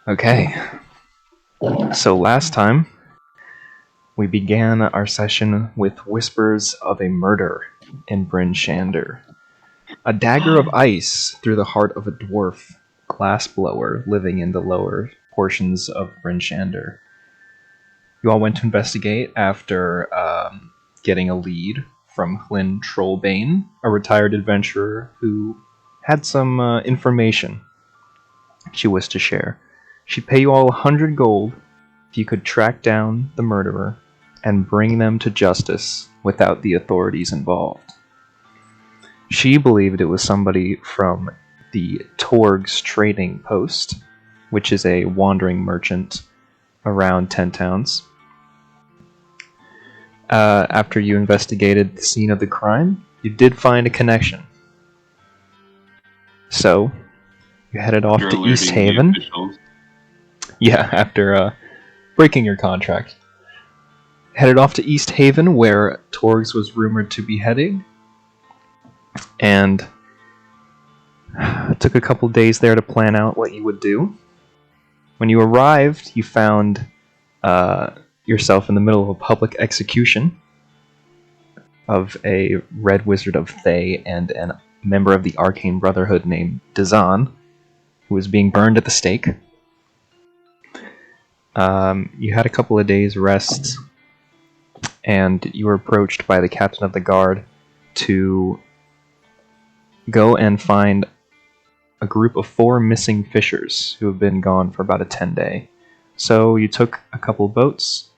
Okay, so last time we began our session with whispers of a murder in Bryn Shander. A dagger of ice through the heart of a dwarf glassblower living in the lower portions of Bryn Shander. You all went to investigate after getting a lead from Hlyn Trollbane, a retired adventurer who had some information she wished to share. She'd pay you all 100 gold if you could track down the murderer and bring them to justice without the authorities involved. She believed it was somebody from the Torg's trading post, which is a wandering merchant around 10 towns. After you investigated the scene of the crime, you did find a connection. So, you headed off to Easthaven. Yeah, after breaking your contract. Headed off to Easthaven, where Torgs was rumored to be heading. And took a couple days there to plan out what you would do. When you arrived, you found yourself in the middle of a public execution of a Red Wizard of Thay and a member of the Arcane Brotherhood named Dazan, who was being burned at the stake. You had a couple of days rest, and you were approached by the captain of the guard to go and find a group of 4 missing fishers who have been gone for about a 10-day. So you took a couple boats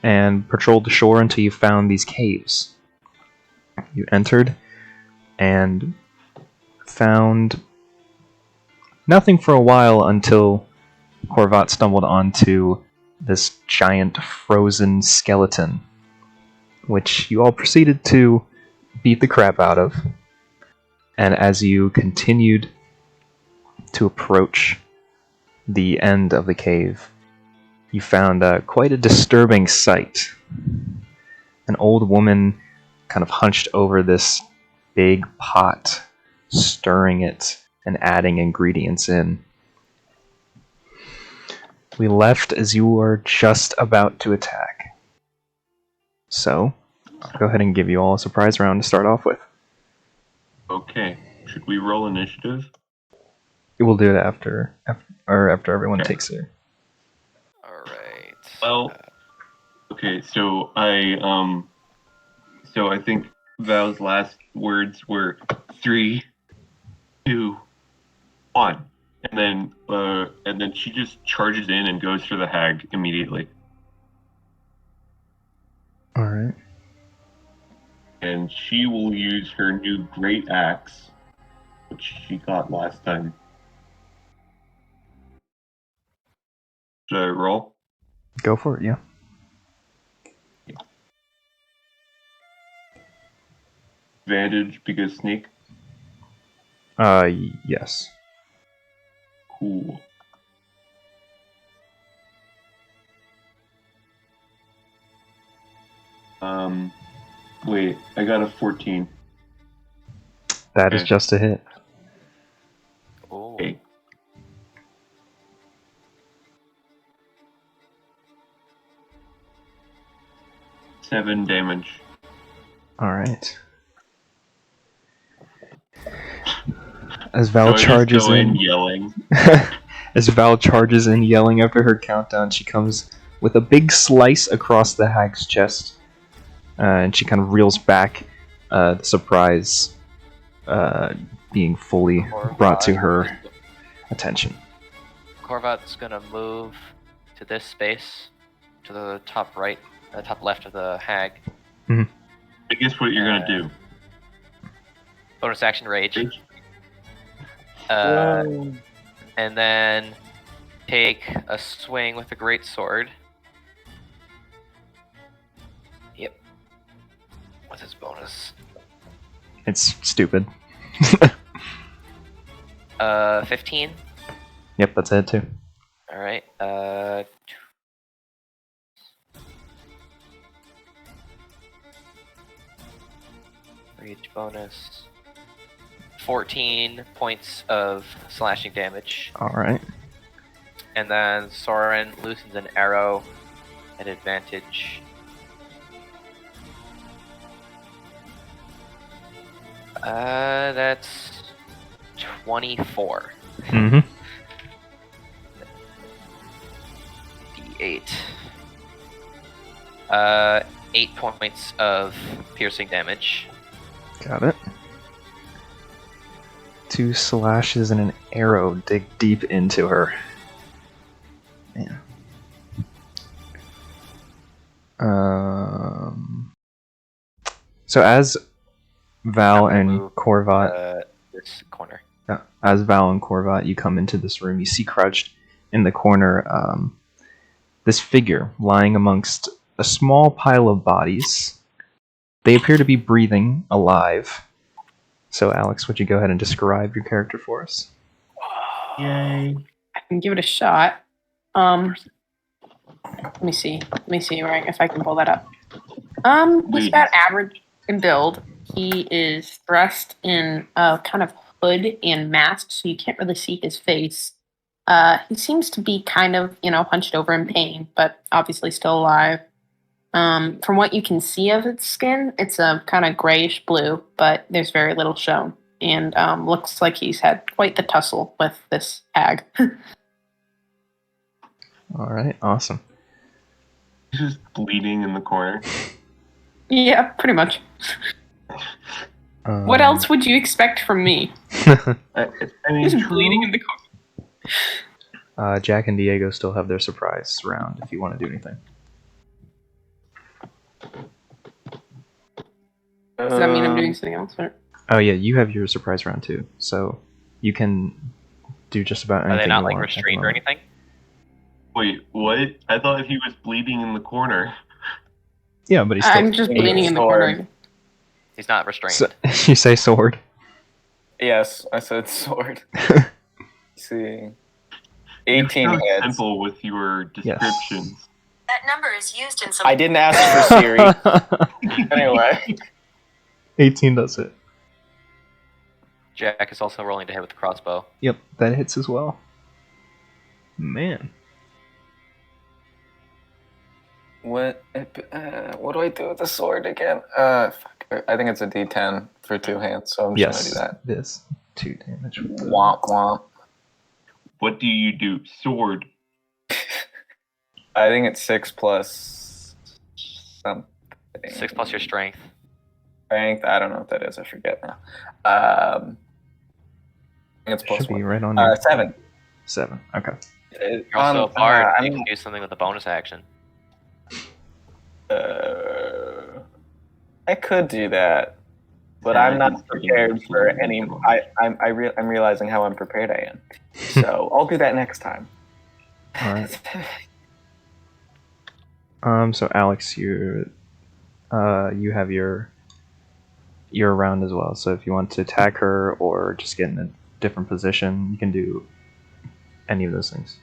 and patrolled the shore until you found these caves. You entered and found nothing for a while until Korvat stumbled onto this giant frozen skeleton, which you all proceeded to beat the crap out of. And as you continued to approach the end of the cave, you found quite a disturbing sight. An old woman kind of hunched over this big pot, stirring it and adding ingredients in. We left as you were just about to attack. So, I'll go ahead and give you all a surprise round to start off with. Okay. Should we roll initiative? We'll do it after everyone takes it. Alright. Well, okay, so I think Val's last words were 3, 2, 1. And then she just charges in and goes for the hag immediately. Alright. And she will use her new great axe, which she got last time. Should I roll? Go for it, yeah. Advantage because sneak? Yes. Cool. Wait, I got a 14. That is just a hit. Oh. Okay. Seven damage. Alright. As Val charges in yelling. As Val charges in yelling after her countdown, she comes with a big slice across the hag's chest. And she kind of reels back, the surprise being fully brought to her attention. Korvat's gonna move to this space, to the top right, top left of the hag. Mm-hmm. I guess what you're gonna do. Bonus action rage. And then take a swing with the great sword. Yep. What's his bonus? It's stupid. 15. Yep, that's it too. Alright, reach bonus. 14 points of slashing damage. Alright. And then Soren loosens an arrow at advantage. That's 24. Mm-hmm. D8. 8 points of piercing damage. Got it. 2 slashes and an arrow dig deep into her. Man. So as Val and Korvat, this corner. as Val and Korvat, you come into this room. You see crouched in the corner this figure lying amongst a small pile of bodies. They appear to be breathing, alive. So, Alex, would you go ahead and describe your character for us? Yay. I can give it a shot. Let me see right if I can pull that up. He's about average in build. He is dressed in a kind of hood and mask, so you can't really see his face. He seems to be kind of, hunched over in pain, but obviously still alive. From what you can see of its skin, it's a kind of grayish blue, but there's very little shown. And looks like he's had quite the tussle with this hag. All right, awesome. He's just bleeding in the corner. Yeah, pretty much. What else would you expect from me? I mean, He's true. bleeding in the corner. Jack and Diego still have their surprise round if you want to do anything. Does that mean I'm doing something else? Or? Oh yeah, you have your surprise round too, so you can do just about anything. Are they not you like want at the restrained or moment. anything? Wait, what? I thought he was bleeding in the corner. Yeah, but he's still. I'm just bleeding in the corner. He's not restrained. So, you say sword. Yes, I said sword. See. You're 18 so heads. simple with your descriptions. That number is used in some. I didn't ask for Siri. Anyway. 18 does it. Jack is also rolling to hit with the crossbow. Yep, that hits as well. Man. What do I do with the sword again? Fuck. I think it's a D10 for 2 hands, so I'm just gonna do that. This 2 damage. With the... Womp womp. What do you do? Sword. I think it's 6 plus something. 6 plus your strength. Strength. I don't know what that is. I forget now. I think it's plus Should be 1. right on your 7. 7. Okay. You're also a bard. I You mean, can do something with a bonus action. I could do that, but I'm not prepared for any. I'm realizing how unprepared I am. So I'll do that next time. All right. So Alex, you have your round as well. So if you want to attack her or just get in a different position, you can do any of those things.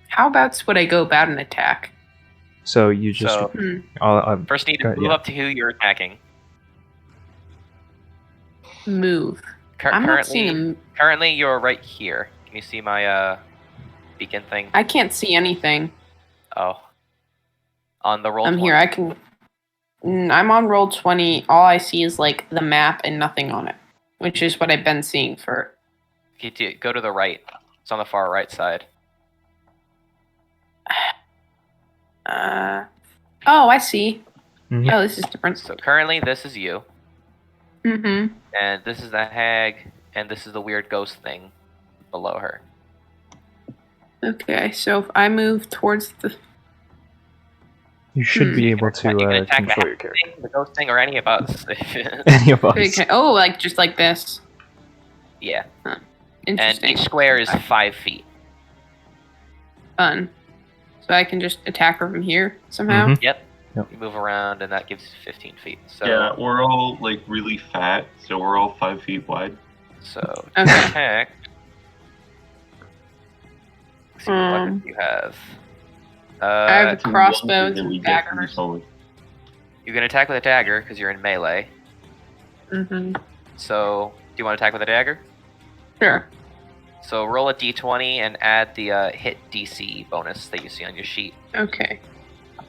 How about would I go about an attack? So you just So- First, need to move up to who you're attacking. Move. I'm not seeing Currently, you're right here. Can you see my beacon thing? I can't see anything. Oh. On the roll. I'm 20. here. I can. I'm on roll 20. All I see is like the map and nothing on it, which is what I've been seeing for. If you go to the right. It's on the far right side. Oh, I see. Mhm. Oh, this is different. So currently, this is you, Mm-hmm. and this is the hag, and this is the weird ghost thing below her. Okay, so if I move towards the. You should be able to You can attack the control your hag character. thing, the ghost thing, or any of us. Any of us. Okay. Oh, like just like this. Yeah. And Interesting. each square is 5 feet. Fun. So I can just attack her from here somehow. Mhm. Yep. Yep. You move around, and that gives you 15 feet. So, Yeah, we're all like really fat, so we're all 5 feet wide. So Okay. attack. Let's see what Um, weapons you have. I have a That's one crossbows thing that we and get from daggers. this whole- You can attack with a dagger because you're in melee. Mm-hmm. So, do you want to attack with a dagger? Sure. So roll a d20 and add the hit DC bonus that you see on your sheet. Okay.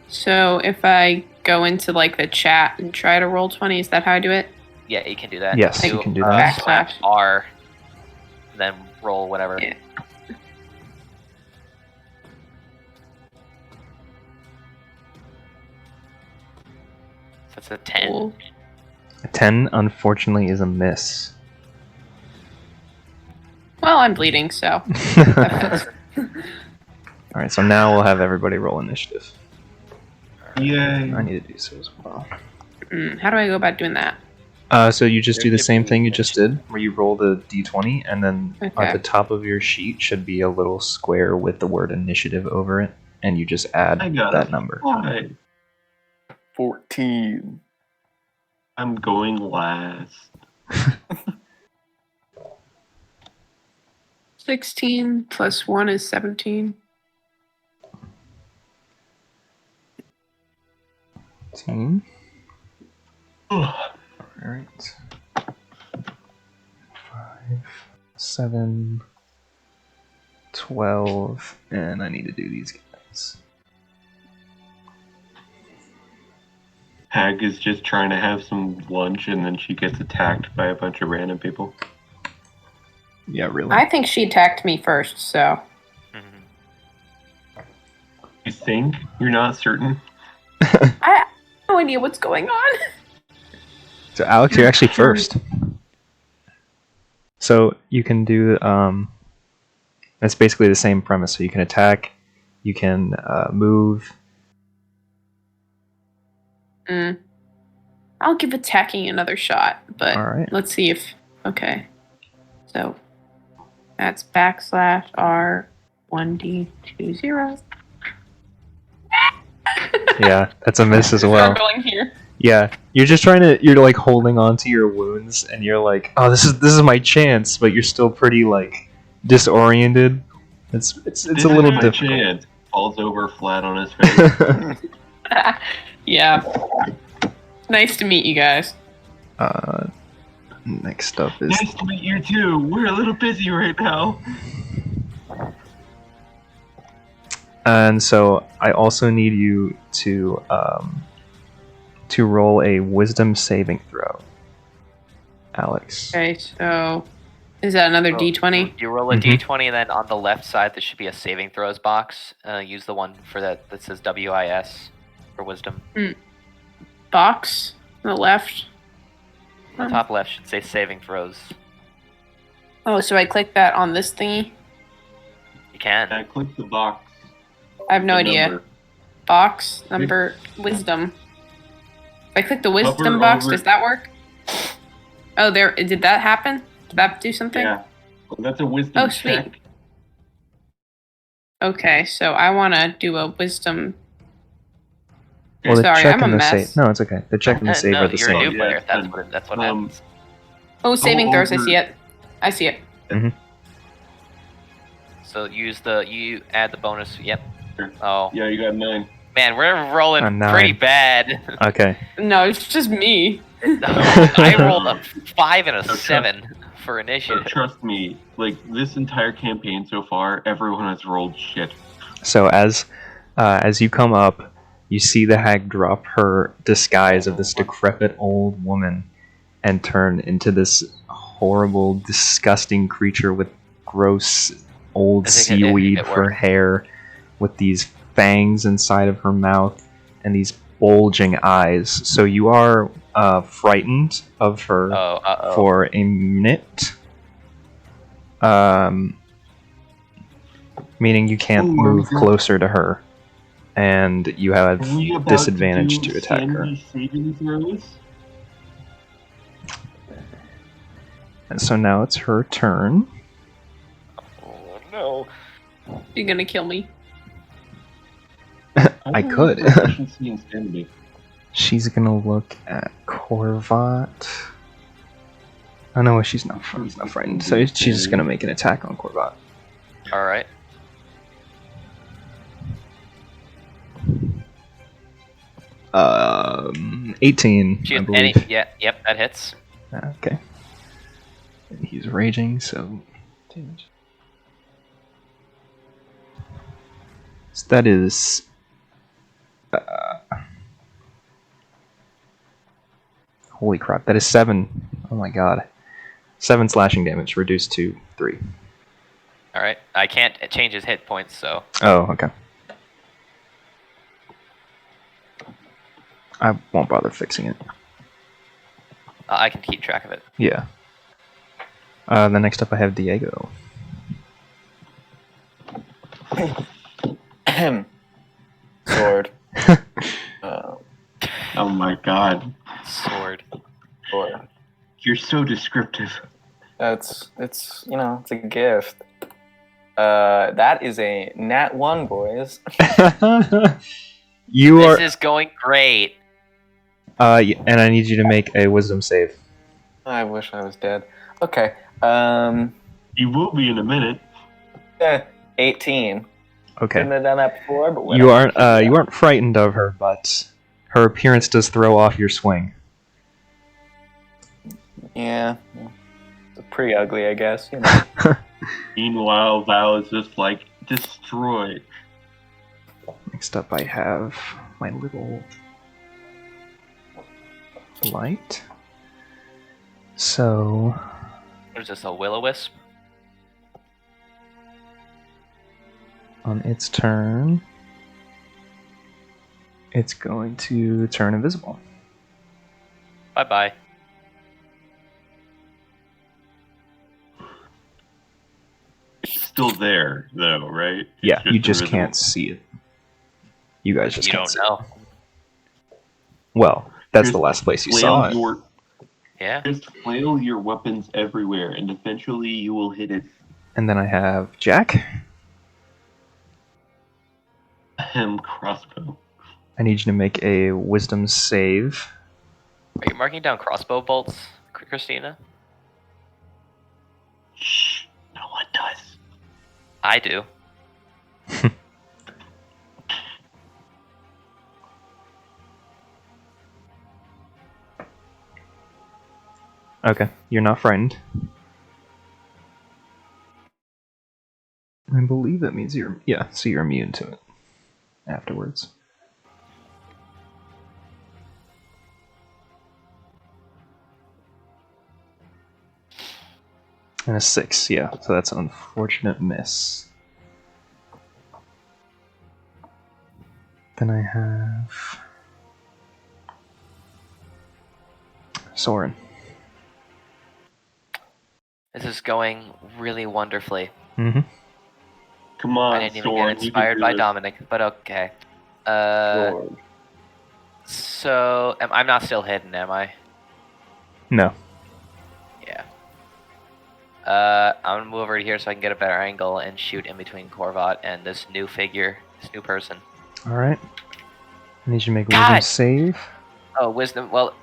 So if I go into like the chat and try to roll 20, is that how I do it? Yeah, you can do that. Yes, you can do that. Slash R, then roll whatever. Yeah. So it's a 10. Cool. A 10, unfortunately, is a miss. Well, I'm bleeding, so. Alright, so now we'll have everybody roll initiative. Yay. I need to do so as well. How do I go about doing that? So you just do the same thing you just did, where you roll the d20, and then Okay. at the top of your sheet should be a little square with the word initiative over it, and you just add I got that it. number. 14. I'm going last. 16 plus 1 is 17. 18. Ugh. Alright. 5, 7, 12, and I need to do these guys. Hag is just trying to have some lunch and then she gets attacked by a bunch of random people. Yeah, really. I think she attacked me first, so. You think? You're not certain? I have no idea what's going on. So Alex, you're actually first. So you can do that's basically the same premise. So you can attack, you can move. I'll give attacking another shot, but All right. let's see if. Okay. So that's /R 1D20. Yeah, that's a miss as well. Struggling here. Yeah, you're just trying to. You're like holding on to your wounds, and you're like, "Oh, this is my chance," but you're still pretty like disoriented. It's This a is little my difficult. chance. Falls over flat on his face. Yeah. Nice to meet you guys. Next up is Nice to meet you too. We're a little busy right now. and so I also need you to roll a wisdom saving throw, Alex. Okay, so is that another So D20? You roll a Mhm. d20, and then on the left side there should be a saving throws box. Use the one for that says WIS for wisdom. Box on the left. The top left should say saving throws. Oh, so I click that on this thingy? You can. I click the box. I have no the idea. number. Box, number, wisdom. If I click the wisdom Hover box, over- does that work? Oh, there. Did that happen? Did that do something? Yeah. Well, that's a wisdom Oh, sweet. check. Okay, so I want to do a wisdom. Well, the Sorry, check I'm a and the mess. save. No, it's okay. The check and the save no, are the you're same. a new Yeah, player. it's That's fine. what Um, happens. Oh, saving throws. I over- see it. I see it. So you add the bonus. Yep. Sure. Oh Yeah, you got 9. man, we're rolling A 9. pretty bad. Okay. No, it's just me. I rolled a 5 and a Okay. 7 for But initiative. trust me, like this entire campaign so far, everyone has rolled shit. So as you come up, you see the hag drop her disguise of this decrepit old woman and turn into this horrible, disgusting creature with gross old I think seaweed it for worked. hair, with these fangs inside of her mouth and these bulging eyes. So you are frightened of her Oh, for a minute. Meaning you can't Oh, move God. closer to her, and you have Are we about disadvantage do to attack her. sanity saving throws? And so now it's her turn. oh no. You're gonna kill me. I could. Proficiency in sanity. She's gonna look at Korvat. Oh no, she's not frightened. So she's just gonna make an attack on Korvat. All right. Um, 18, I believe. Yep, that hits. Okay. And he's raging, so damage. So that is... holy crap, that is 7. Oh my god. 7 slashing damage, reduced to 3. Alright, I can't change his hit points, so... Oh, okay. I won't bother fixing it. I can keep track of it. Yeah. Then next up I have Diego. Sword. Oh my god. Sword. Sword. You're so descriptive. It's it's a gift. That is a nat 1, boys. You are... This is going great. and I need you to make a wisdom save. I wish I was dead. Okay. You will be in a minute. 18. Okay. Couldn't have done that before, but You whatever. you aren't frightened of her, but her appearance does throw off your swing. Yeah. It's pretty ugly, I guess. You know. Meanwhile, Val is just like destroyed. Next up I have my little light. So What is this, a will-o-wisp? on its turn, it's going to turn invisible. Bye-bye. It's still there, though, right? It's Yeah, you just invisible. can't see it. You guys just You can't don't see know. it. Well, that's Just the last place you flail saw it. your- Yeah? Just flail your weapons everywhere, and eventually you will hit it. And then I have Jack. Crossbow. I need you to make a wisdom save. Are you marking down crossbow bolts, Christina? Shh, no one does. I do. Okay, you're not frightened. I believe that means so you're immune to it afterwards. And a 6, yeah, so that's an unfortunate miss. Then I have Soren. This is going really wonderfully. Mm-hmm. Come on, I didn't even Soren, get you inspired can do by this. Dominic, but okay. Sword. So, I'm not still hidden, am I? No. Yeah. I'm gonna move over here so I can get a better angle and shoot in between Korvat and this new figure, this new person. Alright. I need you to make a God! wisdom save. Oh, wisdom. Well,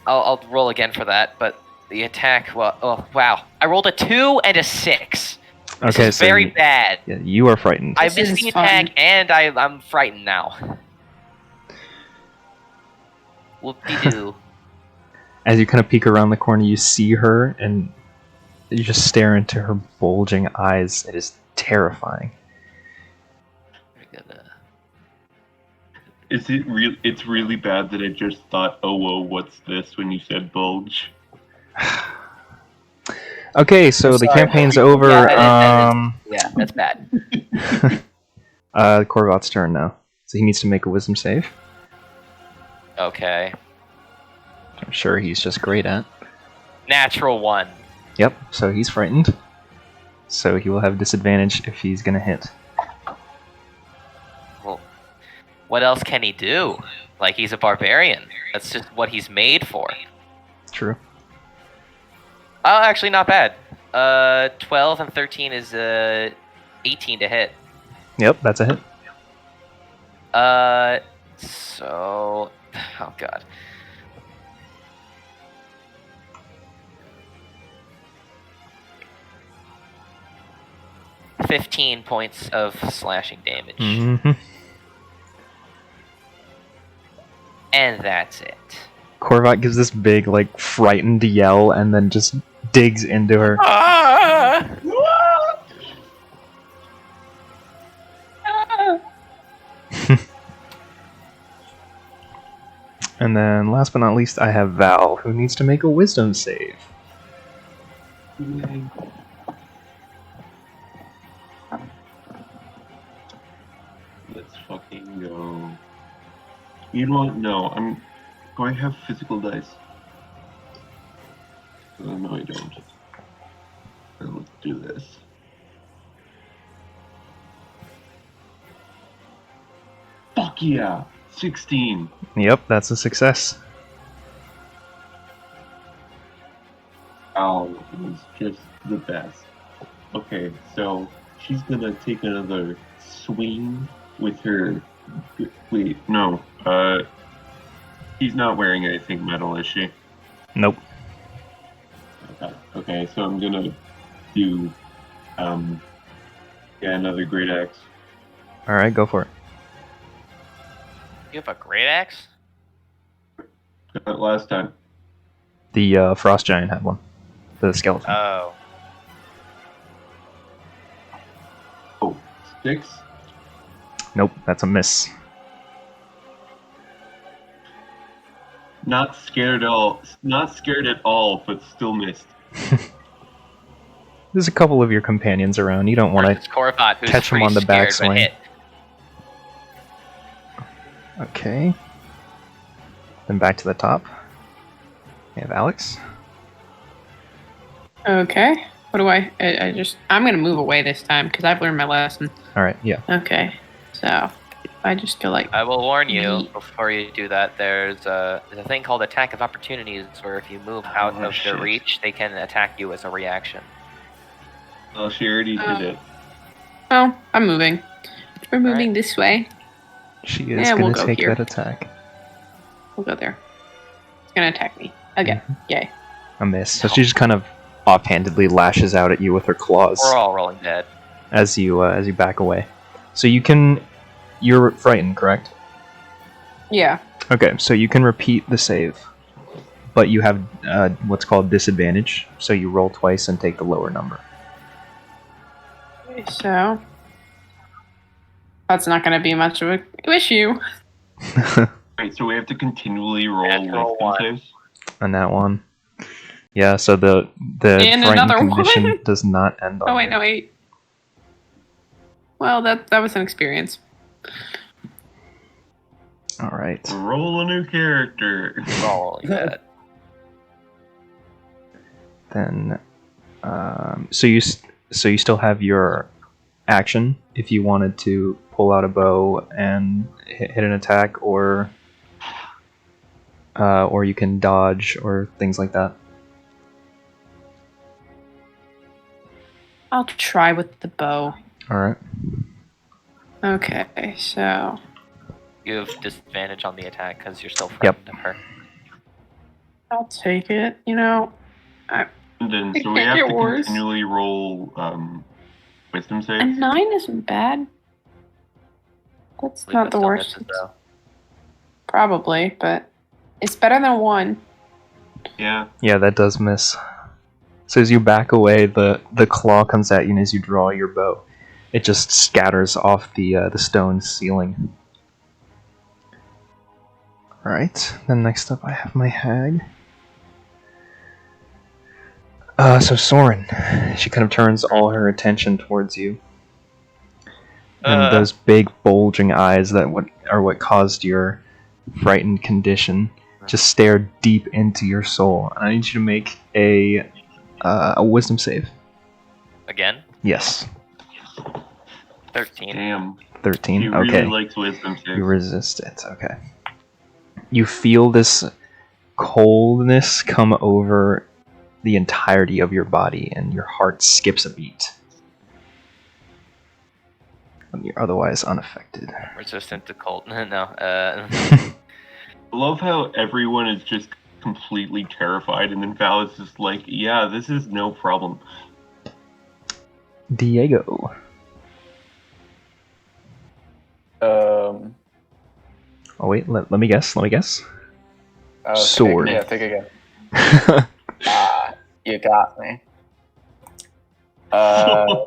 I'll roll again for that, but the attack. Well, oh wow! I rolled a 2 and a 6. This Okay, is so very bad. yeah, you are frightened. I This missed is the fun. attack, and I'm frightened now. Whoop-de-doo. As you kind of peek around the corner, you see her, and you just stare into her bulging eyes. It is terrifying. We're gonna- Is it real? It's really bad that I just thought, "Oh, whoa, what's this?" when you said bulge. Okay, so I'm the sorry. campaign's over. Yeah, that's bad. Korvat's turn now. So he needs to make a wisdom save. Okay. I'm sure he's just great at. Natural 1. Yep, so he's frightened. So he will have disadvantage if he's gonna hit. Well, what else can he do? Like, he's a barbarian. That's just what he's made for. True. Oh, actually, not bad. 12 and 13 is 18 to hit. Yep, that's a hit. So, oh god. $15 points of slashing damage. Mm-hmm. And that's it. Korvat gives this big, like, frightened yell and then just digs into her. And then, last but not least, I have Val, who needs to make a wisdom save. Yay. Let's fucking go. You know what? No, do I have physical dice? Oh, no, I don't. Let's do this. Fuck yeah! 16! Yep, that's a success. Ow, it was just the best. Okay, so she's gonna take another swing with her. Wait, no. She's not wearing anything metal, is she? Nope. Okay, so I'm gonna do, another great axe. Alright, go for it. You have a great axe? Got that last time. The Frost Giant had one. The skeleton. Oh. Oh, 6? Nope, that's a miss. Not scared at all, but still missed. There's a couple of your companions around. You don't want It's Korvat, who's catch him pretty on the scared, but backswing. hit. to... Okay. Then back to the top. We have Alex. Okay. What do I'm going to move away this time because I've learned my lesson. Alright, yeah. Okay. So, I just go like... I will warn you Yeet. before you do that. There's a thing called attack of opportunities, where if you move out of shit. their reach, they can attack you as a reaction. Oh, she already did it. Oh, I'm moving. We're moving this way. She is Yeah, going we'll to go take here. that attack. We'll go there. It's going to attack me. Again. Yay. A miss. So she just kind of offhandedly lashes out at you with her claws We're all rolling dead. as you back away. So you're frightened, correct? Yeah. Okay, so you can repeat the save, but you have what's called disadvantage. So you roll twice and take the lower number. So... That's not going to be much of an issue. Right, so we have to continually roll Natural wisdom one. saves? On that one. Yeah, so the And frightened another condition one. does not end on Oh, wait, here. no, wait. Well, that was an experience. Alright. Roll a new character. We're all rolling dead. Then so you still have your action if you wanted to pull out a bow and hit an attack, or you can dodge or things like that. I'll try with the bow. Alright. Okay, so... You have disadvantage on the attack because you're still Yep. frightened of her. I'll take it. You know, And then, It so we can't have get to worse. continually roll wisdom a saves. 9 isn't bad. That's Believe not it the still worst. misses, though. Probably, but it's better than 1. Yeah. Yeah, that does miss. So as you back away, the claw comes at you, and as you draw your bow, it just scatters off the stone ceiling. Alright, then next up I have my hag. So Soren, she kind of turns all her attention towards you. And those big bulging eyes that are what caused your frightened condition just stare deep into your soul. I need you to make a wisdom save. Again? Yes. 13. Damn. 13. She really Okay. likes wisdom saves. You resist it. Okay. You feel this coldness come over the entirety of your body, and your heart skips a beat. When you're otherwise unaffected. Resistant to cold. No. I love how everyone is just completely terrified, and then Val is just like, yeah, this is no problem. Diego. Oh, Oh wait, let me guess. okay, Sword. Yeah, take again. You got me. Do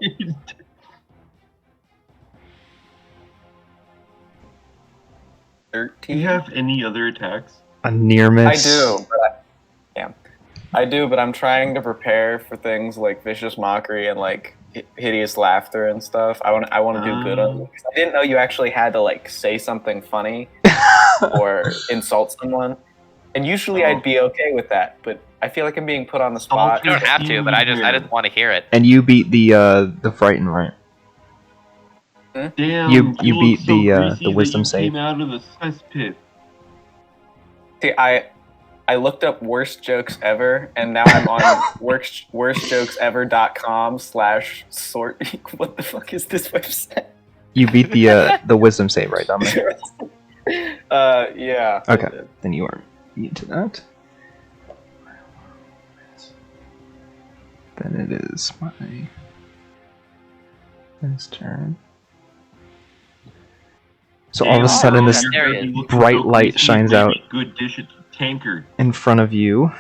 13. you have any other attacks? A near miss. I do, but I'm trying to prepare for things like vicious mockery and like hideous laughter and stuff. I want to do good on it. I didn't know you actually had to like say something funny or insult someone. And usually I'd be okay with that, but I feel like I'm being put on the spot. You don't have to, but I just want to hear it. And you beat the frighten, right? Damn, You look beat so the greasy wisdom that you save. came out of the cesspit. See, I looked up worst jokes ever, and now I'm on worstjokesever.com/sort. What the fuck is this website? You beat the wisdom save, right, Dominic? Yeah. Okay, then you are immune to that. Then it is his turn. So all of a sudden, this bright light shines out Good dish at the tankard. in front of you,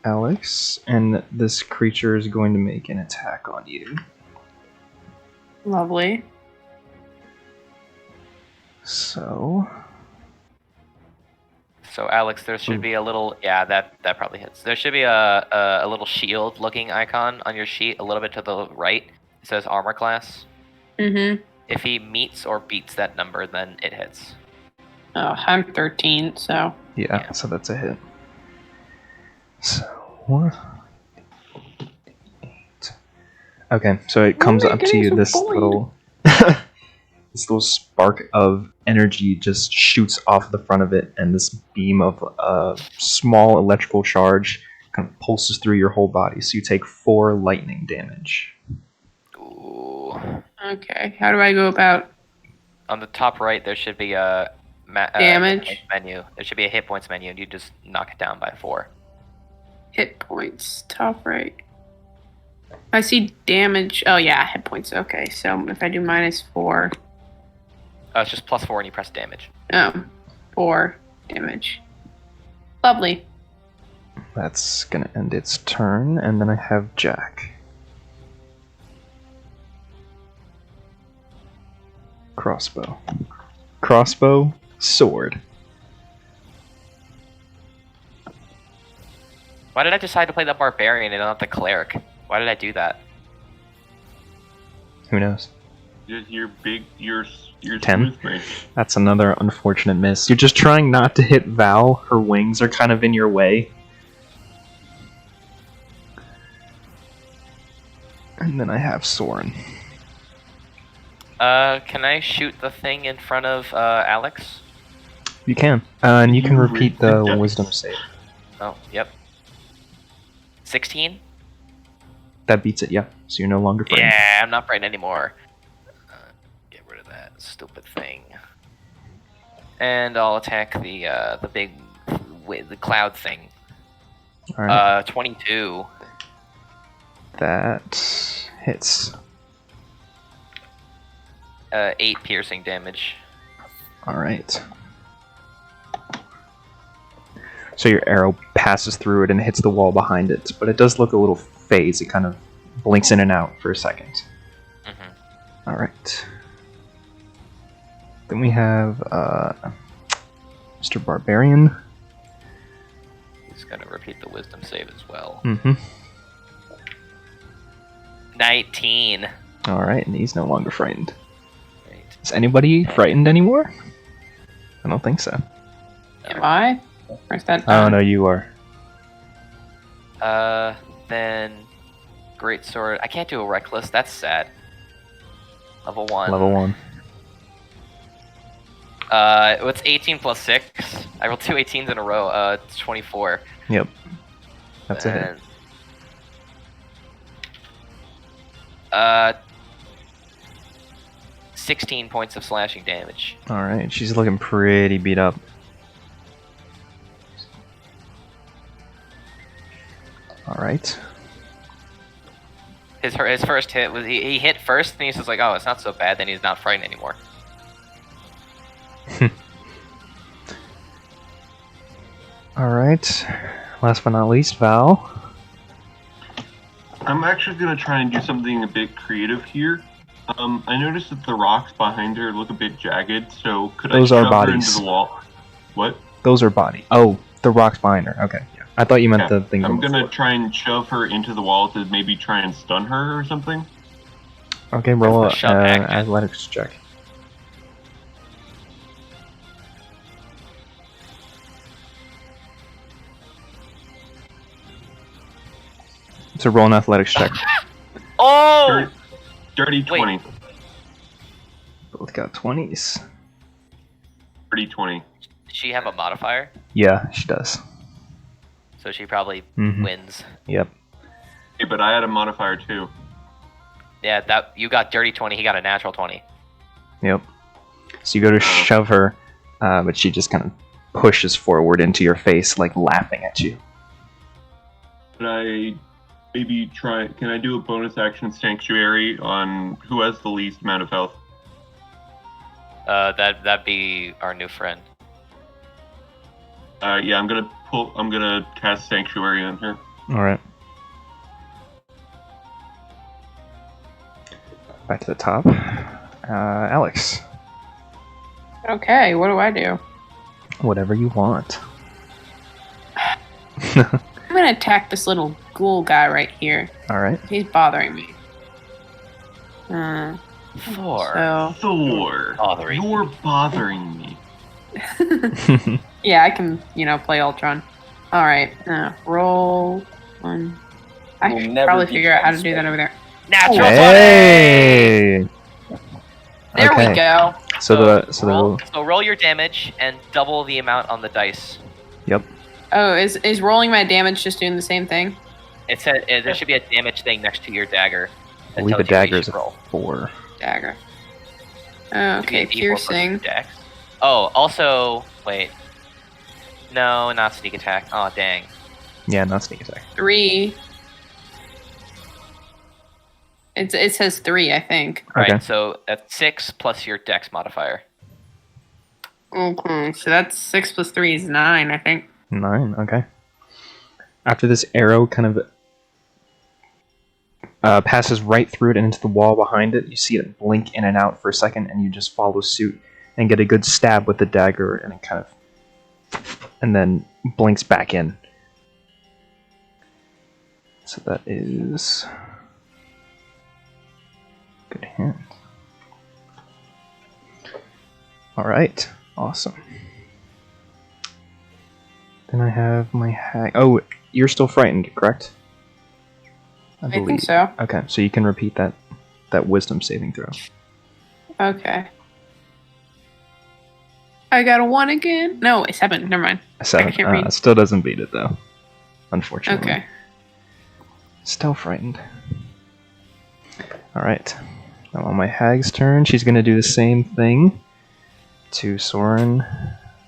Alex, and this creature is going to make an attack on you. Lovely. So Alex, there should be a little. Yeah, that probably hits. There should be a little shield-looking icon on your sheet, a little bit to the right. It says armor class. Mm-hmm. If he meets or beats that number, then it hits. Oh, I'm 13, so. yeah, so that's a hit. So okay, so it comes up to you. This little this little spark of energy just shoots off the front of it, and this beam of small electrical charge kind of pulses through your whole body. So you take 4 lightning damage. Ooh. Okay, how do I go about On the top right, there should be a damage? menu. There should be a hit points menu, and you just knock it down by 4. Hit points, top right. I see damage. Oh, yeah, hit points. Okay, so if I do -4. Oh, it's just +4 when you press damage. 4 damage. Lovely. That's gonna end its turn, and then I have Jack. Crossbow, sword. Why did I decide to play the barbarian and not the cleric? Why did I do that? Who knows? Your 10? smooth brain. That's another unfortunate miss. You're just trying not to hit Val. Her wings are kind of in your way. And then I have Soren. Can I shoot the thing in front of Alex? You can. And you can You repeat the read the wisdom dice. save. Oh, yep. 16? That beats it, yeah. So you're no longer frightened. Yeah, I'm not frightened anymore. Get rid of that stupid thing. And I'll attack the big the cloud thing. Alright. 22. That hits. 8 piercing damage. Alright. So your arrow passes through it and hits the wall behind it, but it does look a little phased. It kind of blinks in and out for a second. Mm-hmm. Alright. Then we have Mr. Barbarian. He's gonna repeat the wisdom save as well. Mm-hmm. 19. Alright, and he's no longer frightened. Right. Is anybody frightened anymore? I don't think so. Am I? Or is that Oh no, you are. Then great sword. I can't do a reckless. That's sad. Level 1. Level 1. What's 18 plus 6? I rolled 2 18s in a row. It's 24. Yep. That's a hit. And, 16 points of slashing damage. Alright, she's looking pretty beat up. Alright. His first hit was he hit first, and he's just like, oh, it's not so bad. Then he's not frightened anymore. Alright. Last but not least, Val. I'm actually gonna try and do something a bit creative here. I noticed that the rocks behind her look a bit jagged, so could Those I are shove her bodies. into the wall? What? Those are body. Oh, The rocks behind her. Okay. Yeah. I thought you meant Yeah. the thing. I'm on the gonna floor. try and shove her into the wall to maybe try and stun her or something. Okay, roll That's the shove action. athletics check. So roll an athletics check. Oh! Dirty Wait. 20. Both got 20s. Dirty 20. Does she have a modifier? Yeah, she does. So she probably Mhm. wins. Yep. Hey, but I had a modifier too. Yeah, that you got dirty 20, he got a natural 20. Yep. So you go to shove her, but she just kind of pushes forward into your face, like laughing at you. Could I maybe try? Can I do a bonus action sanctuary on who has the least amount of health? That'd be our new friend. Yeah, I'm gonna cast sanctuary on her. All right. Back to the top. Alex. Okay, what do I do? Whatever you want. I'm gonna attack this little ghoul guy right here. All right. He's bothering me. Thor. So Thor, Bothering you're bothering me. yeah, I can, play Ultron. All right, roll one. I We'll should never probably be figure out how to do friends. that over there. Natural 20! Hey. There Okay. we go. So roll your damage and double the amount on the dice. Yep. Oh, is rolling my damage just doing the same thing? It said there should be a damage thing next to your dagger. I that believe a tells you what you dagger is should a roll. 4. Dagger. Should be Okay, a D4 piercing. versus dex. Oh, also wait. No, not sneak attack. Oh dang. Yeah, not sneak attack. 3. It says 3, I think. Right, Okay. so that's 6 plus your dex modifier. Okay, so that's 6 plus 3 is 9, I think. 9. Okay. After this arrow kind of passes right through it and into the wall behind it, you see it blink in and out for a second, and you just follow suit and get a good stab with the dagger, and it kind of, and then blinks back in. So that is good hand. All right, awesome. Then I have my hag. Oh, you're still frightened, correct? I think so. Okay, so you can repeat that wisdom saving throw. Okay. I got a 1 again. No, a 7. Never mind. A 7. I can't read. Still doesn't beat it though, unfortunately. Okay. Still frightened. All right. Now on my hag's turn, she's gonna do the same thing to Soren,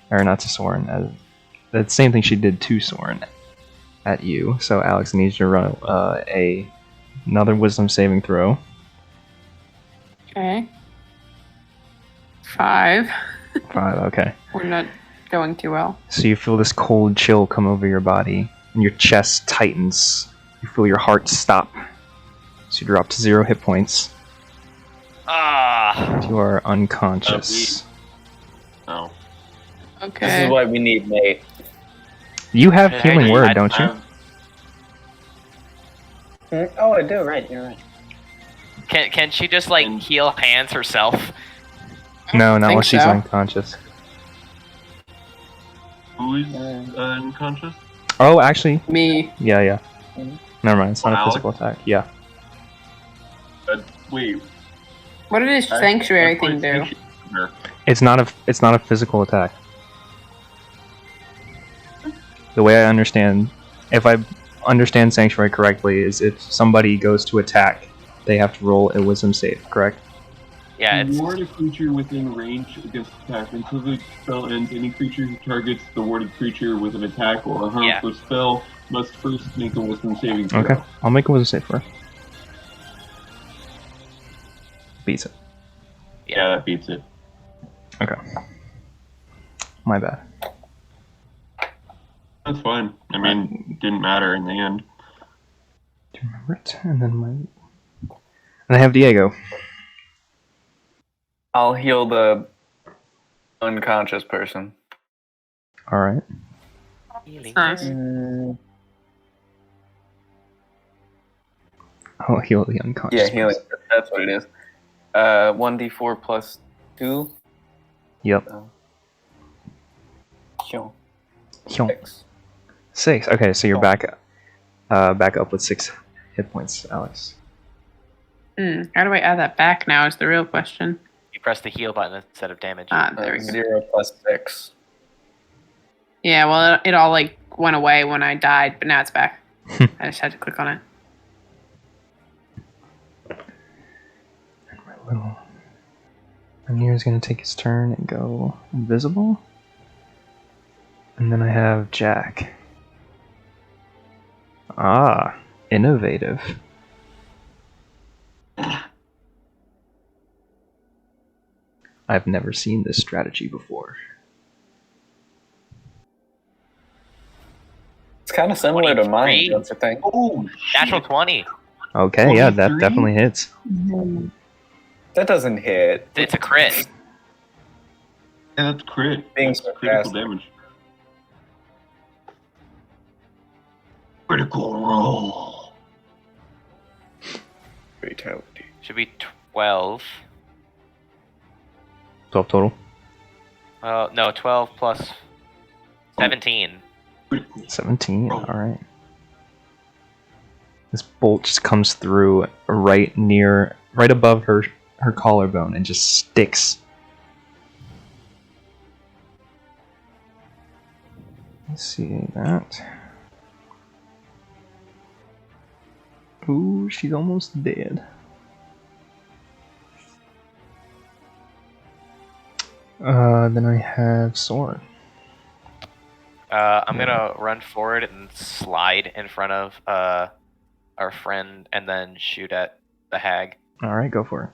or not to Soren. The same thing she did to Soren at you. So Alex needs you to run another wisdom saving throw. Okay. 5. 5. Okay. We're not going too well. So you feel this cold chill come over your body, and your chest tightens. You feel your heart stop. So you drop to 0 hit points. Ah. You are unconscious. Oh. Okay. This is what we need, mate. You have Hey, healing word, I- don't you? Oh, I do. Right, you're right. Can she just like heal hands herself? No, not think while she's so. unconscious. Who is unconscious? Oh, actually, Me. yeah. Never mind. It's not a Alex? physical attack. Yeah. Wait. What did his sanctuary thing do? It's not a physical attack. The way I understand, if I understand Sanctuary correctly, is if somebody goes to attack, they have to roll a wisdom save, correct? Yeah, it's Ward a creature within range against attack. Until the spell ends, any creature who targets the warded creature with an attack or a harmful spell must first make a wisdom saving throw. Okay, I'll make a wisdom save for her. Beats it. Yeah, that beats it. Okay. My bad. That's fine. I mean, it didn't matter in the end. Do you remember it? And I have Diego. I'll heal the unconscious person. All right. Healing. Nice. Oh, heal the unconscious. Yeah, healing. person. That's what it is. 1d4 plus 2. Yep. Sure. Hyung. 6. 6. Okay, so you're Oh. back up with 6 hit points, Alex. How do I add that back now is the real question. You press the heal button instead of damage. There we go. 0 plus 6. Yeah, well, it all like went away when I died, but now it's back. I just had to click on it. My little Rainier's gonna take his turn and go invisible. And then I have Jack. Ah, innovative. I've never seen this strategy before. It's kind of similar to mine, 23. don't you think? Oh, Natural 20. Okay, yeah, that 23? definitely hits. That doesn't hit. It's a crit. Yeah, that's crit. Being That's critical sarcastic. damage. Critical roll. Fatality. Should be 12. 12 total. No, 12 plus 17. Critical. 17, Oh. alright. This bolt just comes through right above her collarbone and just sticks. Let's see that. Ooh, she's almost dead. Then I have Soren. I'm gonna run forward and slide in front of our friend and then shoot at the hag. Alright, go for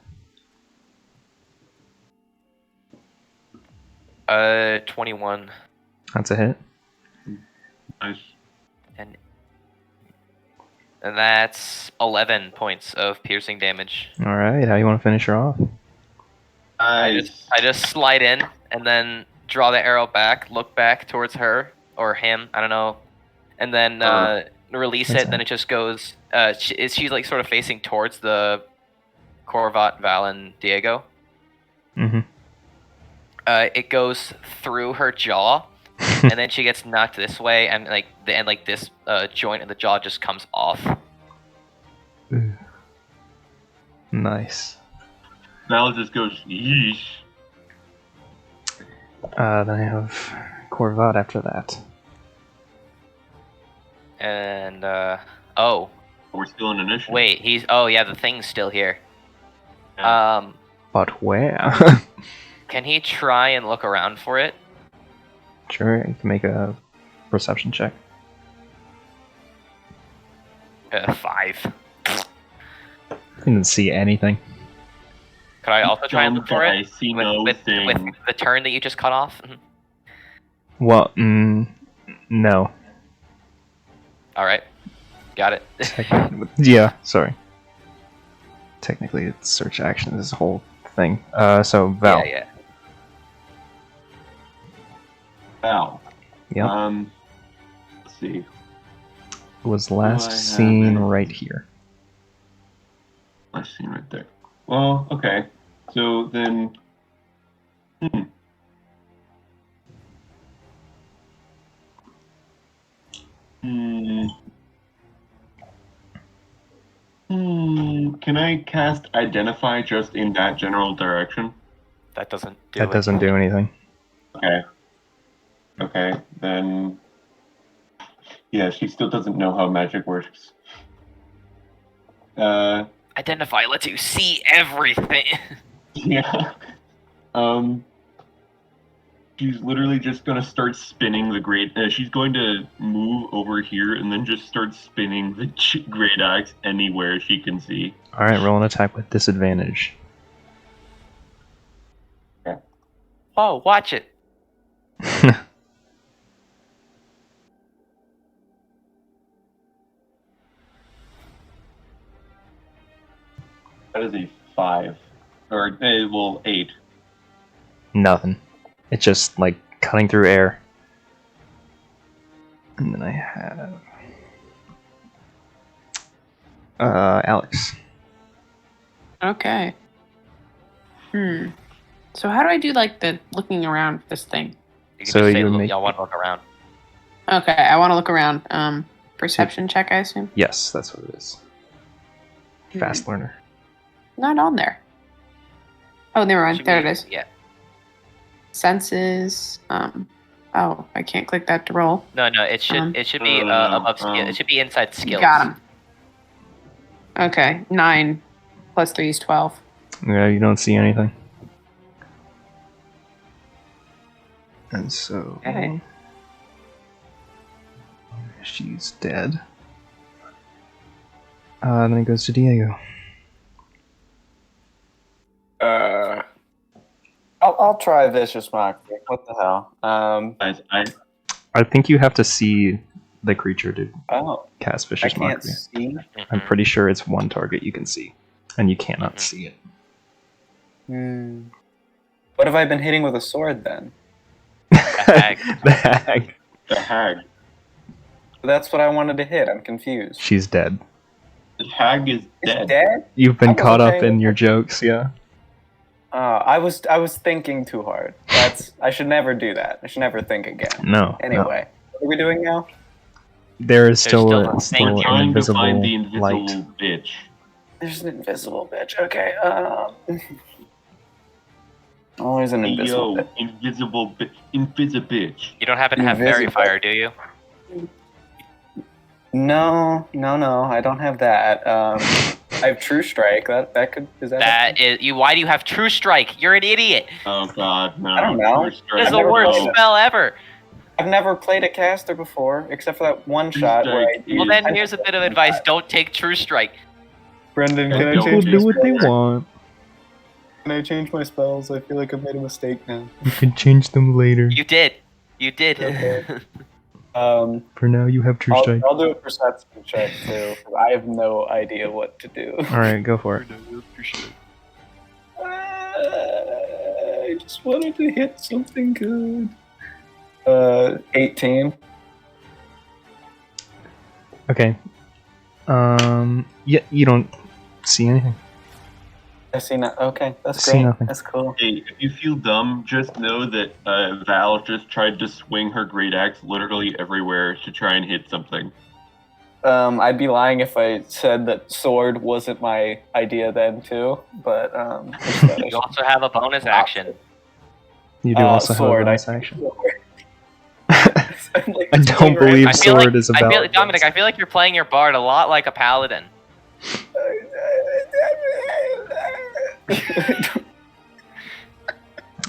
it. 21. That's a hit. Nice. And that's 11 points of piercing damage. Alright, how you want to finish her off? I just slide in and then draw the arrow back, look back towards her or him, I don't know, and then release That's it. Then it just goes. She's like sort of facing towards the Corvat, Val, and Diego. Mm-hmm. It goes through her jaw, and then she gets knocked this way, and this joint in the jaw just comes off. Nice. Val just goes, yeesh. Then I have Corvat after that. And We're still in initiative. wait, the thing's still here. Yeah. But where? Can he try and look around for it? Sure, you can make a perception check. 5. You didn't see anything. Could I also try and look for I it? see no With thing. the turn that you just cut off? Well, no. Alright. Got it. Yeah, sorry. Technically, it's search action, this whole thing. So, Val. Yeah. Val. Yep. Let's see. Was I last have seen it? right here. Last scene right there. Well, okay. So then, Can I cast Identify just in that general direction? That doesn't do That doesn't do anything. Okay. Okay, then. Yeah, she still doesn't know how magic works. Identify lets you see everything. Yeah. She's literally just gonna start spinning the great. She's going to move over here and then just start spinning the great axe anywhere she can see. Alright, roll an attack with disadvantage. Oh, watch it. That is a 5. Or, 8. Nothing. It's just like cutting through air. And then I have Alex. Okay. So how do I do like the looking around this thing? You can So just say, you look, make- y'all want to look around. Okay, I want to look around. Perception check, I assume. Yes, that's what it is. Fast learner. Not on there. Oh, never mind. Should There be- it is. Yeah. Senses. Oh, I can't click that to roll. No, it should be above skill. It should be inside skills. Got him. Okay, 9 plus 3 is 12. Yeah, you don't see anything. And so Okay. she's dead. Then it goes to Diego. I'll try Vicious Mockery. What the hell? Guys, I think you have to see the creature to Oh, cast I Vicious can't Mockery. see. I'm pretty sure it's one target you can see, and you cannot see it. What have I been hitting with a sword then? hag. The hag. the hag. That's what I wanted to hit. I'm confused. She's dead. The hag is It's dead. dead? You've I been was caught up okay in with your it. jokes, yeah. I was thinking too hard. I should never do that. I should never think again. No. Anyway, what are we doing now? There is still still, a a, thing still We're an trying to invisible find the invisible light. bitch. There's an invisible bitch. Okay. Oh, there's an invisible Yo, bitch. invisible bitch. You don't happen to have Fairy Invisible. Fire, do you? No. I don't have that. I have True Strike. That could is that? That is you. Why do you have True Strike? You're an idiot. Oh god, no. I don't know. True strike, It's the never worst played it. spell ever. I've never played a caster before, except for that one shot where I. Well, then here's a bit of advice: don't take True Strike. Brendan, can I People change do what they want. Can I change my spells? I feel like I've made a mistake now. You can change them later. You did. You did. Okay. For now, you have True Strike. I'll do a perception check too. 'Cause I have no idea what to do. Alright, go for it. I just wanted to hit something good. 18. Okay. Yeah, you don't see anything. I see no. Okay, that's See great. nothing. That's cool. Hey, if you feel dumb, just know that Val just tried to swing her great axe literally everywhere to try and hit something. I'd be lying if I said that sword wasn't my idea then too, but instead You also have a bonus action. You do also sword, have a bonus action. I'm like, I don't swing right- believe I feel sword like is about. Dominic. I feel like you're playing your bard a lot like a paladin.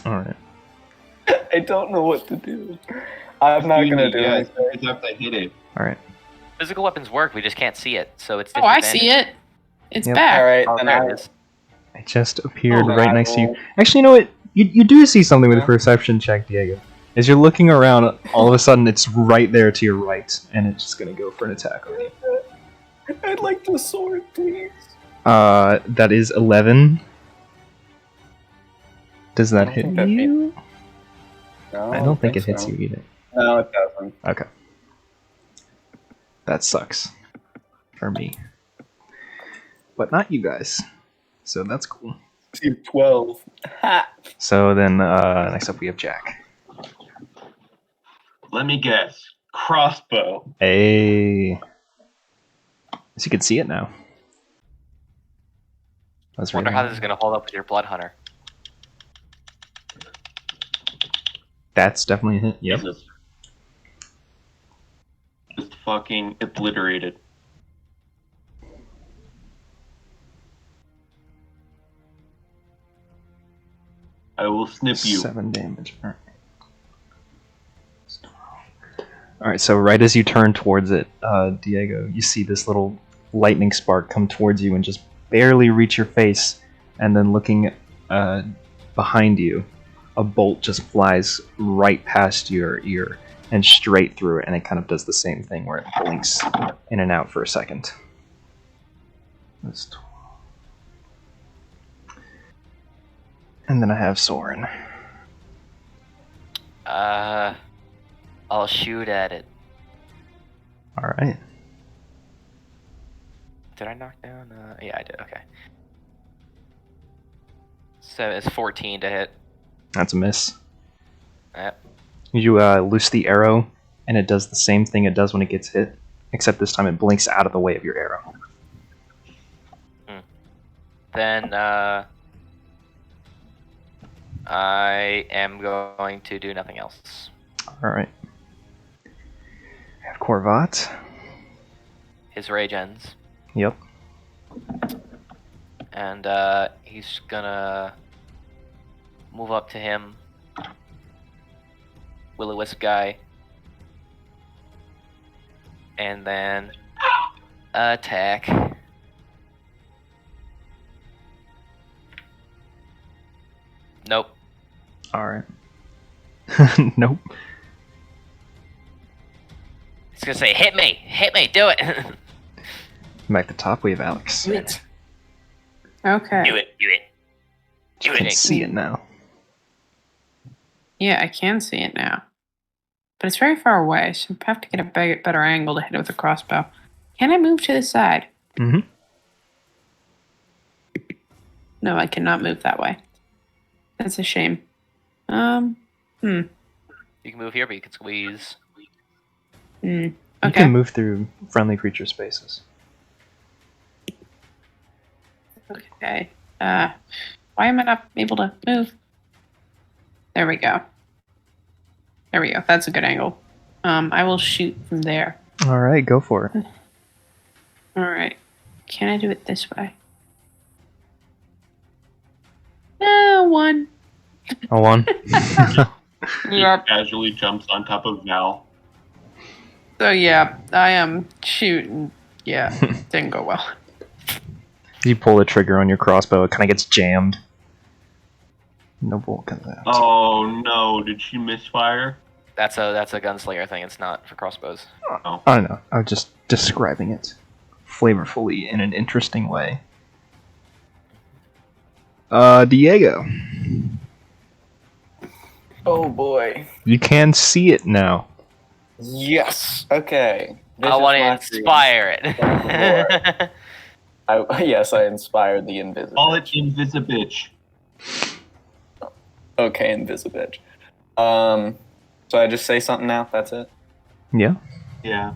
Alright. I don't know what to do. I'm not gonna do it. anything. You just have to hit it. Alright. Physical weapons work. We just can't see it, so it's. Oh, I see it. It's Yep. back. All right, Oh, then there it is. It just appeared Oh, right I next to you. will- Actually, you know what? You do see something with Yeah. perception check, Diego. As you're looking around, all of a sudden it's right there to your right, and it's just gonna go for an attack on you. I'd like the sword, please. That is 11. Does that I hit think that you? No, I don't think it hits so. you either. No, it doesn't. Okay. That sucks. For me. But not you guys. So that's cool. See 12. Ha! So then, next up we have Jack. Let me guess. Crossbow. Hey. So you can see it now. That's Wonder right. how this is gonna hold up with your blood hunter. That's definitely a hit. Yep. Jesus. Just fucking obliterated. I will snip you. 7 damage. Alright, so right as you turn towards it, Diego, you see this little lightning spark come towards you and just barely reach your face, and then looking behind you, a bolt just flies right past your ear and straight through it, and it kind of does the same thing where it blinks in and out for a second. That's 12. And then I have Soren. I'll shoot at it. All right. Did I knock down? Yeah, I did. Okay. So it's 14 to hit. That's a miss. Yep. You loose the arrow, and it does the same thing it does when it gets hit, except this time it blinks out of the way of your arrow. Then I am going to do nothing else. All right. I have Korvat. His rage ends, Yep. and he's gonna move up to him. Will-o-wisp guy. And then attack. Nope. All right. Nope. He's gonna say, hit me, do it. Back to top, we have Alex. Do it. Okay. Do it. You can see it now. Yeah, I can see it now. But it's very far away, so I have to get a better angle to hit it with a crossbow. Can I move to the side? Mm-hmm. No, I cannot move that way. That's a shame. You can move here, but you can squeeze. You Okay. can move through friendly creature spaces. Okay. Why am I not able to move? There we go. There we go. That's a good angle. I will shoot from there. All right, go for it. All right. Can I do it this way? One. A 1. Yep. Casually jumps on top of Val. So yeah, I am shooting. Yeah, didn't go well. You pull the trigger on your crossbow, it kind of gets jammed. No bolt comes out. Oh no! Did she misfire? That's a gunslinger thing. It's not for crossbows. Oh. I don't know. I'm just describing it flavorfully in an interesting way. Diego. Oh boy. You can see it now. Yes. Okay. I want to Mockery. inspire it. Yes, I inspired the Invisibitch. Call it Invisibitch. Okay, Invisibitch. So I just say something now? That's it? Yeah. Yeah.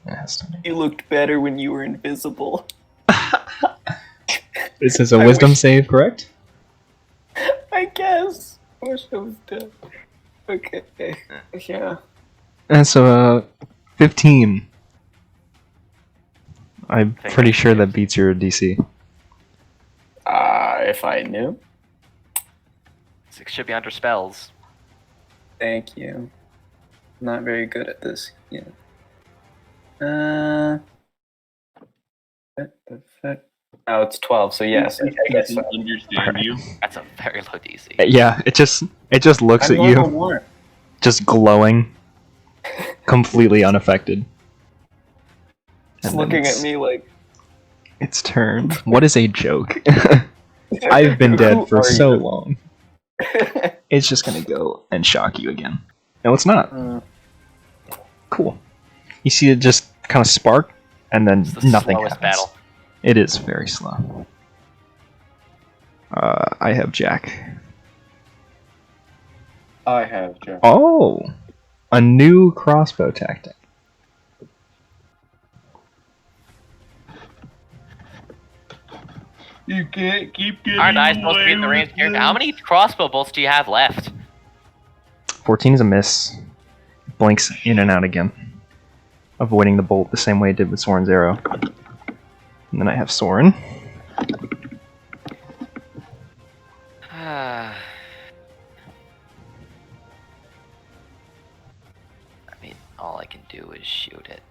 It has to be. You looked better when you were invisible. This is a I wisdom wish- save, correct? I guess. I wish I was dead. Okay. Yeah. And so, 15. I'm think pretty I sure can that beats your DC. If I knew. It should be under spells. Thank you. Not very good at this yet. What the fuck? Oh, it's 12, so yes, I guess so. Doesn't understand you. That's a very low DC. Yeah, it just looks I'm at you, level 1. just glowing, completely unaffected. It's And then looking it's at me like... its turn. What is a joke? I've been dead Who for are so you? long. It's just gonna go and shock you again. No, it's not. Cool. You see it just kind of spark, and then It's the nothing slowest happens. battle. It is very slow. I have Jack. I have Jeff. Oh, a new crossbow tactic. You can't keep getting Aren't I supposed to be in the away range with here? this. How many crossbow bolts do you have left? 14 is a miss. Blinks in and out again, avoiding the bolt the same way it did with Soren's arrow. And then I have Soren. I mean, all I can do is shoot it.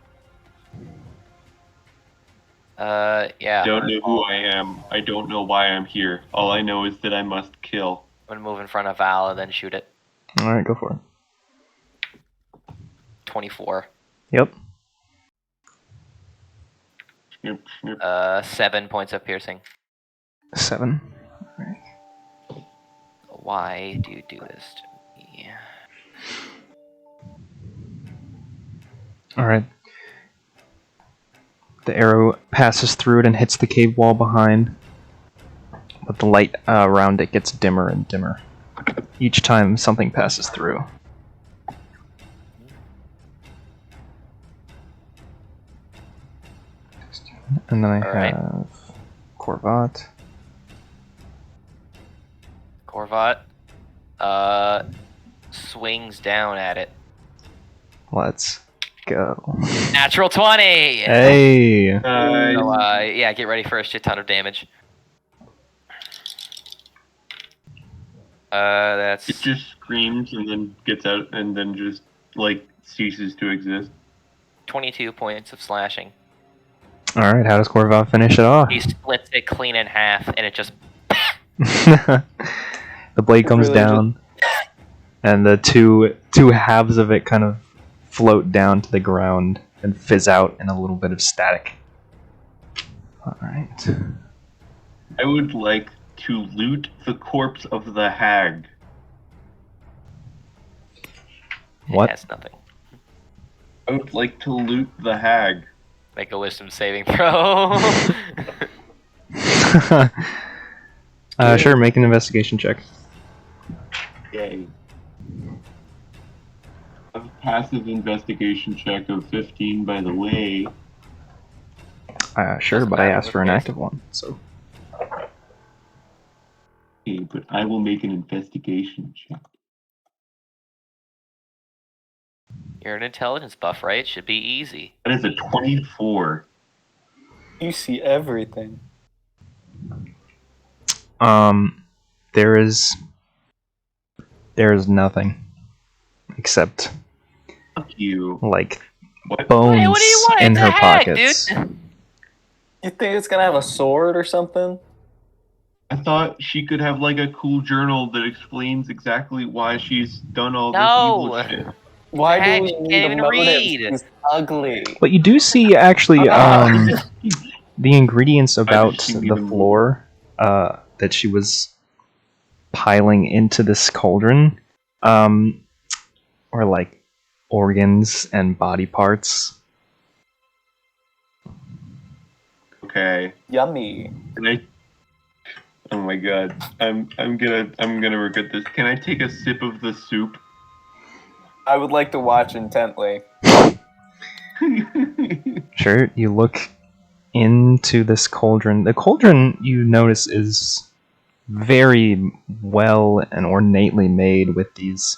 Yeah. I don't know who I am. I don't know why I'm here. All I know is that I must kill. I'm gonna move in front of Val and then shoot it. Alright, go for it. 24. Yep. Snip, snip. 7 points of piercing. 7. Alright. Why do you do this to me? Alright. The arrow passes through it and hits the cave wall behind, but the light around it gets dimmer and dimmer each time something passes through. And then I have Korvat. Korvat swings down at it. Let's go. Natural 20! Hey! So, yeah, get ready for a shit ton of damage. That's... It just screams and then gets out and then just, like, ceases to exist. 22 points of slashing. Alright, how does Korvat finish it off? He splits it clean in half, and it just... The blade comes Really down, and the two halves of it kind of float down to the ground and fizz out in a little bit of static. Alright. I would like to loot the corpse of the hag. What? That's nothing. I would like to loot the hag. Make a wisdom saving throw. Sure, make an investigation check. Yay. A passive investigation check of 15, by the way. Sure, Doesn't but I matter asked what for an case. active one, so... Okay, but I will make an investigation check. You're an intelligence buff, right? Should be easy. That is a 24. You see everything. There is nothing. Except, Fuck you. like, What? bones Hey, what do you want? in It's her a hag, pockets. dude. You think it's gonna have a sword or something? I thought she could have like a cool journal that explains exactly why she's done all No. this evil shit. Why Heck, do she we can't need a even motive? read. She's ugly. But you do see, actually, the ingredients about see the them. floor that she was piling into this cauldron are like organs and body parts. Okay. Yummy. Can I? Oh my god. I'm gonna regret this. Can I take a sip of the soup? I would like to watch intently. Sure, you look into this cauldron. The cauldron, you notice, is very well and ornately made with these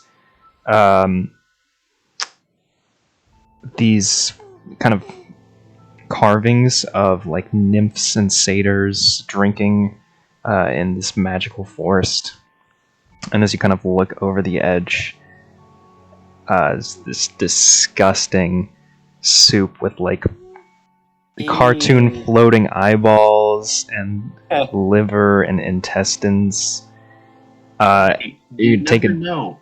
kind of carvings of like nymphs and satyrs drinking in this magical forest. And as you kind of look over the edge, is this disgusting soup with like cartoon floating eyeballs and liver and intestines. You take never it. know.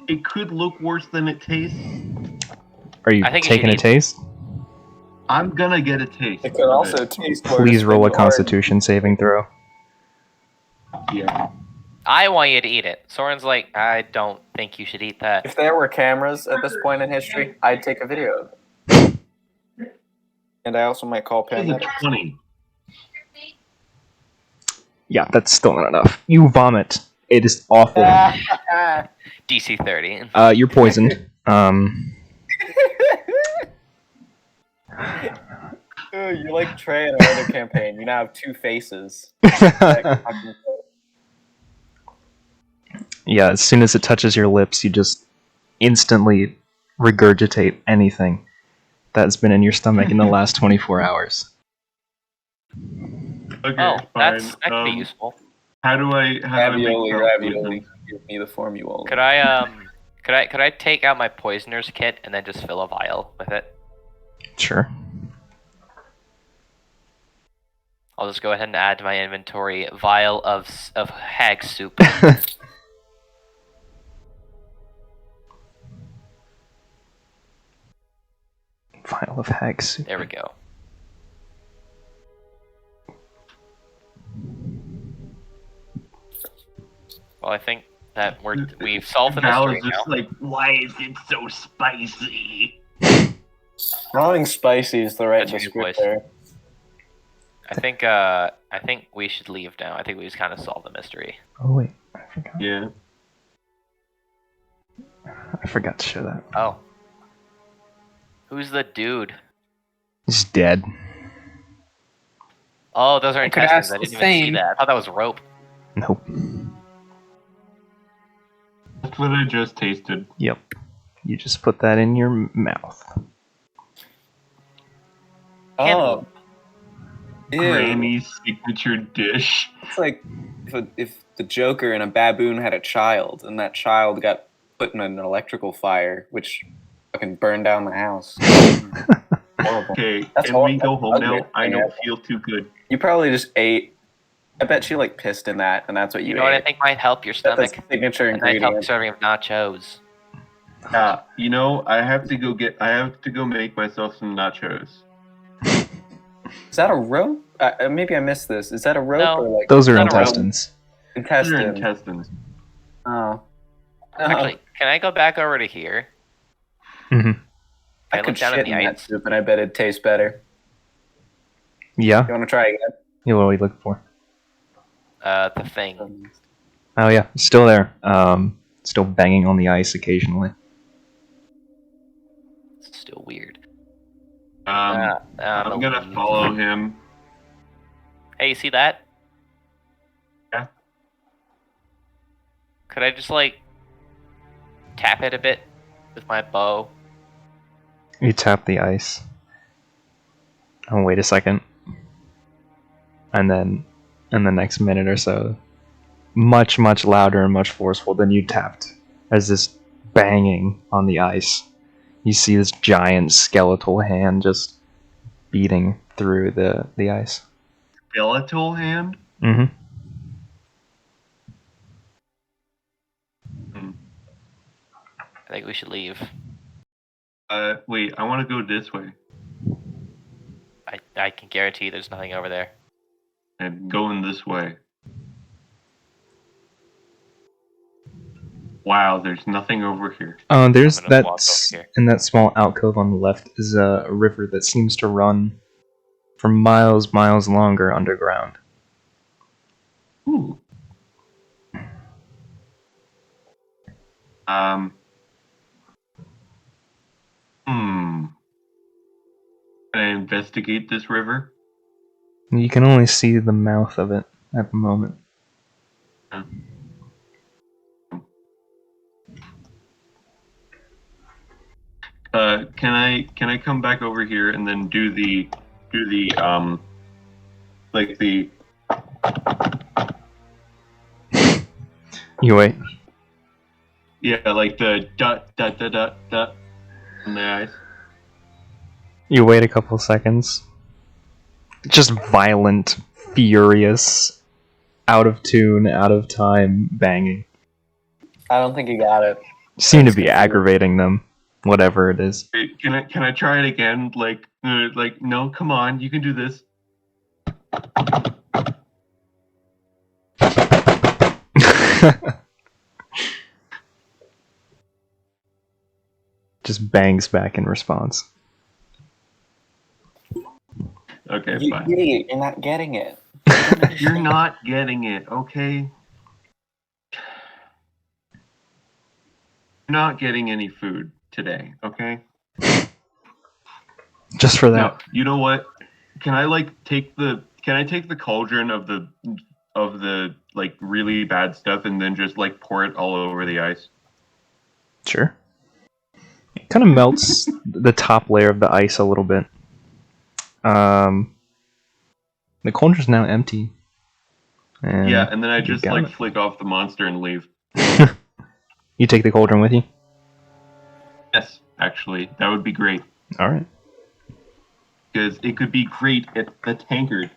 It could look worse than it tastes. Are you I think you taking a should eat- taste? I'm gonna get a taste. It could also taste worse Please roll a than yours. Constitution saving throw. Yeah. I want you to eat it. Soren's like, I don't think you should eat that. If there were cameras at this point in history, I'd take a video of it. And I also might call That is a paramedics. 20. Yeah, that's still not enough. You vomit. It is awful. DC 30. You're poisoned. You're like Trey in our other campaign. You now have two faces. Yeah, as soon as it touches your lips, you just instantly regurgitate anything that's been in your stomach in the last 24 hours. Okay, Oh, fine. that could be useful. How do I Ravioli, make ravioli. Give me the formula. Could I take out my poisoner's kit and then just fill a vial with it? Sure. I'll just go ahead and add to my inventory vial of hag soup. Vial of hag soup. There we go. Well, I think that we've solved the Val mystery is just now. like, why is it so spicy? Throwing spicy is the right That's your voice. descriptor. I think we should leave now. I think we just kind of solved the mystery. Oh wait, I forgot. Yeah. I forgot to show that. Oh. Who's the dude? He's dead. Oh, those are I could intestines. ask I the didn't even see same. that. I thought that was rope. Nope. That's what I just tasted. Yep. You just put that in your mouth. Oh. Ew. Granny's signature dish. It's like if the Joker and a baboon had a child, and that child got put in an electrical fire, which fucking burned down the house. Horrible. Okay, That's can we horrible. go home That's now? ugly. I don't feel too good. You probably just ate. I bet you like pissed in that, and that's what you You know what I ate. think might help your That's stomach? the signature It might help ingredient. serving of nachos. You know, I have to go make myself some nachos. Is that a rope? Maybe I missed this. Is that a rope No. or like Those are Not a rope. intestines. Those are intestine? intestines. Oh. Actually, can I go back over to here? Mm-hmm. I look could down shit at the in that ice. soup, and I bet it'd taste better. Yeah. You want to try again? You what are we looking for? The thing. Oh yeah, it's still there. Still banging on the ice occasionally. It's still weird. I'm gonna leave. follow him. Hey, you see that? Yeah. Could I just like tap it a bit with my bow? You tap the ice. Oh, wait a second. And then, in the next minute or so, much, much louder and much forceful than you tapped, as this banging on the ice. You see this giant skeletal hand just beating through the ice. Skeletal hand? Mm-hmm. I think we should leave. Wait, I want to go this way. I can guarantee there's nothing over there. And going this way. Wow, there's nothing over here. There's I'm gonna that walk over here. in that small alcove on the left is a river that seems to run for miles longer underground. Ooh. Can I investigate this river? You can only see the mouth of it at the moment. Can I come back over here and then do the like the You wait. yeah, like the dot dot dot dot dot in the eyes. You wait a couple seconds. Just violent, furious, out of tune, out of time banging. I don't think you got it. Seem to be aggravating them, whatever it is. Wait, can I try it again? Like no, come on, you can do this. Just bangs back in response. Okay, You fine. idiot! You're not getting it. You're not getting it, okay? You're not getting any food today, okay? Just for that. No, you know what? Can I take the cauldron of the like really bad stuff and then just like pour it all over the ice? Sure. It kind of melts the top layer of the ice a little bit. The cauldron's now empty. And Yeah, and then I you just got like it. flick off the monster and leave. You take the cauldron with you? Yes, actually, that would be great. Alright. Because it could be great at the tankard.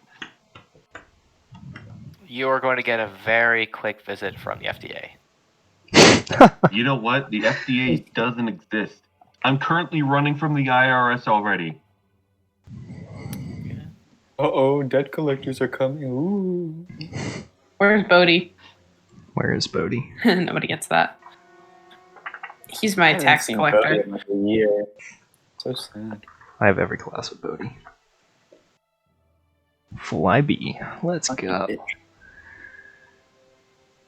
You are going to get a very quick visit from the FDA. You know what? The FDA doesn't exist. I'm currently running from the IRS already. Uh-oh, debt collectors are coming. Ooh. Where's Bodhi? Where is Bodhi? Nobody gets that. He's my tax collector. In like a year. So sad. I have every class with Bodhi. Flyby. Let's go.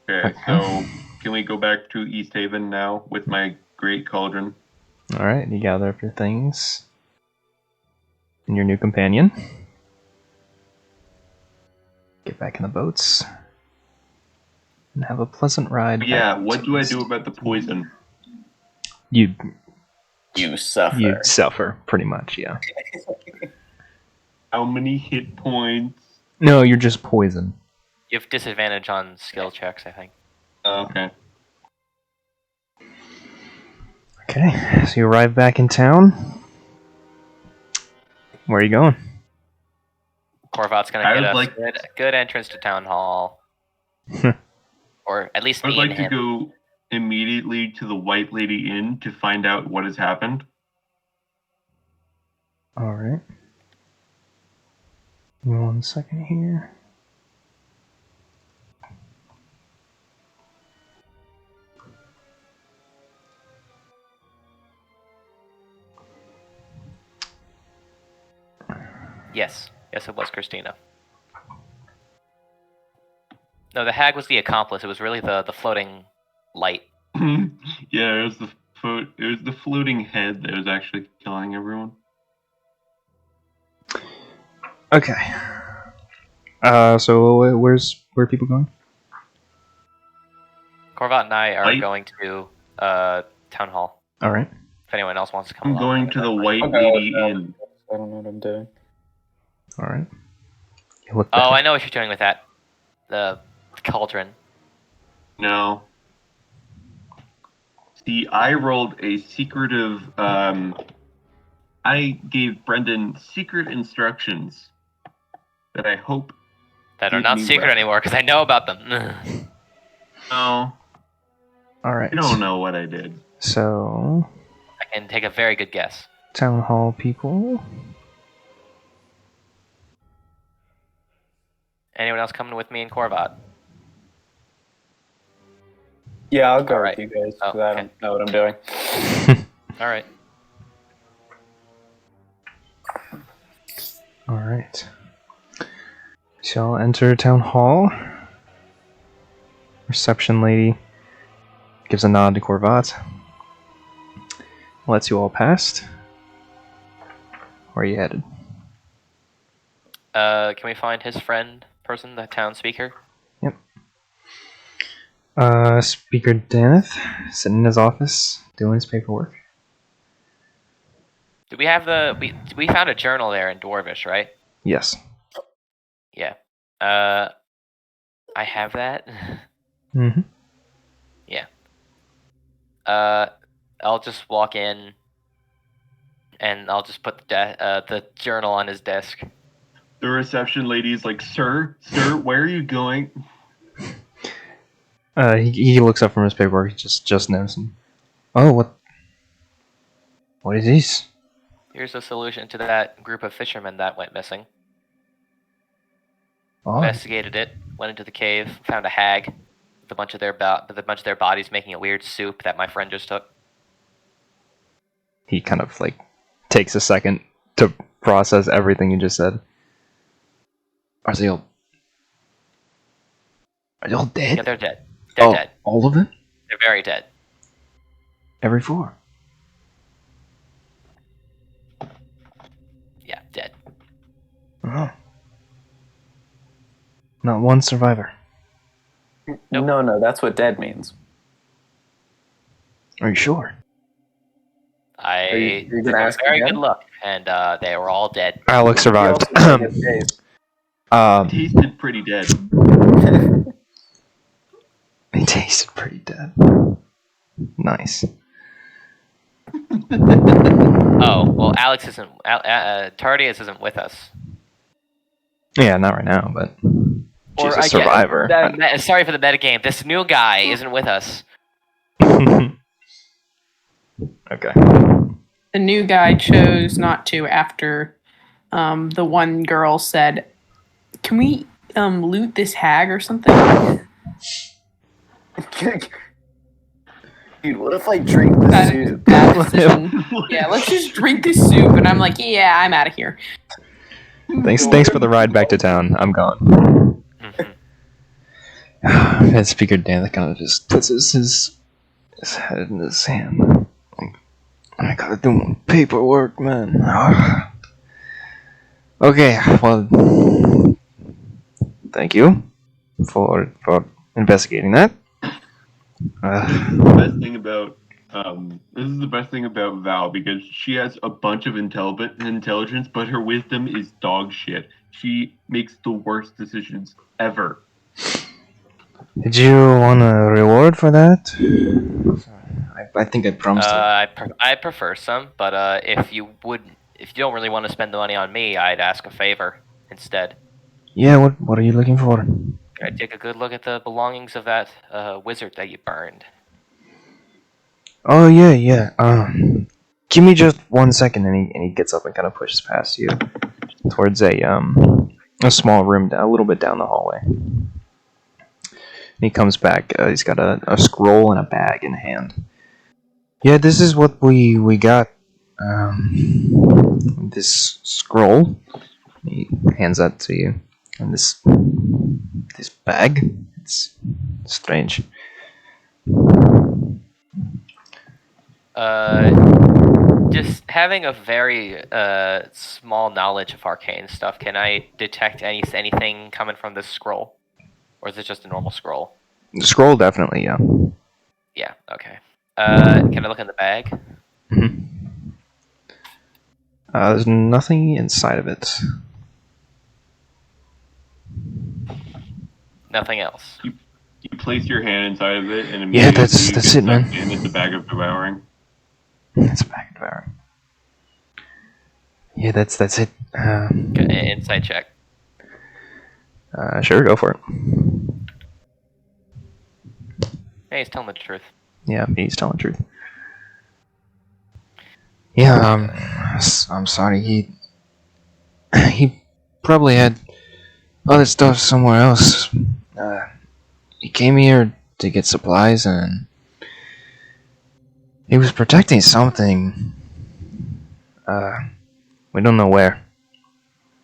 Okay, so can we go back to Easthaven now with my great cauldron? Alright, you gather up your things. And your new companion. Get back in the boats. And have a pleasant ride. Yeah, back what to do I East- do about the poison? You suffer. You suffer, pretty much, yeah. How many hit points? No, you're just poison. You have disadvantage on skill checks, I think. Okay. Okay, so you arrive back in town. Where are you going? Korvat's gonna I get would us like- good entrance to town hall, or at least I would me and like to him. go immediately to the White Lady Inn to find out what has happened. Alright. 1 second here. Yes, it was Christina. No, the hag was the accomplice. It was really the floating light. Yeah, it was the floating head that was actually killing everyone. Okay. So where are people going? Korvat and I are Light? going to town hall. Alright. If anyone else wants to come I'm along. going then to the that's fine. White I'll go Lady with Inn. I don't know what I'm doing. Alright. You look Oh, back. I know what you're doing with that. The cauldron. No. See, I rolled a secretive. I gave Brendan secret instructions that I hope. That are Give not me secret weapons. anymore because I know about them. No, Alright. I don't know what I did. So, I can take a very good guess. town hall people. Anyone else coming with me and Korvat? Yeah, I'll go Alright. with you guys Oh, because I okay. don't know what I'm doing. All right. Alright. Shall enter town hall. Reception lady gives a nod to Korvat. Lets you all past. Where are you headed? Can we find his friend, the town speaker? Speaker Daneth, sitting in his office, doing his paperwork. Do we have we found a journal there in Dwarvish, right? Yes. Yeah. I have that. Mm-hmm. Yeah. I'll just walk in, and I'll just put the journal on his desk. The reception lady's like, "Sir, where are you going?" He looks up from his paperwork, just noticing. Oh, what is this? Here's the solution to that group of fishermen that went missing. Oh, Investigated it, went into the cave, found a hag with a bunch of their bodies making a weird soup that my friend just took. he kind of takes a second to process everything you just said. Are they all dead? Yeah, they're dead. They're dead. All of them? They're very dead. Every 4? Yeah, dead. Oh. Not one survivor. Nope. No, that's what dead means. Are you sure? I you're took gonna a ask very again? good look, and they were all dead. Alex survived. You also get days. Tasted pretty dead. He tasted pretty dead. Nice. Oh, well, Alex isn't. Tardius isn't with us. Yeah, not right now, but she's a survivor. Sorry for the metagame. This new guy isn't with us. Okay. The new guy chose not to after the one girl said, "Can we loot this hag or something?" Dude, what if I drink the Bad, soup? bad decision. Yeah, let's just drink this soup. And I'm like, yeah, I'm out of here. Thanks for the ride back to town. I'm gone. That speaker Dan that kind of just puts his head in his hand. Like, I gotta do my paperwork, man. Okay, well, thank you for investigating that. The best thing about this is the best thing about Val because she has a bunch of intelligence, but her wisdom is dog shit. She makes the worst decisions ever. Did you want a reward for that? I think I promised. I prefer some, but if you don't really want to spend the money on me, I'd ask a favor instead. Yeah, what are you looking for? I'd take a good look at the belongings of that wizard that you burned. Oh yeah. Give me just 1 second, and he gets up and kind of pushes past you towards a small room a little bit down the hallway. And he comes back. He's got a scroll and a bag in hand. Yeah, this is what we got. This scroll. He hands that to you, and this bag. It's strange. Just having a very small knowledge of arcane stuff, can I detect anything coming from this scroll? Or is it just a normal scroll? The scroll, definitely, yeah. Yeah, okay. Can I look in the bag? Mm-hmm. There's nothing inside of it. Nothing else. You place your hand inside of it, and immediately that's it, man. And it's a bag of devouring. It's a bag of devouring. Yeah, that's it. Insight check. Sure, go for it. Hey, he's telling the truth. Yeah, he's telling the truth. Yeah, I'm sorry. He probably had other stuff somewhere else. He came here to get supplies, and he was protecting something. We don't know where.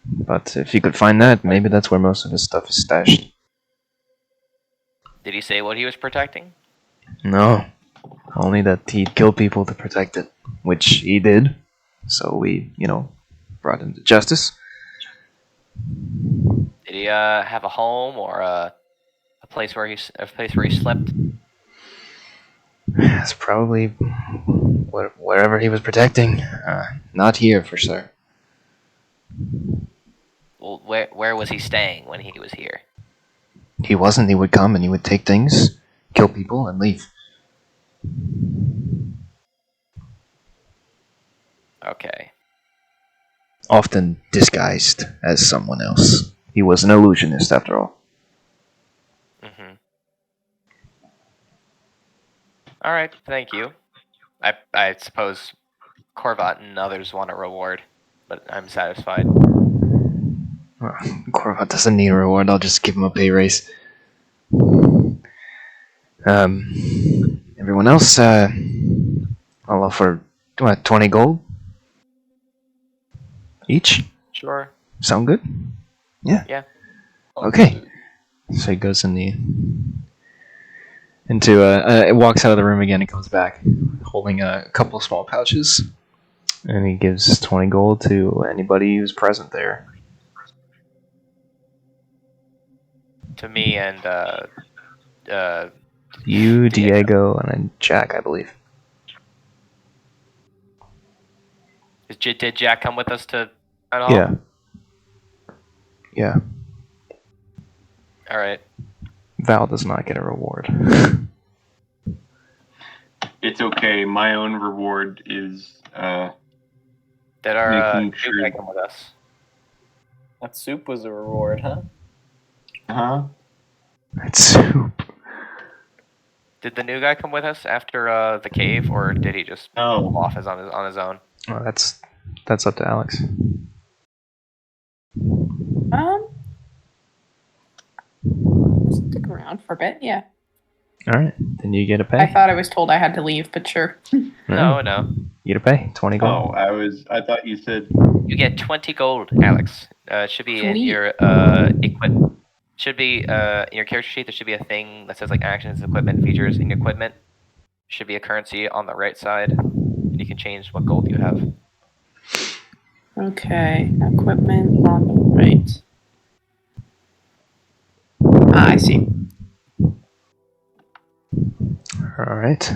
But if you could find that, maybe that's where most of his stuff is stashed. Did he say what he was protecting? No. Only that he'd kill people to protect it. Which he did. So we, brought him to justice. Did he have a home or a place where he slept? It's probably wherever he was protecting. Not here, for sure. Well, where was he staying when he was here? He wasn't. He would come and he would take things, kill people, and leave. Okay. Often disguised as someone else. He was an illusionist, after all. Mm-hmm. All right, thank you. I suppose Corvat and others want a reward, but I'm satisfied. Corvat doesn't need a reward. I'll just give him a pay raise. Everyone else, I'll offer 20 gold each. Sure. Sound good? Yeah. Yeah. Okay. So he goes it walks out of the room again and comes back holding a couple small pouches, and he gives 20 gold to anybody who's present there. To me and You, Diego, and then Jack, I believe. Did Jack come with us to at all? Yeah. Yeah. All right. Val does not get a reward. It's okay. My own reward is That our making sure. guy come with us. That soup was a reward, huh? Huh? It's soup. Did the new guy come with us after the cave, or did he just No. pull off on his own? Oh, that's up to Alex. Stick around for a bit, yeah. Alright, then you get a pay. I thought I was told I had to leave, but sure. No. You get a pay. 20 gold. Oh, I thought you said. You get 20 gold, Alex. It should be in Sweet. your equipment. Should be in your character sheet. There should be a thing that says like actions, equipment, features. In equipment, should be a currency on the right side, and you can change what gold you have. Okay, equipment on the right. Ah, I see. Alright.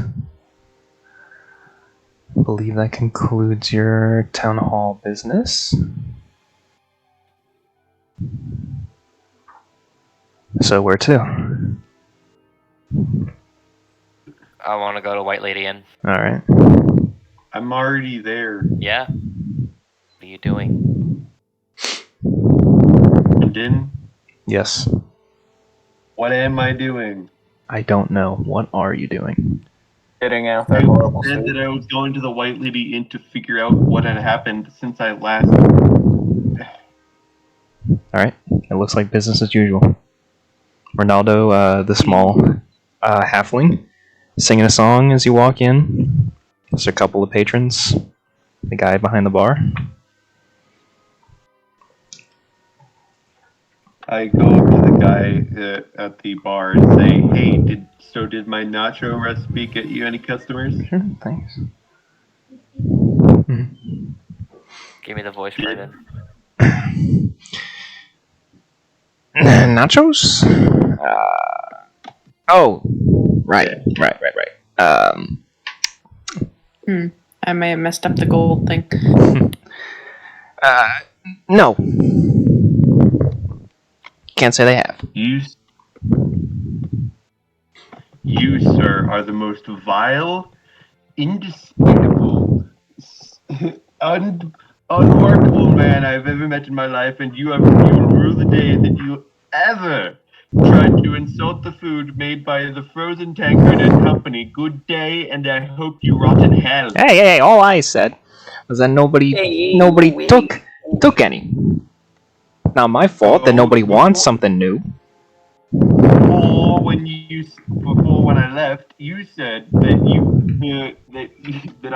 I believe that concludes your town hall business. So where to? I want to go to White Lady Inn. Alright. I'm already there. Yeah. What are you doing? Brendan, Yes. what am I doing? I don't know. What are you doing? Getting out I that horrible said suit. that I was going to the White Lady Inn to figure out what had happened since I last. Alright. It looks like business as usual. Ronaldo, the small halfling, singing a song as you walk in. There's a couple of patrons. The guy behind the bar. I go up to the guy at the bar and say, "Hey, did my nacho recipe get you any customers?" Sure, thanks. Give me the voice, Brandon. Nachos? Oh, right. I may have messed up the gold thing. No. Can't say they have. You, sir, are the most vile, indespicable, unworkable man I've ever met in my life, and you will rue the day that you ever tried to insult the food made by the Frozen Tankard and Company. Good day, and I hope you rot in hell. Hey, all I said was that nobody took any. Not my fault that nobody wants something new. Before when I left, you said that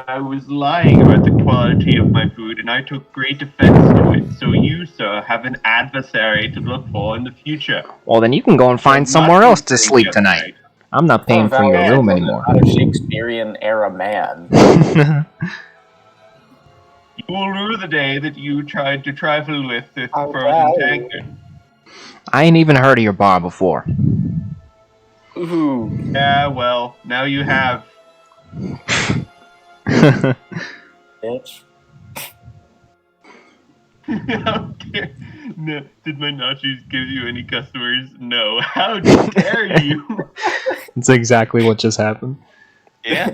I was lying about the quality of my food, and I took great offense to it. So you, sir, have an adversary to look for in the future. Well, then you can go and find somewhere else to sleep tonight. I'm not paying for your room anymore. Not a Shakespearean era man. You will rue the day that you tried to trifle with the I'll Frozen try. Tankard. I ain't even heard of your bar before. Ooh. Yeah, well, now you have. Bitch. How dare... No, did my nachos give you any customers? No. How dare you? That's exactly what just happened. Yeah.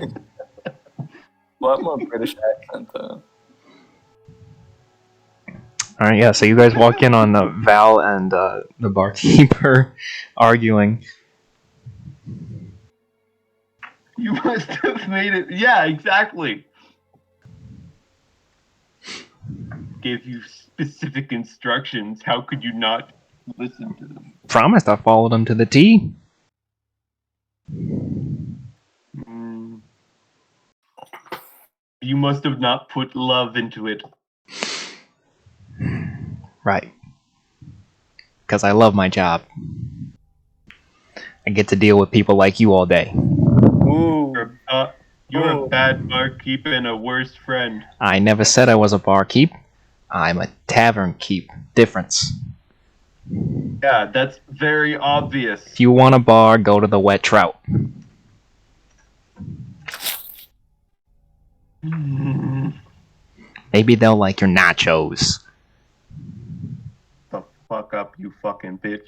What more British accent though? Alright, yeah, so you guys walk in on Val and the barkeeper arguing. You must have made it. Yeah, exactly. Gave you specific instructions. How could you not listen to them? Promised I followed him to the T. You must have not put love into it. Right. Because I love my job. I get to deal with people like you all day. Ooh. You're a bad barkeep and a worse friend. I never said I was a barkeep. I'm a tavern keep. Difference. Yeah, that's very obvious. If you want a bar, go to the Wet Trout. Maybe they'll like your nachos. The fuck up, you fucking bitch.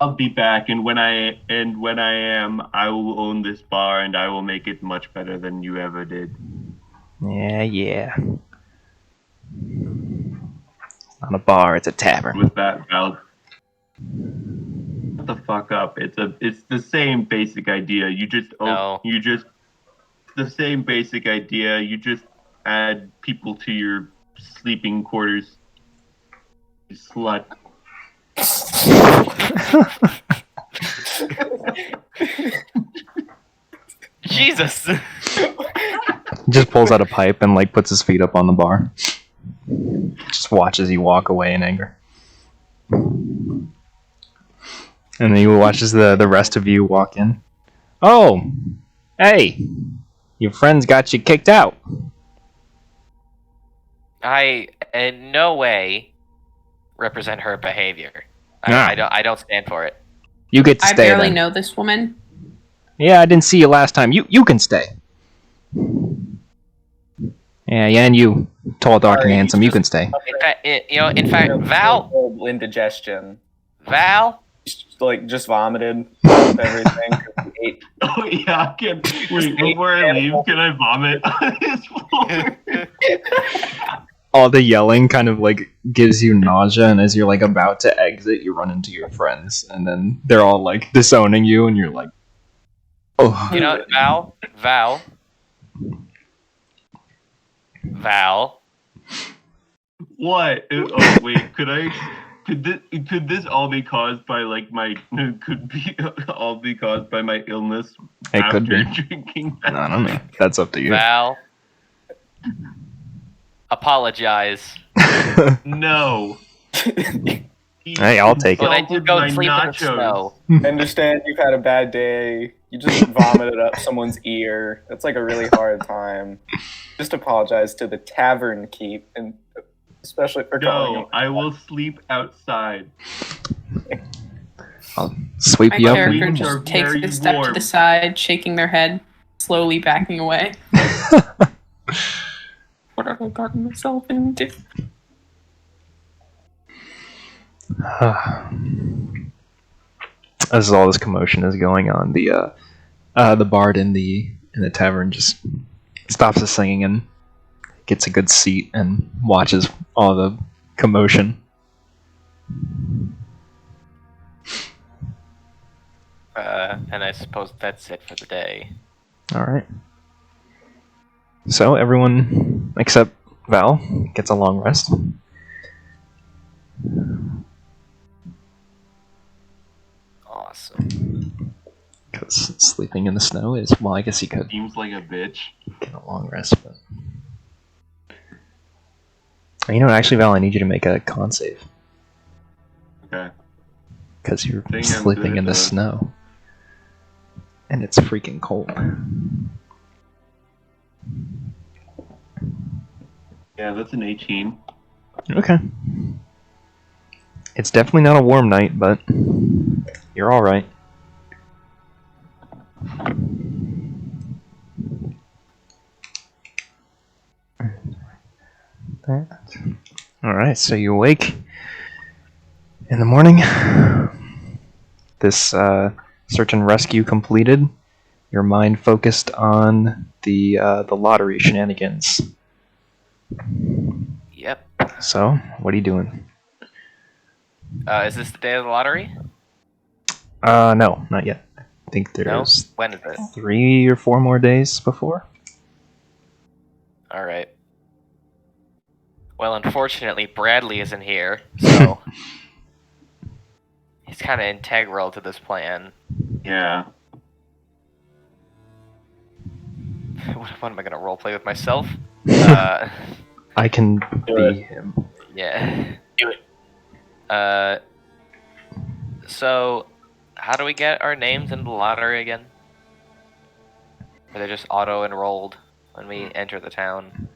I'll be back, and when I am, I will own this bar, and I will make it much better than you ever did. Yeah. It's not a bar, it's a tavern. With that, Val. Shut the fuck up. It's the same basic idea. The same basic idea. You just add people to your sleeping quarters. You slut. Jesus. He just pulls out a pipe and like puts his feet up on the bar. Just watches you walk away in anger. And then he watches the rest of you walk in. Oh, hey, your friends got you kicked out. I in no way represent her behavior. Ah. I don't stand for it. You get to I stay barely then. know this woman. Yeah, I didn't see you last time. You can stay. Yeah, and you, tall, dark, and Sorry, handsome, he's you can just- stay. In fact, Val, indigestion. Just vomited up everything. 'Cause he ate. Oh yeah, wait, before I leave, can I vomit on his floor? All the yelling kind of like gives you nausea, and as you're like about to exit, you run into your friends, and then they're all like disowning you, and you're like, oh. you know, Val. What? Oh wait, could this all be caused by like my all be caused by my illness It after could be. drinking that? I don't know. That's up to you. Val. Apologize. No. Hey, I'll take Well, it. then you go and sleep in the snow. I understand you've had a bad day. You just vomited up someone's ear. That's like a really hard time. Just apologize to the tavern keep, and especially for calling No, him. I will sleep outside. I'll sweep My you up. character Wings are just takes very a step to warm. the side, shaking their head, slowly backing away. What have I gotten myself into? As all this commotion is going on, the bard in the tavern just stops his singing and gets a good seat and watches all the commotion. And I suppose that's it for the day. All right. So everyone except Val gets a long rest. Awesome. Because sleeping in the snow is, well, I guess you could Seems like a bitch. get a long rest, but... You know what, actually, Val, I need you to make a con save. Okay. Because you're Think I'm sleeping good in the at that. snow. And it's freaking cold. Yeah, that's an 18. Okay. It's definitely not a warm night, but you're alright. Alright, so you awake in the morning. This search and rescue completed. Your mind focused on the lottery shenanigans. Yep. So, what are you doing? Is this the day of the lottery? No, not yet. I think No. there's When is it? 3 or 4 more days before. All right. Well, unfortunately, Bradley isn't here, so he's kind of integral to this plan. Yeah. What am I gonna roleplay with myself? I can Do be it. him. Yeah. Do it. So, how do we get our names into the lottery again? Are they just auto-enrolled when we enter the town?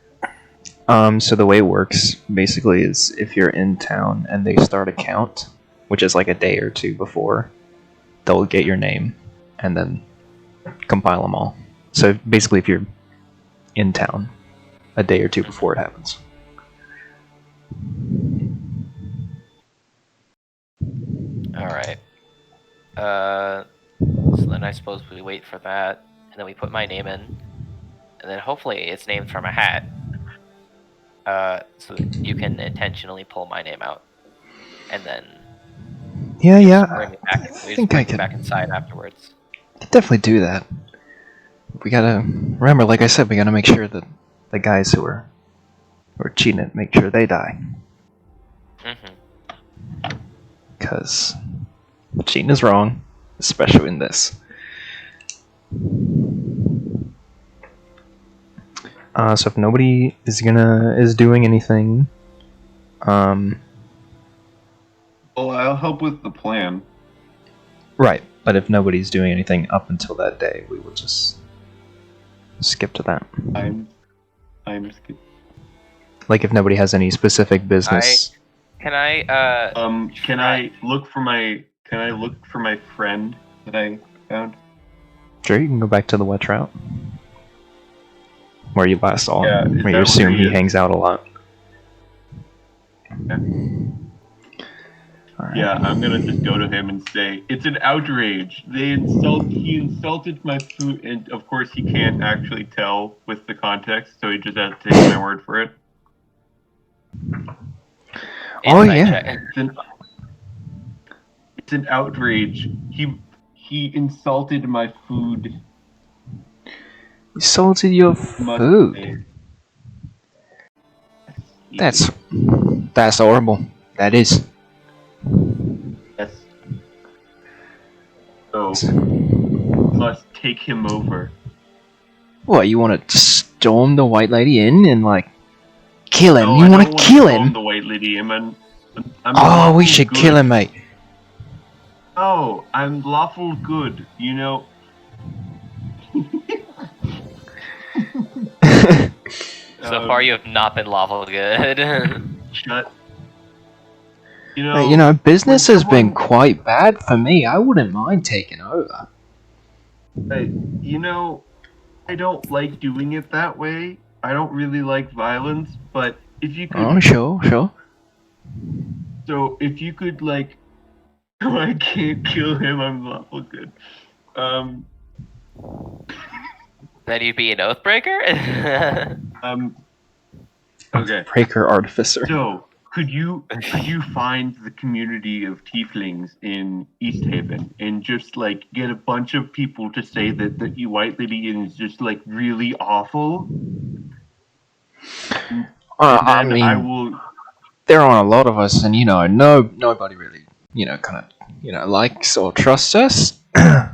So the way it works basically is if you're in town and they start a count, which is like a day or 2 before, they'll get your name and then compile them all. So basically, if you're in town a day or 2 before it happens. All right. So then I suppose we wait for that, and then we put my name in, and then hopefully it's named from a hat. So you can intentionally pull my name out, and then Yeah. bring me back. I think I Bring me back could inside afterwards. definitely do that. We gotta remember, like I said, we gotta make sure that the guys who are cheating it, make sure they die. Mm-hmm. Because Cheating is wrong, especially in this. So if nobody is doing anything, Well, I'll help with the plan. right. But if nobody's doing anything up until that day, we will just skip to that. I'm Like if nobody has any specific business. Can I Can I look for my friend that I found? Sure, you can go back to the wet route. Where you last saw Yeah, him. is Where that you assume where he he is? hangs out a lot. Yeah. Alright. Yeah, I'm gonna just go to him and say, it's an outrage. He insulted my food, and of course he can't actually tell with the context, so he just has to take my word for it. Oh, insight yeah. check? It's an outrage. He insulted my food. You salted your Must food. say. That's horrible. That is. Yes. So must take him over. What, you want to storm the White Lady in and, like, kill him? No, You I want don't to wanna kill storm him? The White Lady. I'm Oh, we lawful should good. kill him, mate. No, I'm lawful good. You know. So far, you have not been lawful good. Shut. Business when has been someone- quite bad for me. I wouldn't mind taking over. I don't like doing it that way. I don't really like violence, but if you could, Oh, sure. so if you could, like, I can't kill him. I'm lawful good. Then you'd be an oathbreaker. Okay. Breaker artificer. So, could you find the community of tieflings in Easthaven and just, like, get a bunch of people to say that the White Lady is just, like, really awful? I And then mean, I will. there aren't a lot of us, and nobody really, likes or trusts us. I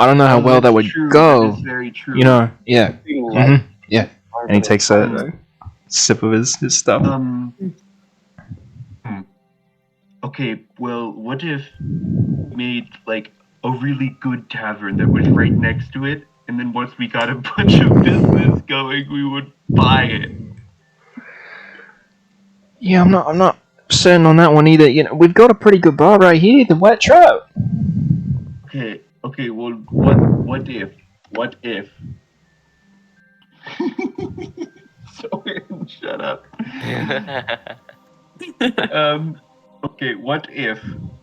don't know how well that that's would true. go. That is very true. Yeah. Mhm, yeah. And he takes a sip of his stuff. Okay, well, what if we made, like, a really good tavern that was right next to it, and then once we got a bunch of business going, we would buy it. Yeah, I'm not certain on that one either. We've got a pretty good bar right here, the Wet Trout. Okay, well, what if? Sorry, shut up. Okay, what if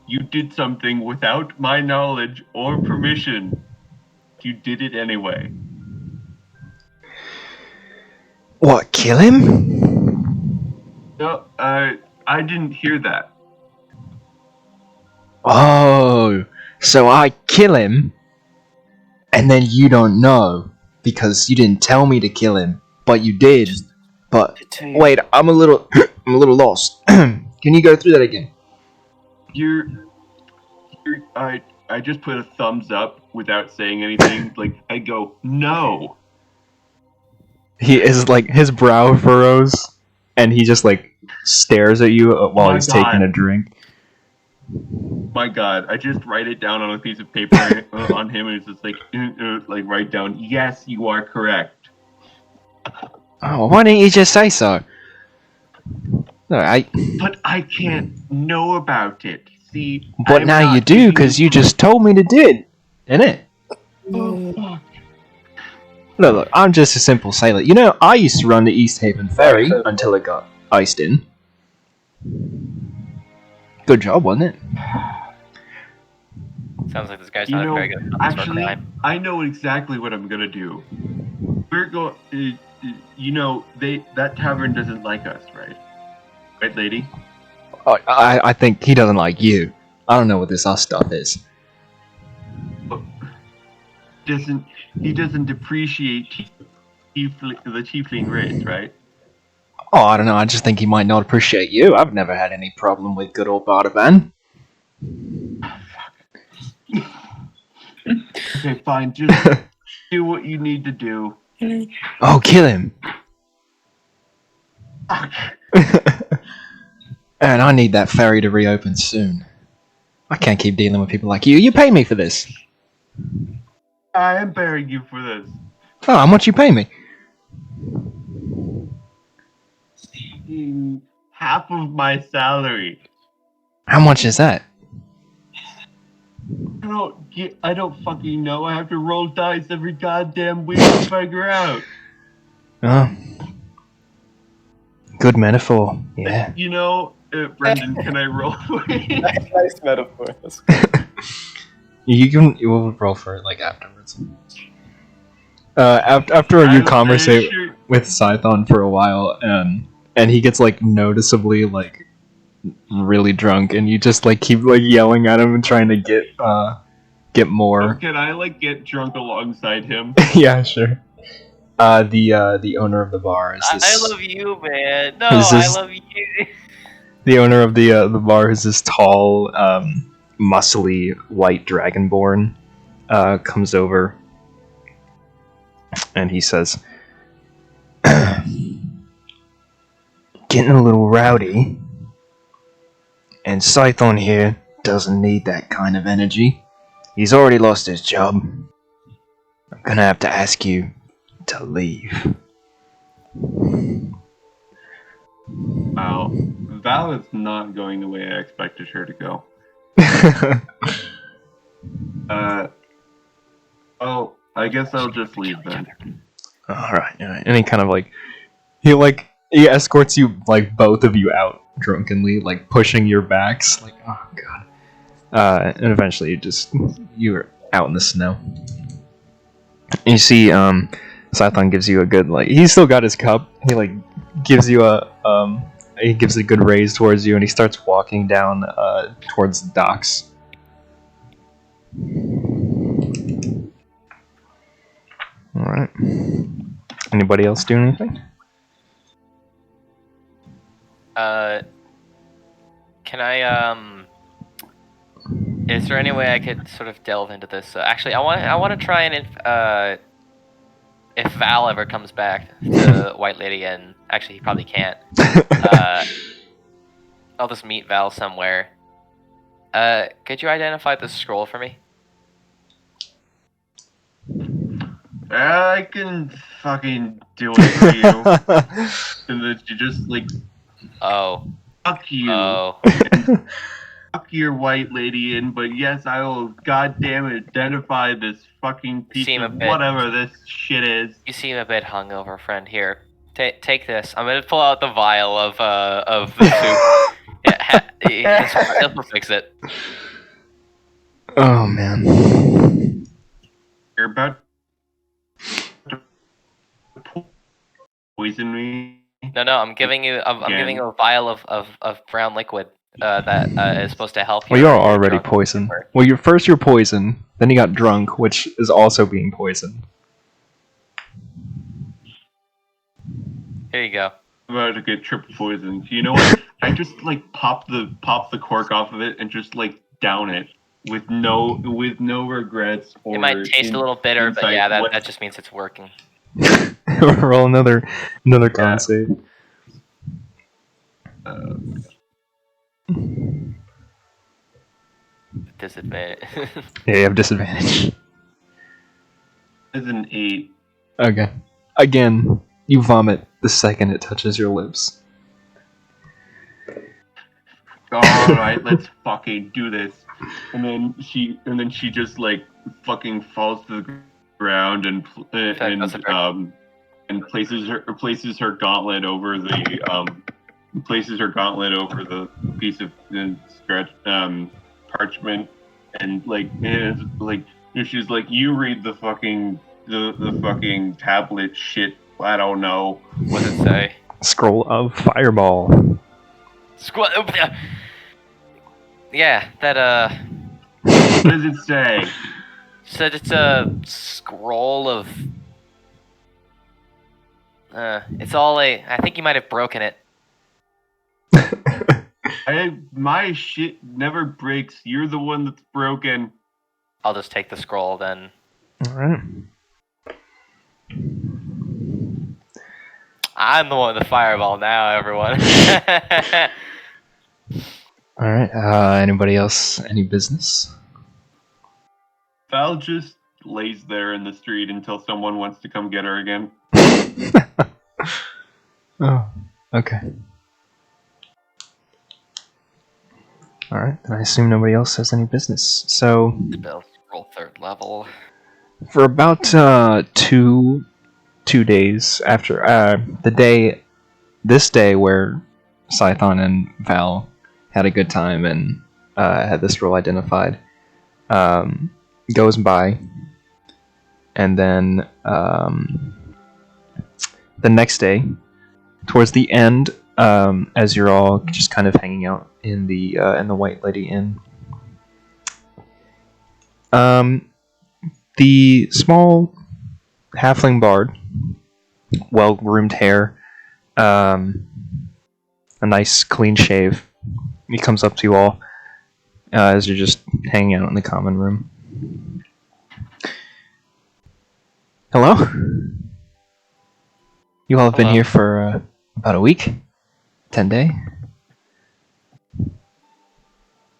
you did something without my knowledge or permission? You did it anyway. What, kill him? No, I didn't hear that. Oh, so I kill him, and then you don't know, because you didn't tell me to kill him, but you did. But, wait, I'm a little lost. Can you go through that again? I just put a thumbs up without saying anything. Like, I go, no. He is, like, his brow furrows, and he just, like, stares at you while he's taking a drink. My God, I just write it down on a piece of paper on him, and it's just like write down, yes, you are correct. Oh, why didn't you just say so? No, But I can't know about it. See, but I'm now not you do, giving because you just told me to did, innit? Oh, fuck. Look, I'm just a simple sailor. I used to run the Easthaven ferry until it got iced in. Good job, wasn't it? Sounds like this guy's not very good at Actually, crime. I know exactly what I'm gonna do. We're going. That tavern doesn't like us, right? Right, lady? I think he doesn't like you. I don't know what this us stuff is. He doesn't appreciate the tiefling race, right? Oh, I don't know. I just think he might not appreciate you. I've never had any problem with good old Bardavan. Okay, fine. Just do what you need to do. Oh, kill him! Fuck. And I need that ferry to reopen soon. I can't keep dealing with people like you. You pay me for this. I am bearing you for this. Oh, how much you pay me? Half of my salary. How much is that? I don't fucking know. I have to roll dice every goddamn week to figure out. Oh. Good metaphor. Yeah. You know, Brendan, can I roll for you? Nice metaphor. We'll roll for it like afterwards. After you conversate with Scython for a while, and he gets like noticeably like really drunk, and you just like keep like yelling at him and trying to get more. Can I like get drunk alongside him? Yeah, sure. The owner of the bar is this. I love you, man. No, I love you. The owner of the bar is this tall, muscly white dragonborn. Comes over, and he says, "Getting a little rowdy, and Scython here doesn't need that kind of energy. He's already lost his job. I'm gonna have to ask you to leave." Wow, Val is not going the way I expected her to go. Oh, I guess I'll just leave then. All right. And he kind of like he escorts you like both of you out drunkenly, like pushing your backs, like oh god. And eventually you're out in the snow. And you see, Scython gives you a good like he's still got his cup. He like gives you he gives a good raise towards you, and he starts walking down towards the docks. All right. Anybody else do anything? Can I is there any way I could sort of delve into this? Actually, I want to try and if Val ever comes back to White Lady, and actually he probably can't. I'll just meet Val somewhere. Could you identify the scroll for me? I can fucking do it for you. And then you just like, Oh. fuck you. Oh. Fuck your white lady in, but yes, I will goddamn identify this fucking piece of whatever this shit is. You seem a bit hungover, friend. Here, take this. I'm gonna pull out the vial of the soup. Yeah, he'll fix it. Oh man. You're about to poison me. No, I'm giving you. I'm giving you a vial of brown liquid that is supposed to help you. Well, you're already poisoned. Well, you're poisoned, then you got drunk, which is also being poisoned. Here you go. I'm about to get triple poisoned. You know what? I just like pop the cork off of it and just like down it with no regrets. Or it might taste a little bitter, but yeah, that just means it's working. Roll another con save. Disadvantage. Yeah, you have disadvantage. It's an 8. Okay. Again, you vomit the second it touches your lips. Alright, let's fucking do this. And then she just like fucking falls to the ground and places her gauntlet over the piece of parchment, and she's like, you read the fucking tablet shit. I don't know. What does it say? Scroll of Fireball. Yeah, that What does it say? Said it's a scroll of. It's all I think you might have broken it. My shit never breaks. You're the one that's broken. I'll just take the scroll then. All right. I'm the one with the fireball now, everyone. All right. Anybody else? Any business? Val just lays there in the street until someone wants to come get her again. Oh, okay. All right. Then I assume nobody else has any business. So Spell scroll 3rd level. for about 2 days after this day where Scython and Val had a good time and had this role identified, goes by, and then the next day, towards the end, as you're all just kind of hanging out in the White Lady Inn, the small halfling bard, well-groomed hair, a nice clean shave, he comes up to you all as you're just hanging out in the common room. Hello? You all have been Hello. here for about a week? 10 day?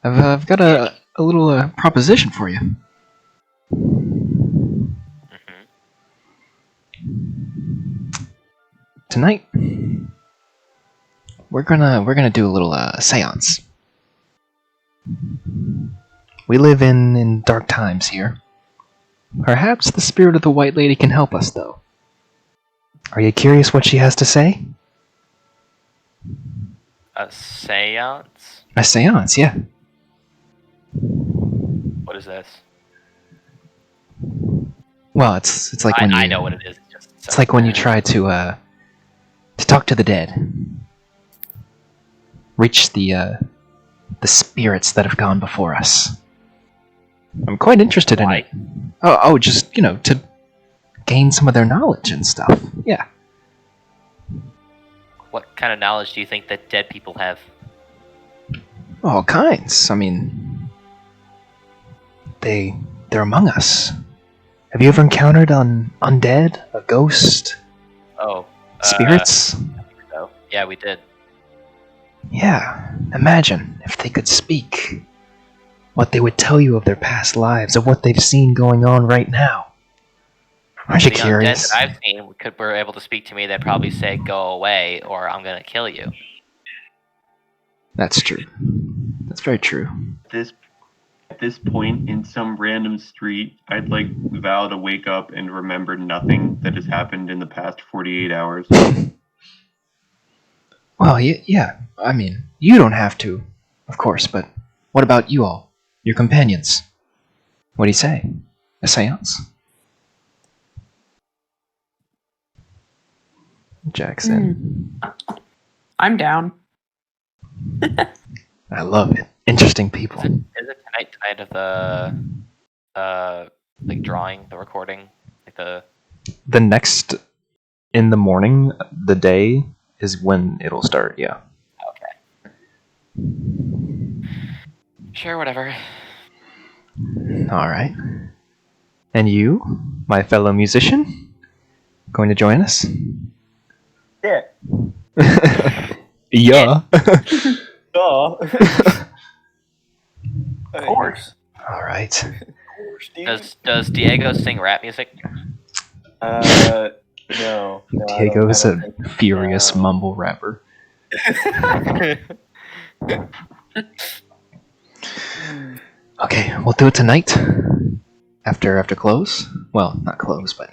I've got a little proposition for you. Tonight, we're gonna do a little seance. We live in dark times here. Perhaps the spirit of the White Lady can help us, though. Are you curious what she has to say? A seance? A seance, yeah. What is this? Well, it's like when I you, know what it is. It's like when you try to talk to the dead, reach the spirits that have gone before us. I'm quite interested in it. Oh, just to gain some of their knowledge and stuff. Yeah. What kind of knowledge do you think that dead people have? All kinds. I mean, they're among us. Have you ever encountered an undead, a ghost, spirits? So. Yeah, we did. Yeah. Imagine if they could speak. What they would tell you of their past lives, of what they've seen going on right now. Aren't you The curious? undead that I've seen were able to speak to me. They'd probably say, "Go away," or "I'm gonna kill you." That's true. That's very true. At this point, in some random street, I'd like Val to wake up and remember nothing that has happened in the past 48 hours. Well, yeah. I mean, you don't have to, of course, but what about you all? Your companions? What do you say? A seance? Jackson. I'm down. I love it. Interesting people. Is it tonight of the like drawing, the recording, like the next in the morning, the day is when it'll start. Yeah. Okay. Sure, whatever. All right. And you, my fellow musician, going to join us? Yeah. Yeah. Duh. Of course. All right. Does Diego sing rap music? No. Diego is a furious mumble rapper. Okay, we'll do it tonight. After close. Well, not close, but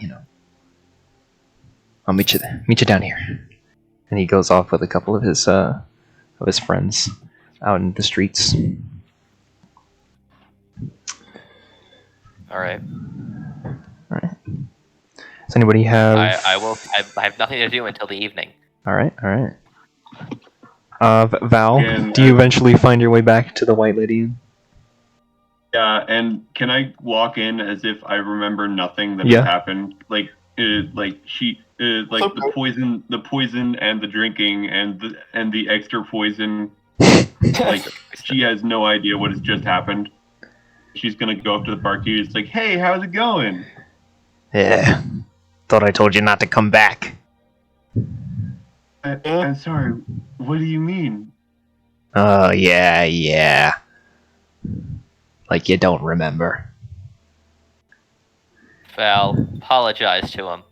I'll meet you down here. And he goes off with a couple of his friends out in the streets. All right. All right. Does anybody have? I have nothing to do until the evening. All right. Val, Again, do you eventually find your way back to the White Lady Inn? Yeah, and can I walk in as if I remember nothing that Yeah. has happened? Like the poison and the drinking and the extra poison. Like, she has no idea what has just happened. She's gonna go up to the barkeep. It's like, hey, how's it going? Yeah. Thought I told you not to come back. I'm sorry. What do you mean? Oh, yeah. Like you don't remember. Val, apologize to him.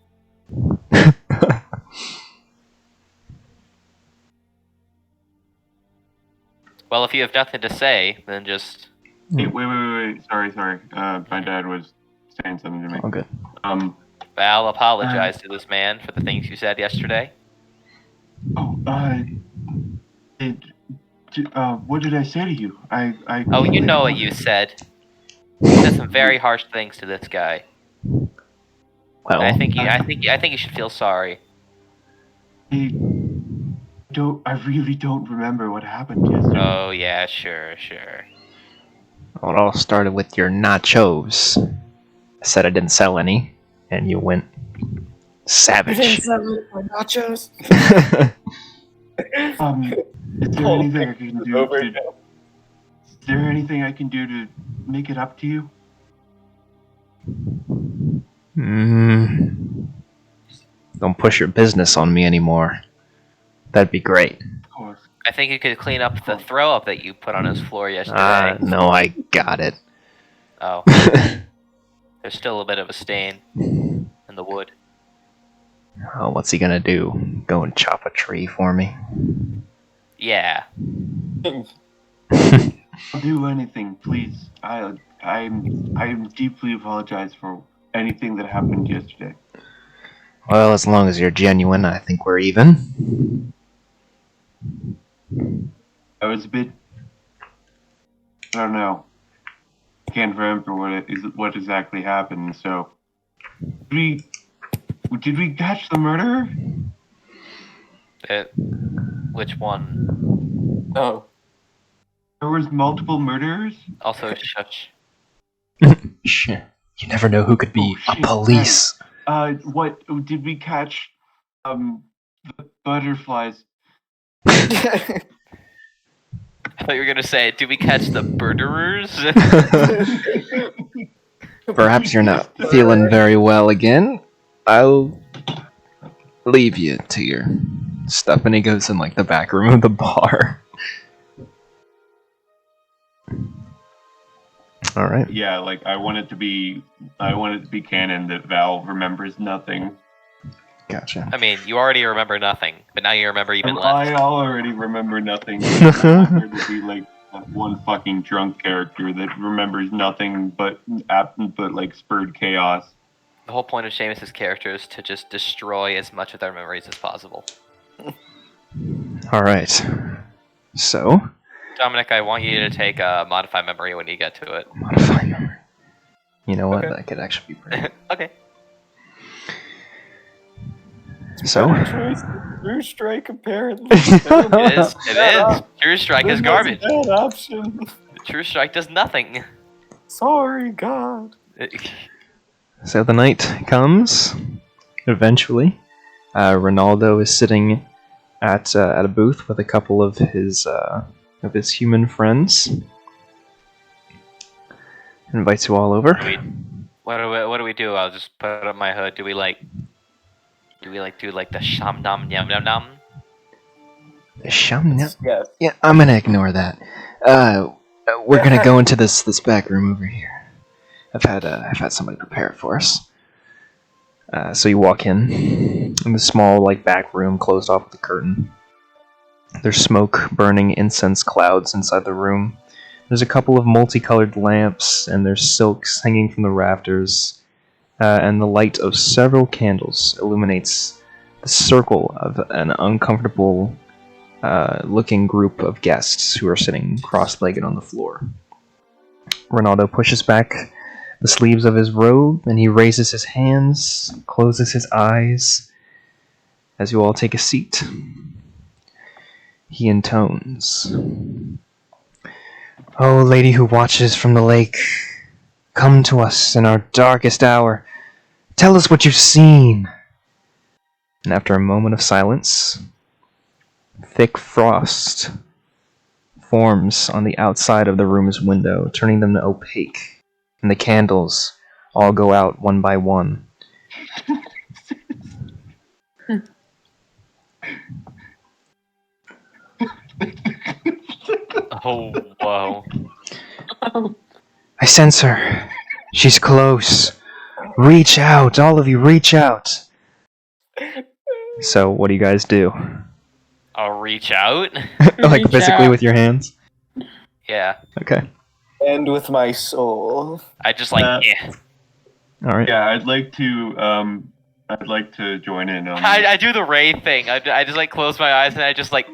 Well, if you have nothing to say, then just... Hey, wait. Sorry. My dad was saying something to me. Okay. Val, apologize to this man for the things you said yesterday. What did I say to you? Oh, you know what you said. You said some very harsh things to this guy. Well, I think you should feel sorry. I really don't remember what happened yesterday. Oh yeah, sure. well, it all started with your nachos. I said I didn't sell any, and you went savage. Nachos. Is there anything I can do? Is there anything I can do to make it up to you? Don't push your business on me anymore. That'd be great. Of course. I think you could clean up the throw up that you put on his floor yesterday. No, I got it. Oh. There's still a bit of a stain in the wood. Oh, what's he gonna do? Go and chop a tree for me? Yeah. I'll do anything, please. I'm deeply apologize for anything that happened yesterday. Well, as long as you're genuine, I think we're even. I was a bit. I don't know. I can't remember what exactly happened. So, did we catch the murderer? Which one? Oh. There was multiple murderers. Also, shush. Shit. You never know who could be Oh, a shit, police. What did we catch? The butterflies. I thought you were gonna say, "Do we catch the murderers?" Perhaps you're not feeling very well again. I'll leave you to your stuff, and he goes in like the back room of the bar. All right. Yeah, like I want it to be canon that Val remembers nothing. Gotcha. I mean, you already remember nothing, but now you remember even less. I already remember nothing. I want her to be like one fucking drunk character that remembers nothing but like spurred chaos. The whole point of Seamus's character is to just destroy as much of their memories as possible. All right. So, Dominic, I want you to take a modify memory when you get to it. modify memory. You know what? Okay. That could actually be pretty. Okay. So, True strike apparently. It is. True Strike is garbage. Bad option. True Strike does nothing. Sorry, God. so the night comes. Eventually, Ronaldo is sitting at a booth with a couple of his human friends. Invites you all over. What do we do? I'll just put up my hood. Do we do the sham nam yam yam nam? The sham. Yes. Yeah, I'm gonna ignore that. We're gonna go into this back room over here. I've had somebody prepare it for us. So you walk in the small back room, closed off with a curtain. There's smoke, burning incense clouds inside the room. There's a couple of multicolored lamps, and there's silks hanging from the rafters. And the light of several candles illuminates the circle of an uncomfortable looking group of guests who are sitting cross-legged on the floor. Ronaldo pushes back the sleeves of his robe, and he raises his hands, closes his eyes, as you all take a seat. He intones, "O lady who watches from the lake, come to us in our darkest hour. Tell us what you've seen." And after a moment of silence, thick frost forms on the outside of the room's window, turning them opaque, and the candles all go out one by one. Oh, whoa. I sense her. She's close. Reach out, all of you, reach out. So, what do you guys do? I'll reach out. Like Reach physically out. with your hands? Yeah. Okay. And with my soul. I just like, All right. Yeah, I'd like to join in on I do the Ray thing. I just like close my eyes and I just like.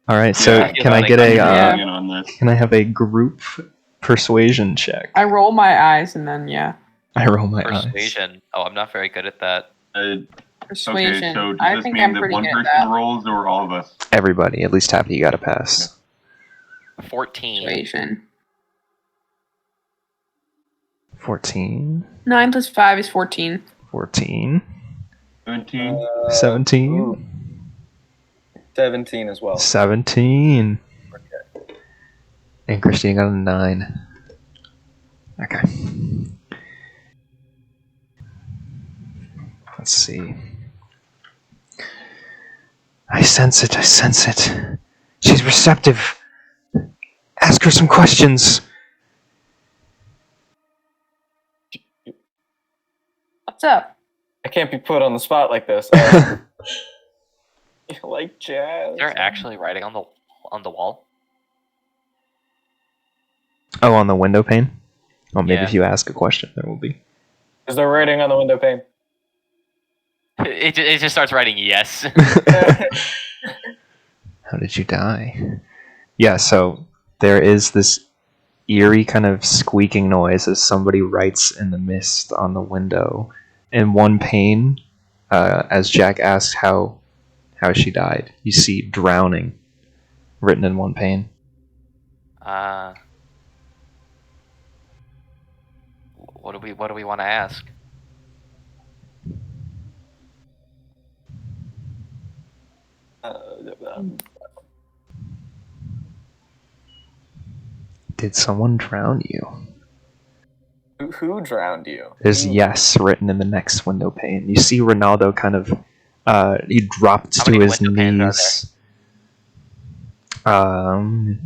All right. So, Yeah, can I get a? Yeah. in on this. Can I have a group persuasion check? I roll my eyes and then I roll my eyes. Persuasion. Oh, I'm not very good at that. persuasion. Okay, so does I this think mean I'm that pretty one good at person that. rolls or all of us? Everybody, at least half of you got to pass. 14. Persuasion. 14. 9 plus 5 is 14. 14. 17. 17. Ooh. 17 as well. 17. And Christine got a 9. Okay. Let's see. I sense it, I sense it. She's receptive. Ask her some questions. What's up? I can't be put on the spot like this. You like jazz? Is there actually writing on the wall? Oh, on the window pane? Oh, maybe Yeah. if you ask a question, there will be. Is there writing on the window pane? It just starts writing yes. How did you die? Yeah, so there is this eerie kind of squeaking noise as somebody writes in the mist on the window. In one pane, as Jack asks how she died, you see drowning written in one pane. What do we want to ask? Did someone drown you? Who drowned you? There's yes written in the next window pane. You see Ronaldo kind of, he dropped How to many his window panes are knees.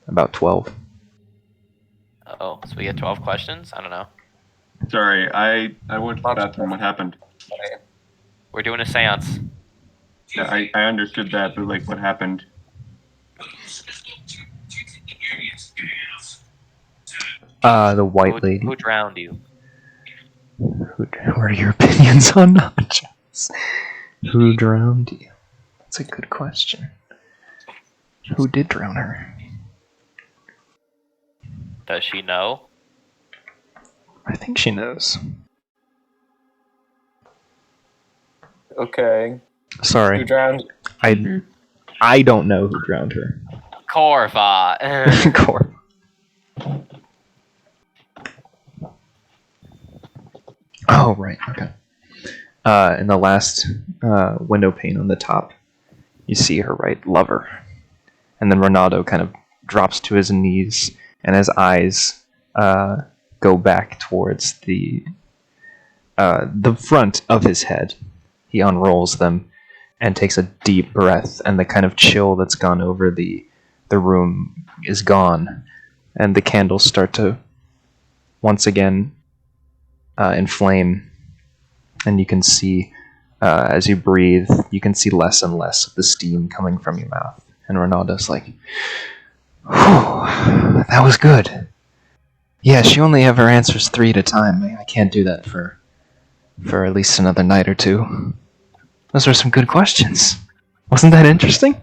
About 12. Oh, so we get 12 questions? I don't know. Sorry, I went to the bathroom. What happened? We're doing a seance. Yeah, I understood that, but like, what happened? The white lady. Who drowned you? What are your opinions on nachos? Who drowned you? That's a good question. Who did drown her? Does she know? I think she knows. Okay. Who Sorry, drowned? I don't know who drowned her. Corva. Cor. Oh, right, okay. In the last window pane on the top, you see her write lover. And then Ronaldo kind of drops to his knees, and his eyes go back towards the front of his head. He unrolls them and takes a deep breath, and the kind of chill that's gone over the room is gone, and the candles start to once again inflame, and you can see as you breathe, you can see less and less of the steam coming from your mouth. And Ronaldo's like, "Whew, that was good. Yeah, she only ever answers 3 at a time. I can't do that for at least another night or 2. Those were some good questions. Wasn't that interesting?"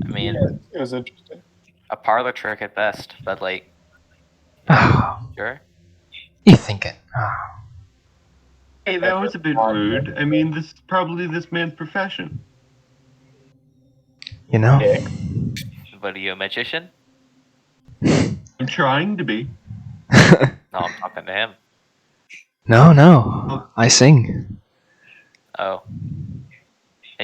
I mean, It was interesting. a parlor trick at best, but like, Oh, sure. you think it. Oh. Hey, that was a bit rude. I mean, this is probably this man's profession. You know? Dick. What are you, a magician? I'm trying to be. No, I'm talking to him. No, I sing. Oh.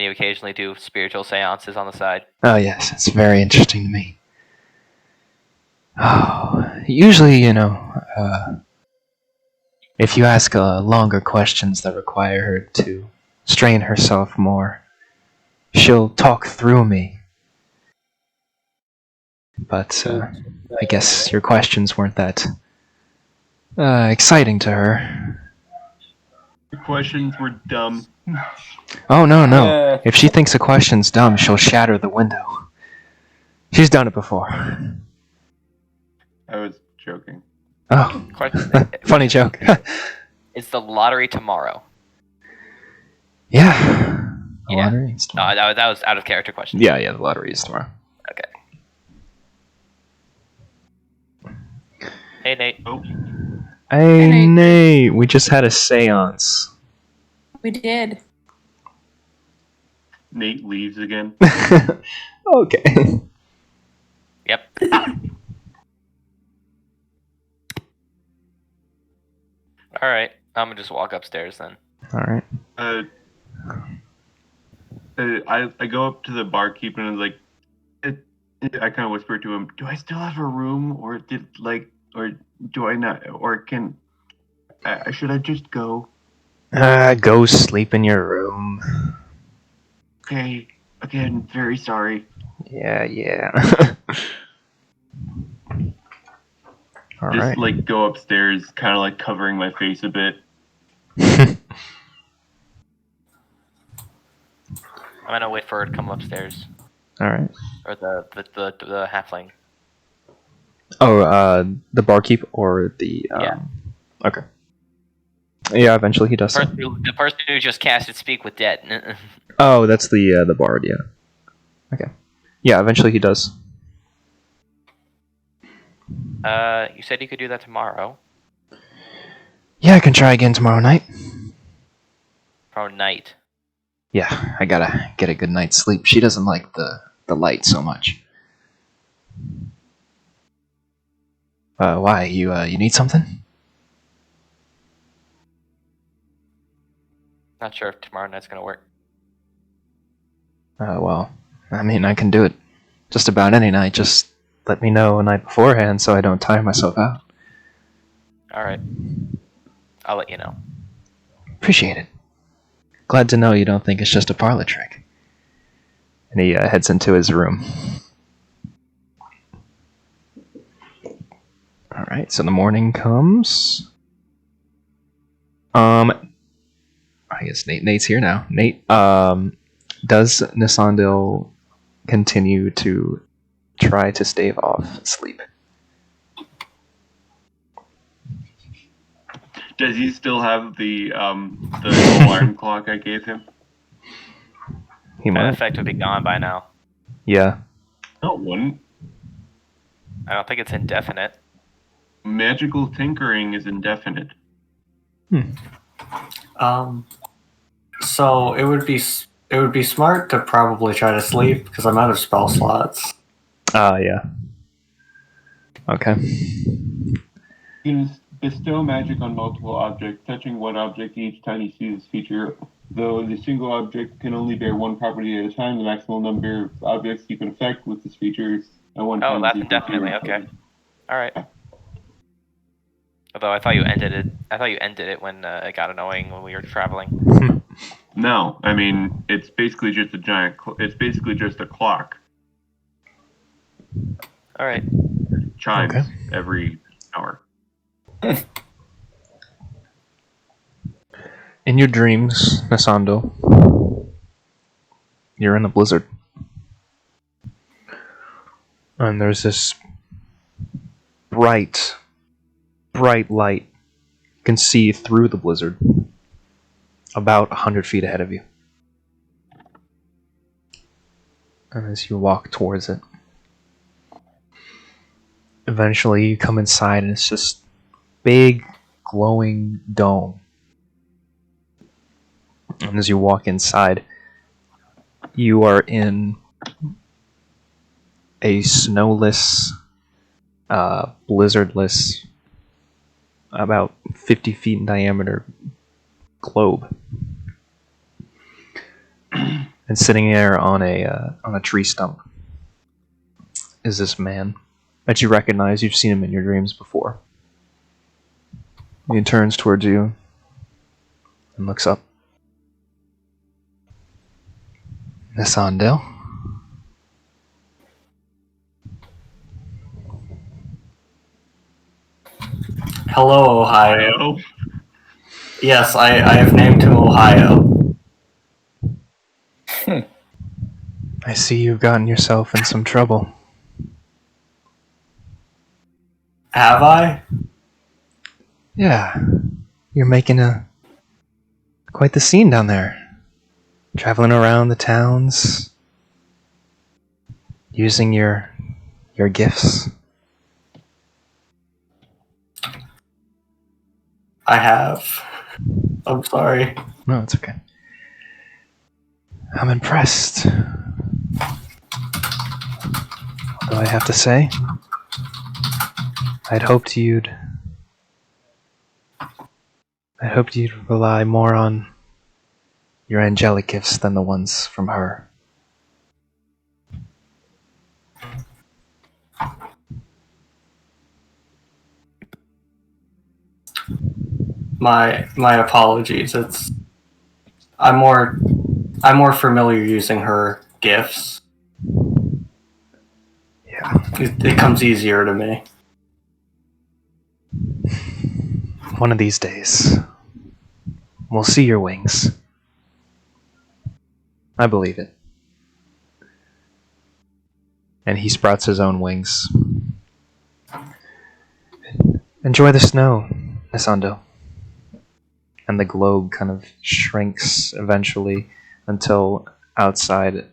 And you occasionally do spiritual seances on the side. Oh, yes, it's very interesting to me. Oh, usually, if you ask longer questions that require her to strain herself more, she'll talk through me. But I guess your questions weren't that exciting to her. Your questions were dumb. Oh, no. If she thinks a question's dumb, she'll shatter the window. She's done it before. I was joking. Oh, Question, funny joke. is the lottery tomorrow? Yeah. The Yeah. lottery is tomorrow. No, that was out of character question. Yeah, the lottery is tomorrow. Okay. Hey, Nate. Oh, Hey, Nate. Nate, we just had a seance. We did. Nate leaves again. Okay. Yep. All right. I'm gonna just walk upstairs then. Alright. I go up to the barkeep and I'm like, I kind of whisper to him, "Do I still have a room, or do I not, or should I just go?" Go sleep in your room. Okay, again, very sorry. Yeah. Just Alright. go upstairs, kind of covering my face a bit. I'm gonna wait for her to come upstairs, Alright. or the halfling. Oh, the barkeep or the... Yeah. Okay. Yeah, eventually he does so. The person who just casted Speak with Dead. Oh, that's the bard, yeah. Okay. Yeah, eventually he does. You said you could do that tomorrow. Yeah, I can try again tomorrow night. Tomorrow night. Yeah, I gotta get a good night's sleep. She doesn't like the light so much. Why? You need something? Not sure if tomorrow night's gonna work. Well, I mean, I can do it just about any night. Just let me know a night beforehand so I don't tire myself out. All right. I'll let you know. Appreciate it. Glad to know you don't think it's just a parlor trick. And he heads into his room. Alright, so the morning comes. I guess Nate's here now. Nate, does Nisandil continue to try to stave off sleep? Does he still have the alarm clock I gave him? He That might. effect would be gone by now. Yeah. No, it wouldn't. I don't think it's indefinite. Magical tinkering is indefinite. So it would be smart to probably try to sleep because I'm out of spell slots. Yeah. Okay. You can bestow magic on multiple objects, touching one object each time you see this feature. Though the single object can only bear one property at a time, the maximum number of objects you can affect with this feature is at one time. Oh, that's indefinitely okay. All right. Although I thought you ended it when it got annoying when we were traveling. No, I mean it's basically just a giant. It's basically just a clock. All right. Chimes Okay. every hour. In your dreams, Nasando, you're in a blizzard. And there's this bright light. You can see through the blizzard about 100 feet ahead of you. And as you walk towards it, eventually you come inside and it's just big glowing dome. And as you walk inside, you are in a snowless, blizzardless, about 50 feet in diameter globe. And sitting there on a tree stump is this man that you recognize. You've seen him in your dreams before. He turns towards you and looks up. Miss Ondale? Hello, Ohio. Ohio? Yes, I have named him Ohio. I see you've gotten yourself in some trouble. Have I? Yeah. You're making quite the scene down there. Traveling around the towns. Using your gifts. I have. I'm sorry. No, it's okay. I'm impressed. What do I have to say? I'd hoped you'd rely more on your angelic gifts than the ones from her. My apologies. I'm more familiar using her gifts. Yeah. It comes easier to me. One of these days, we'll see your wings. I believe it. And he sprouts his own wings. Enjoy the snow, Nisando. And the globe kind of shrinks eventually until outside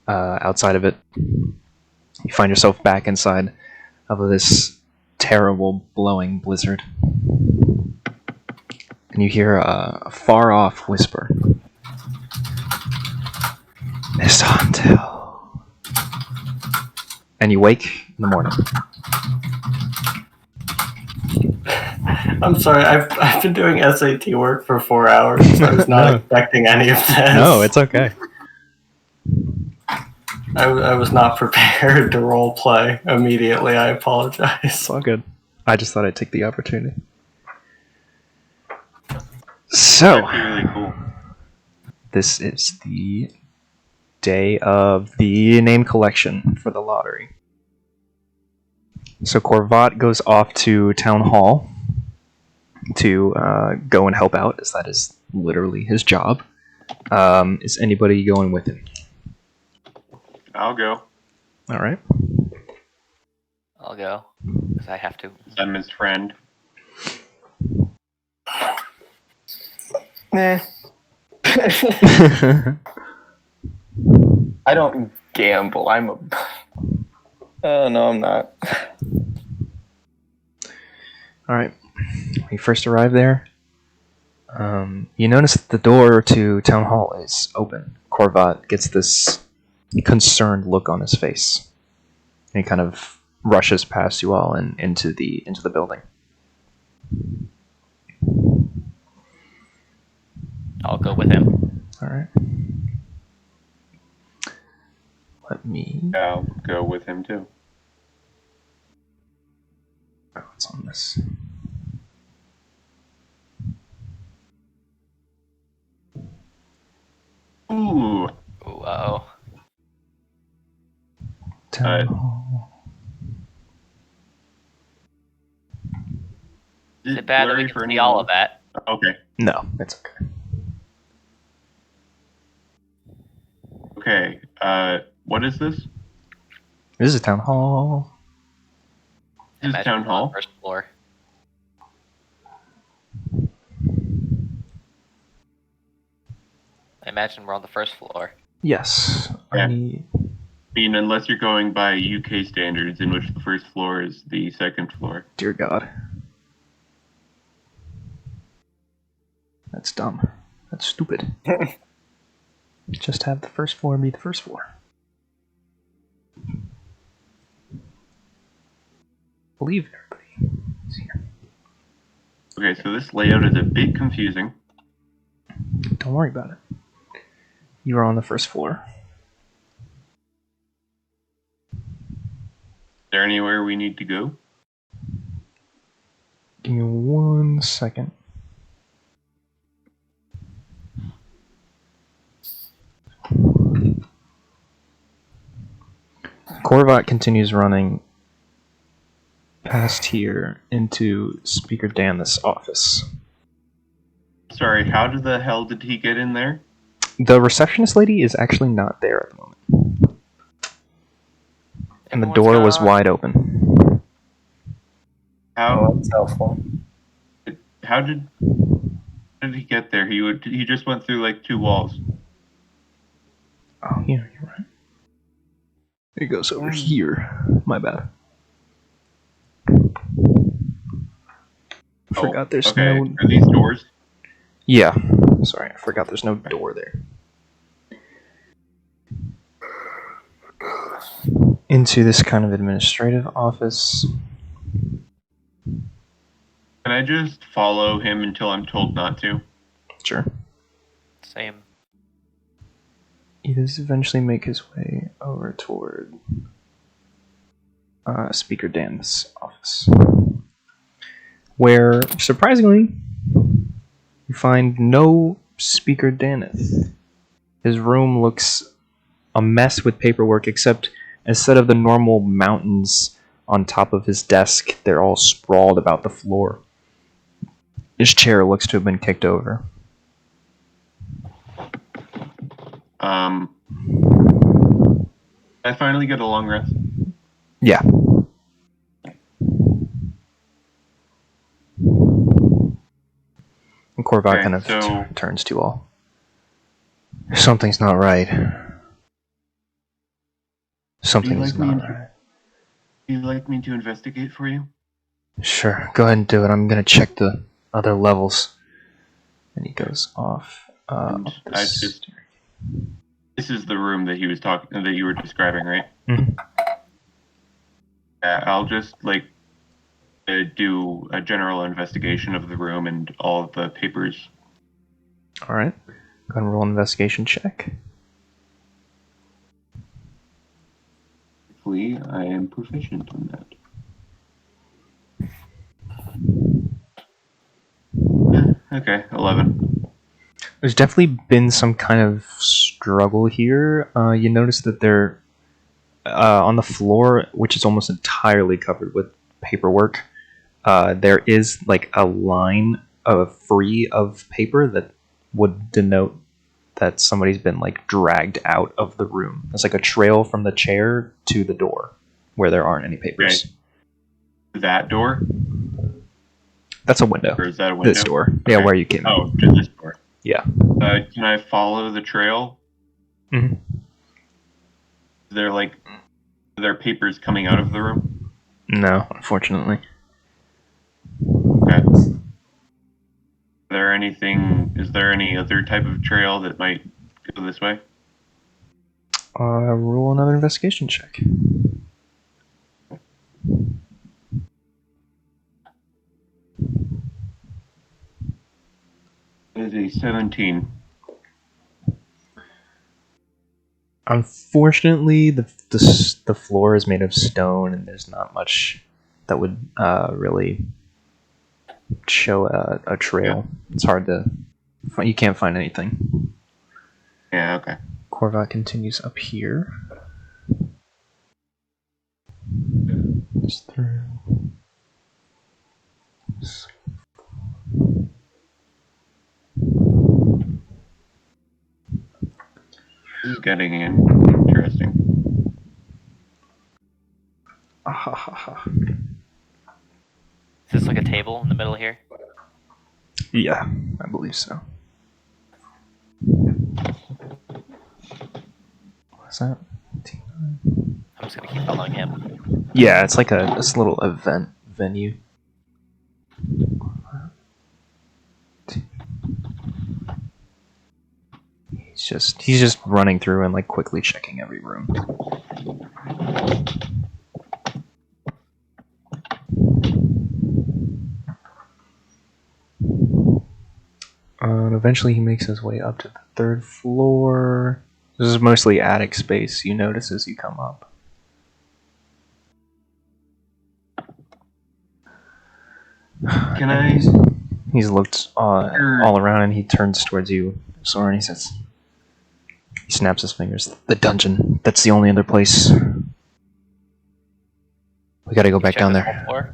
of it, you find yourself back inside of this terrible blowing blizzard. And you hear a far-off whisper. Nisando. And you wake in the morning. I'm sorry. I've been doing SAT work for 4 hours. I was not No. expecting any of this. No, it's okay. I was not prepared to role play immediately. I It's apologize. all good. I just thought I'd take the opportunity. So, Actually really cool. this is the day of the name collection for the lottery. So Corvat goes off to Town Hall to go and help out, as that is literally his job. Is anybody going with him? I'll go. All right. I'll go. Because I have to. I'm his friend. Nah. I don't gamble. I'm a. Oh no, I'm not. All right. When you first arrive there, you notice that the door to Town Hall is open. Corvat gets this concerned look on his face. And he kind of rushes past you all and into the building. I'll go with him. All right. Let me. I'll go with him too. Oh, it's on this. Ooh. Ooh, uh-oh. Town Hall. Is it bad that we can see all of that? Okay. No, it's okay. Okay. What is this? This is Town Hall. This is Imagine Town we're on Hall. the first floor. I imagine we're on the first floor. Yes. Yeah. I need... I mean, unless you're going by UK standards, in which the first floor is the second floor. Dear God. That's dumb. That's stupid. Just have the first floor be the first floor. Believe everybody is here. Okay, so this layout is a bit confusing. Don't worry about it. You are on the first floor. Is there anywhere we need to go? Give me 1 second. Korvat continues running past here into Speaker Dan's office. Sorry, how the hell did he get in there? The receptionist lady is actually not there at the moment. And the door was wide open. How that's helpful. how did he get there? He just went through like 2 walls. Oh, yeah, you're right. It goes over here. My bad. Forgot there's okay. no... Are these doors? Yeah. Sorry, I forgot there's no door there. Into this kind of administrative office. Can I just follow him until I'm told not to? Sure. Same. He does eventually make his way over toward Speaker Dan's office, where, surprisingly, you find no Speaker Daneth. His room looks a mess with paperwork, except instead of the normal mountains on top of his desk, they're all sprawled about the floor. His chair looks to have been kicked over. I finally get a long rest. Yeah. And Korvat kind of turns to all. Something's not right. Something's not right. Would you like me to investigate for you? Sure, go ahead and do it. I'm gonna check the other levels. And he goes off. This is the room that you were describing, right? Mm-hmm. Yeah, I'll just do a general investigation of the room and all of the papers. All right. Go ahead and roll an investigation check. Hopefully, I am proficient in that. Okay, 11. There's definitely been some kind of struggle here. You notice that they're on the floor, which is almost entirely covered with paperwork. There is like a line free of paper that would denote that somebody's been like dragged out of the room. It's like a trail from the chair to the door where there aren't any papers. Okay. That door? That's a window. Or is that a window? This door. Okay. Yeah, where you came in. Oh, to this door. Yeah. Can I follow the trail? Mm-hmm. Are there papers coming out of the room? No, unfortunately. Okay. Is there any other type of trail that might go this way? Roll another investigation check. It is a 17. Unfortunately, the floor is made of stone, and there's not much that would really show a trail. Yeah. It's hard to... You can't find anything. Yeah, okay. Korvat continues up here. Just through... This is getting interesting. Is this like a table in the middle here? Yeah, I believe so. What's that? I'm just gonna keep following him. Yeah, it's like a little event venue. He's just running through and like quickly checking every room. And eventually he makes his way up to the 3rd floor. This is mostly attic space, you notice as you come up. Can I? He's looked all around and he turns towards you, Soren. He says, he snaps his fingers. The dungeon. That's the only other place. We gotta go back down there.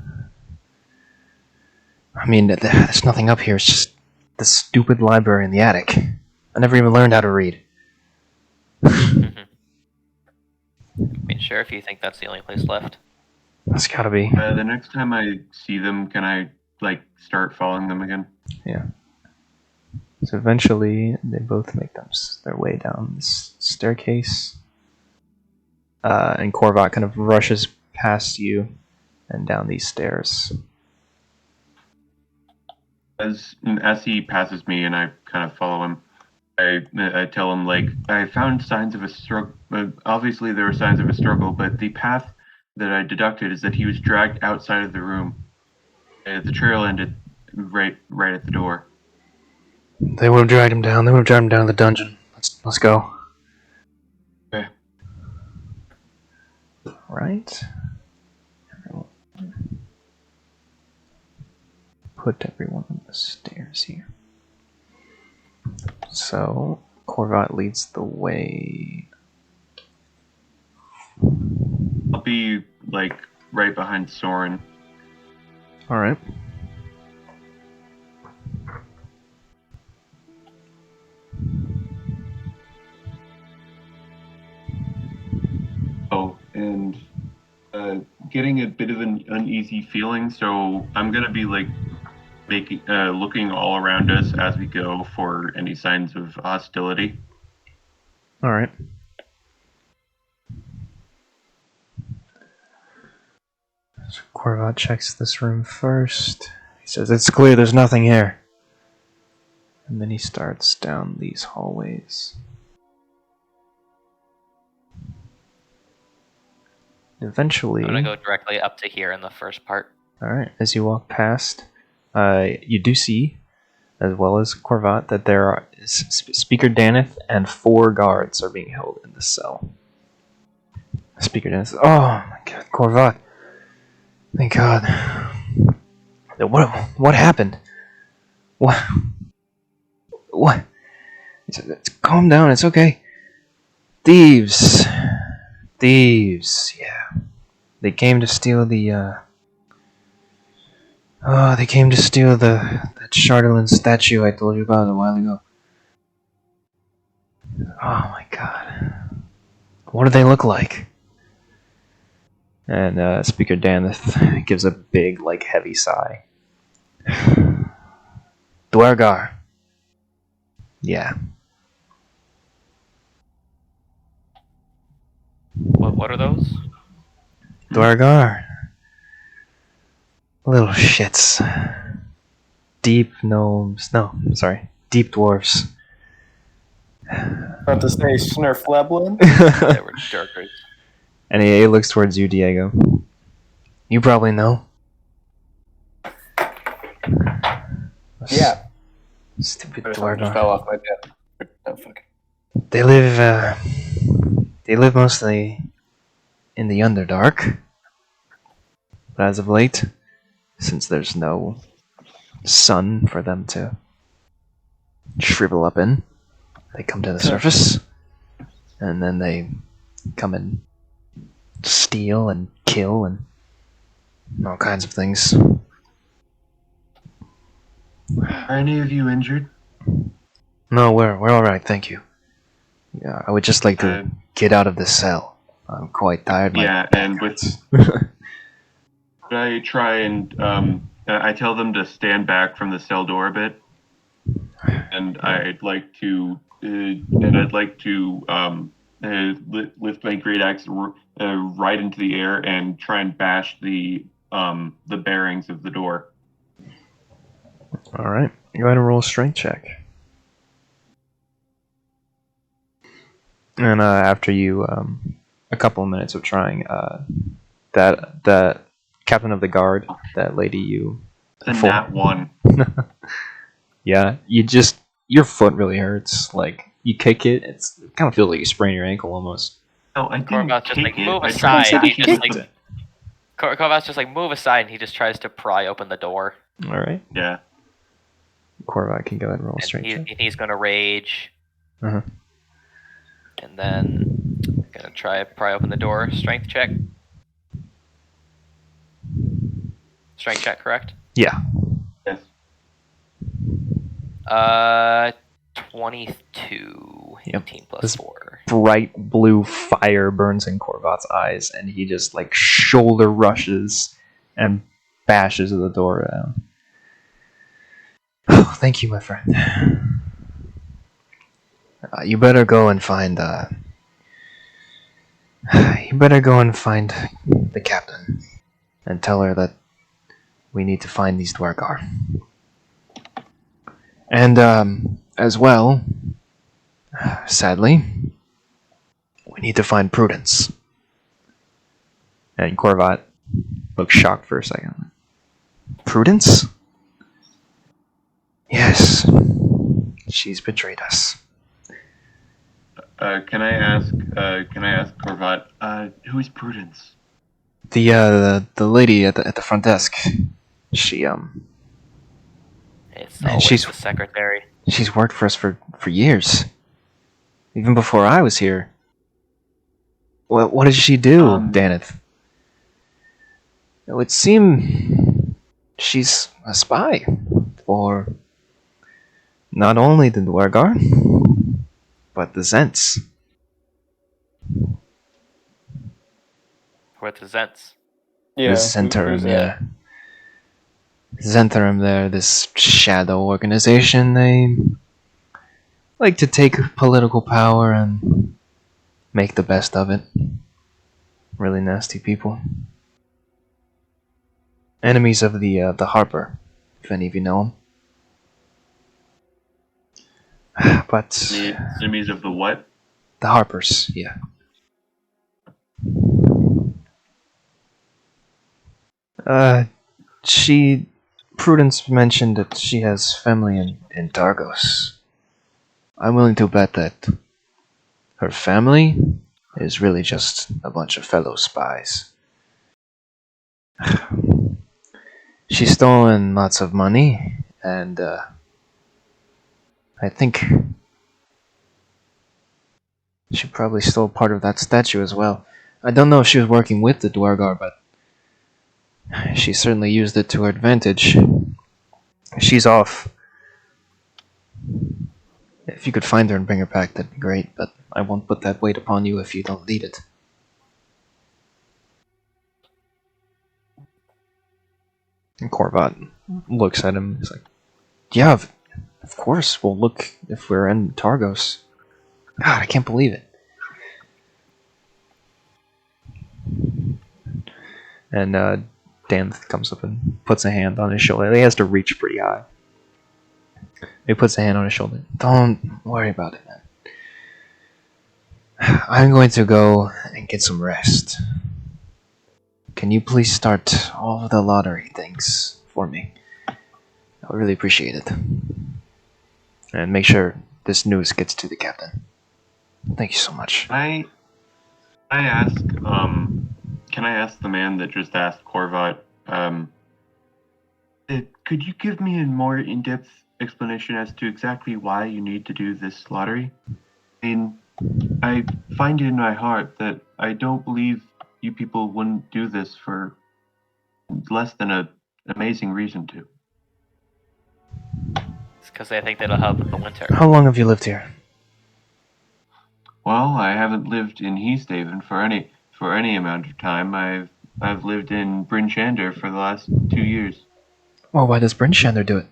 I mean, there's nothing up here. It's just the stupid library in the attic. I never even learned how to read. I mean, sure, if you think that's the only place left. That's gotta be. The next time I see them, can I start following them again? Yeah. So eventually, they both make their way down this staircase. And Korvat kind of rushes past you and down these stairs. As he passes me and I kind of follow him, I tell him, I found signs of a struggle. Obviously, there were signs of a struggle, but the path that I deducted is that he was dragged outside of the room. The trail ended right at the door. They would have dragged him down. They would have dragged him down to the dungeon. Let's go. Okay. Right. Put everyone on the stairs here. So Korvat leads the way. I'll be right behind Soren. All right. Oh, and getting a bit of an uneasy feeling, so I'm gonna be looking all around us as we go for any signs of hostility. All right. So Korvat checks this room first. He says, "It's clear. There's nothing here." And then he starts down these hallways. Eventually, I'm gonna go directly up to here in the first part. Alright, as you walk past, you do see, as well as Korvat, that there are Speaker Daneth and 4 guards are being held in the cell. Speaker Daneth, oh my god, Korvat. Thank God. What happened? What? Calm down, it's okay. Thieves, yeah. They came to steal that Chardolin statue I told you about a while ago. Oh my god. What do they look like? And Speaker Daneth gives a big, heavy sigh. Dwergar. Yeah. What are those? Dwergar. Little shits. Deep gnomes. No, sorry. Deep dwarfs. About to say Snurfleblin? They were jerkers. And he looks towards you, Diego. You probably know. Yeah. Stupid Just Dwergar. fell off my bed. Oh, fuck. They live mostly in the Underdark. But as of late, since there's no sun for them to shrivel up in, they come to the surface, and then they come and steal and kill and all kinds of things. Are any of you injured? No, we're all right, thank you. Yeah, I would just like to get out of this cell. I'm quite tired. Yeah, and I try and I tell them to stand back from the cell door a bit, and I'd like to lift my great axe right into the air and try and bash the bearings of the door. All right, go ahead and roll a strength check. And after you, a couple of minutes of trying, that captain of the guard, that lady you... The nat 1. Yeah, your foot really hurts. Like, you kick it, it kind of feels like you sprain your ankle almost. No, I didn't Corvat's just kick like, it. move I tried aside. to He kick just it. like Corvat's just like, move aside, and he just tries to pry open the door. Alright. Yeah. Corvat can go ahead and roll a And strength check. he's gonna rage. Uh-huh. And then gonna try to pry open the door. Strength check. Strength check, correct? Yeah. Yes. 22. Yep. 18 plus This- 4. Bright blue fire burns in Corvat's eyes, and he just, like, shoulder rushes and bashes the door down. Oh, thank you, my friend. You better go and find, you better go and find the captain and tell her that we need to find these Dwargar. And, as well, sadly, we need to find Prudence. And Corvat looks shocked for a second. Prudence? Yes. She's betrayed us. Can I ask Corvat, who's Prudence? The lady at the front desk. She It's Man, always she's- the secretary. she's worked for us for years. Even before I was here. What did she do, Daneth? It would seem she's a spy for not only the Dwargar, but the Zents. With the Zents. Yeah. The Zentarum, who's that? yeah. Zentarum, they're this shadow organization. They like to take political power and make the best of it. Really nasty people. Enemies of the Harper, if any of you know them. But The enemies of the what? the Harpers, yeah. Prudence mentioned that she has family in Targos. I'm willing to bet that her family is really just a bunch of fellow spies. She's stolen lots of money, and I think she probably stole part of that statue as well. I don't know if she was working with the Dwargar, but she certainly used it to her advantage. She's off. If you could find her and bring her back, that'd be great, but I won't put that weight upon you if you don't need it. And Corvat looks at him. He's like, yeah, of course. We'll look if we're in Targos. God, I can't believe it. And Dan comes up and puts a hand on his shoulder. He has to reach pretty high. He puts a hand on his shoulder. Don't worry about it, man. I'm going to go and get some rest. Can you please start all of the lottery things for me? I would really appreciate it. And make sure this news gets to the captain. Thank you so much. Can I ask the man that just asked Corvat, could you give me a more in-depth explanation as to exactly why you need to do this lottery? I mean, I find it in my heart that I don't believe you people wouldn't do this for less than an amazing reason to. It's because they think that'll help with the winter. How long have you lived here? Well, I haven't lived in Easthaven for any amount of time. I've lived in Bryn Shander for the last 2 years. Well, why does Bryn Shander do it?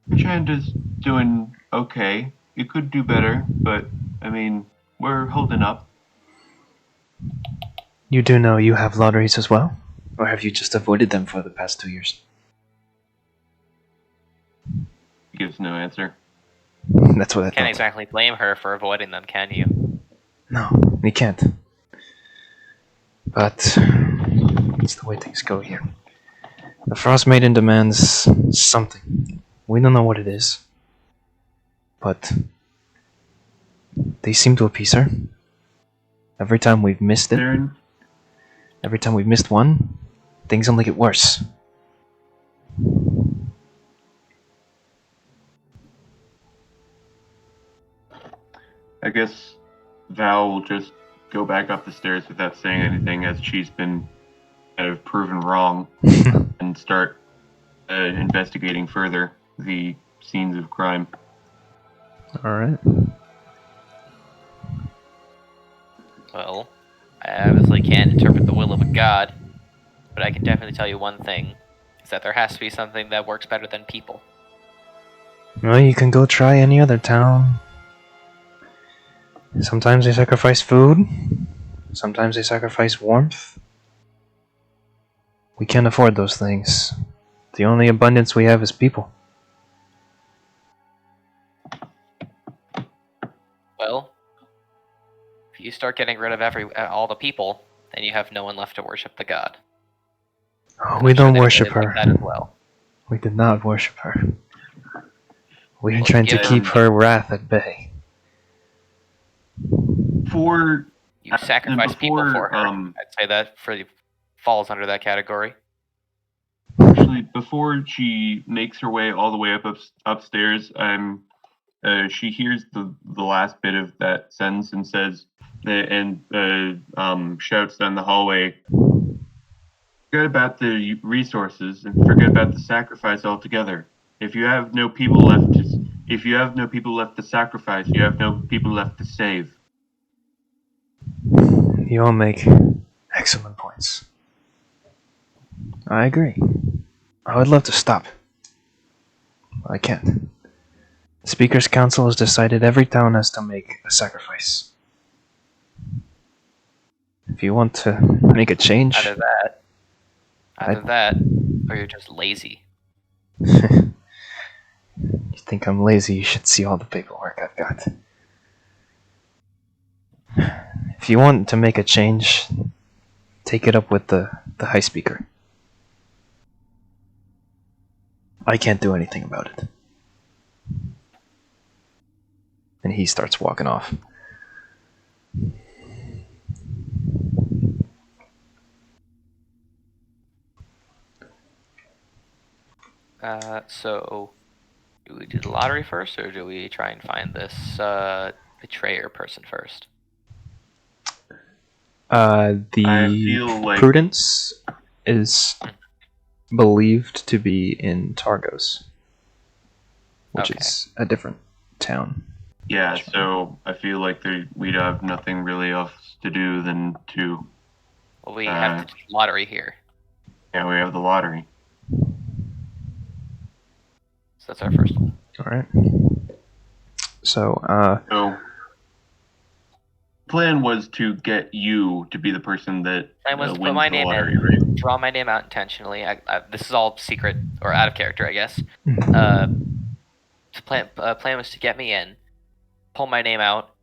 Bryn Shander's doing okay. It could do better, but I mean, we're holding up. You do know you have lotteries as well? Or have you just avoided them for the past 2 years? He gives no answer. That's what I Can't thought. exactly blame her for avoiding them, can you? No, we can't. But it's the way things go here. The Frostmaiden demands something. We don't know what it is. but they seem to appease her. Every time we've missed it, every time we've missed one, things only get worse. I guess Val will just go back up the stairs without saying anything, as she's been kind of proven wrong, and start investigating further the scenes of crime. Alright. Well, I obviously can't interpret the will of a god, but I can definitely tell you one thing, is that there has to be something that works better than people. Well, you can go try any other town. Sometimes they sacrifice food. Sometimes they sacrifice warmth. We can't afford those things. The only abundance we have is people. Well, if you start getting rid of all the people, then you have no one left to worship the god. Oh, And we I'm sure don't they worship really her. like that as well. We did not worship her. We are Well, trying to given- keep her wrath at bay. For You sacrifice people before, for her. I'd say that falls under that category. actually, before she makes her way all the way upstairs, she hears the last bit of that sentence and says, shouts down the hallway, "Forget about the resources and forget about the sacrifice altogether. If you have no people left to sacrifice, you have no people left to save." You all make excellent points. I agree. I would love to stop. I can't. The Speaker's Council has decided every town has to make a sacrifice. If you want to make a change... Either that, or you're just lazy. You think I'm lazy, you should see all the paperwork I've got. If you want to make a change, take it up with the High Speaker. I can't do anything about it. And he starts walking off. So, do we do the lottery first, or do we try and find this betrayer person first? I feel like- Prudence is believed to be in Targos, which Okay. is a different town. Yeah, so I feel like we'd have nothing really else to do than to... Well, we have to do the lottery here. Yeah, we have the lottery. So that's our first one. Alright. So, So, plan was to get you to be the person that Plan was to wins put my the name lottery, in, right? draw my name out intentionally. This is all secret or out of character, I guess. Plan was to get me in, pull my name out,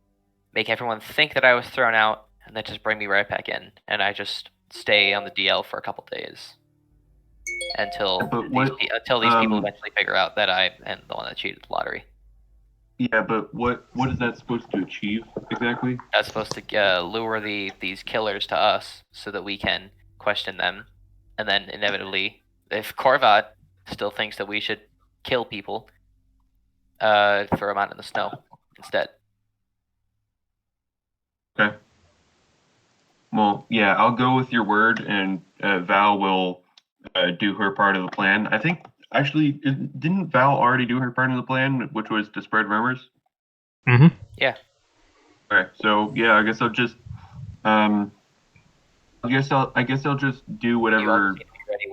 make everyone think that I was thrown out, and then just bring me right back in, and I just stay on the DL for a couple days until these people eventually figure out that I am the one that cheated the lottery. Yeah, but what is that supposed to achieve exactly? That's supposed to lure these killers to us so that we can question them, and then inevitably, if Korvat still thinks that we should kill people, throw them out in the snow instead. Okay. Well, yeah, I'll go with your word, and Val will do her part of the plan. I think, actually, didn't Val already do her part of the plan, which was to spread rumors? Mm-hmm. Yeah. Okay, so yeah, I guess I'll just, I guess I'll just do You whatever. all be ready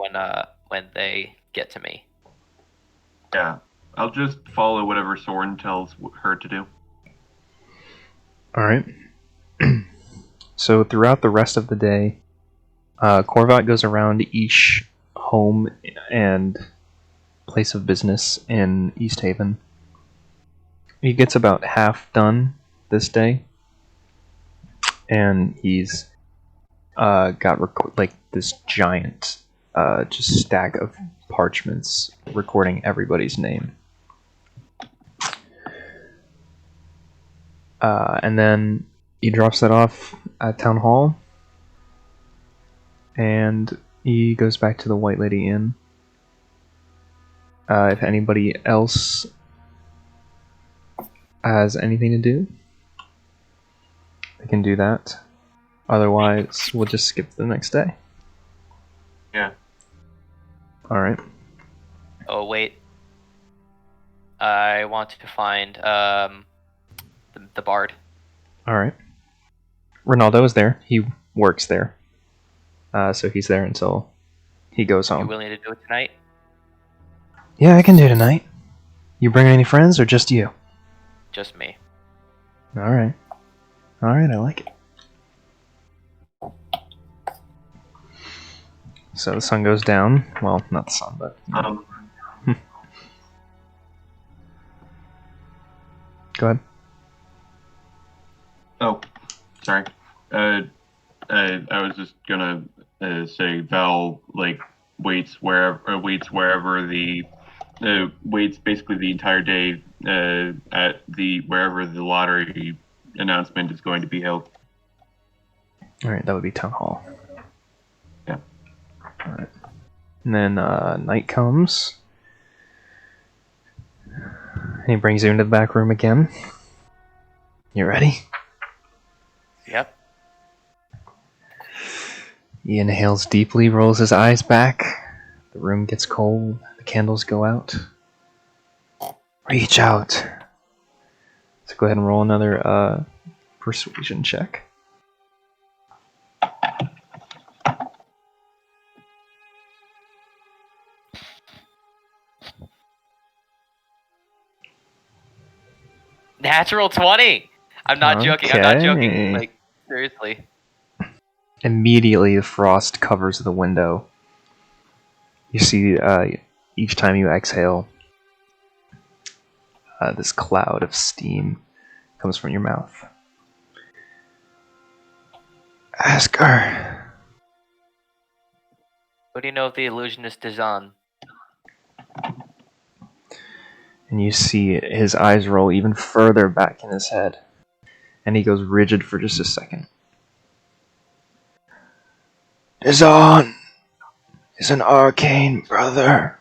when they get to me. Yeah, I'll just follow whatever Soren tells her to do. Alright. So throughout the rest of the day, Korvat goes around each home and place of business in Easthaven. He gets about half done this day, and he's got this giant just stack of parchments recording everybody's name. And then he drops that off at Town Hall, and he goes back to the White Lady Inn. If anybody else has anything to do, they can do that. Otherwise, we'll just skip to the next day. Yeah. Alright. Oh wait, I want to find the bard. Alright. Ronaldo is there. He works there. So he's there until he goes You home. willing to do it tonight? Yeah, I can do tonight. You bringing any friends or just you? Just me. Alright. Alright, I like it. So the sun goes down. Well, not the sun, but... Go ahead. Oh, sorry. I was just gonna say Val waits wherever the waits basically the entire day at the wherever the lottery announcement is going to be held. Alright, that would be Town Hall. Yeah. Alright. And then night comes. He brings you into the back room again. You ready? Yep. He inhales deeply, rolls his eyes back. The room gets cold. The candles go out. Reach out. So go ahead and roll another persuasion check. Natural 20! I'm not joking, I'm not Okay. joking. Like, seriously. Immediately, the frost covers the window. You see, each time you exhale, this cloud of steam comes from your mouth. Ask her. What do you know of the illusionist Dizan? And you see his eyes roll even further back in his head. And he goes rigid for just a second. Dizan is an arcane brother,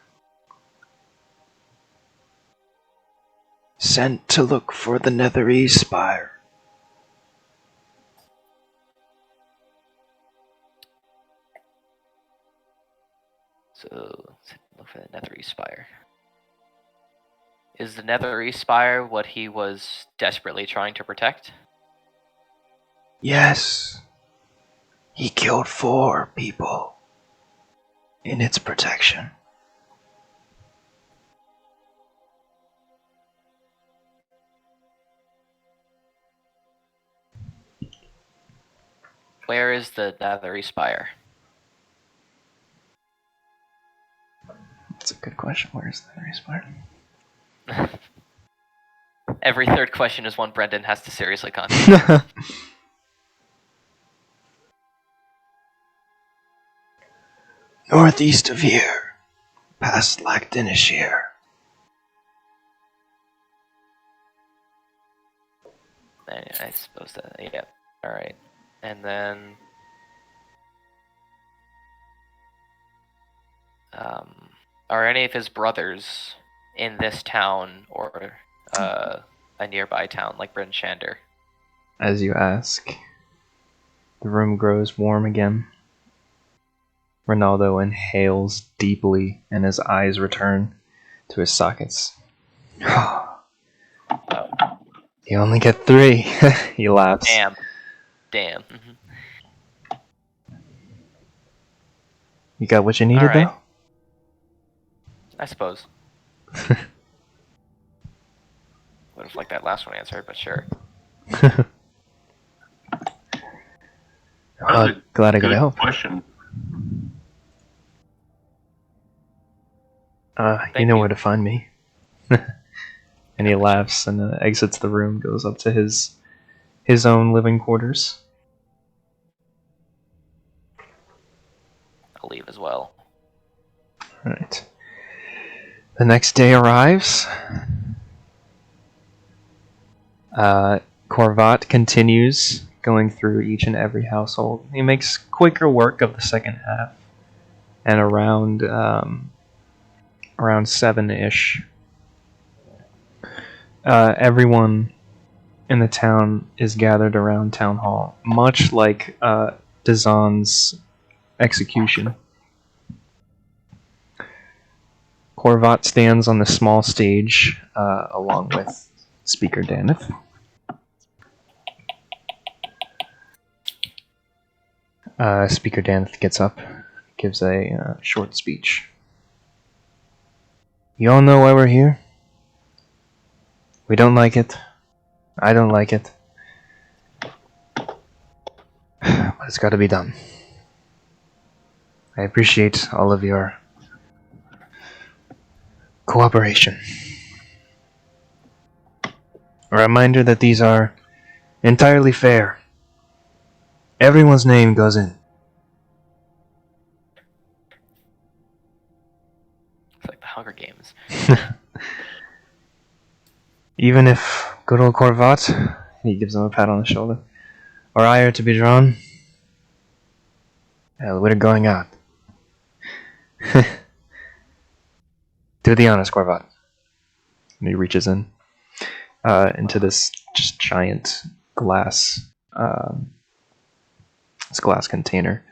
sent to look for the Nether Spire. So, look for the Nether Spire. Is the Nether Spire what he was desperately trying to protect? Yes, he killed 4 people in its protection. Where is the Nether Spire? That's a good question. Where is the Nether Spire? Every third question is one Brendan has to seriously contemplate. Northeast of here, past Lacdinishire. I suppose that, yeah. Alright. And then... are any of his brothers in this town or a nearby town like Bryn Shander? As you ask, the room grows warm again. Ronaldo inhales deeply and his eyes return to his sockets. You only get 3. He laughs. Damn. You got what you needed, All right. though? I suppose. Would have liked that last one answered, but sure. Glad I could Good help. question. You know where to find me. And he laughs and exits the room, goes up to his own living quarters. I'll leave as well. Alright. The next day arrives. Corvat continues going through each and every household. He makes quicker work of the second half, and around 7-ish, everyone in the town is gathered around town hall, much like Dazan's execution. Corvat stands on the small stage along with Speaker Daneth. Speaker Daneth gets up, gives a short speech. You all know why we're here? We don't like it. I don't like it. But it's got to be done. I appreciate all of your cooperation. A reminder that these are entirely fair. Everyone's name goes in. It's like the Hunger Games. Even if good old Corvat, he gives him a pat on the shoulder, or I are to be drawn, we're going out. Do the honors, Corvat. And he reaches in into this just giant glass container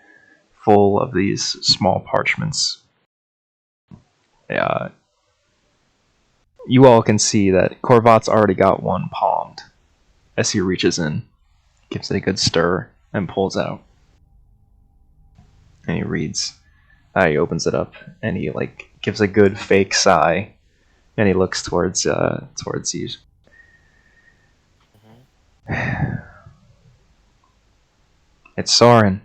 full of these small parchments. You all can see that Corvat's already got one palmed as he reaches in, gives it a good stir, and pulls out. And he reads. He opens it up, and he gives a good fake sigh, and he looks towards you. It's Soren.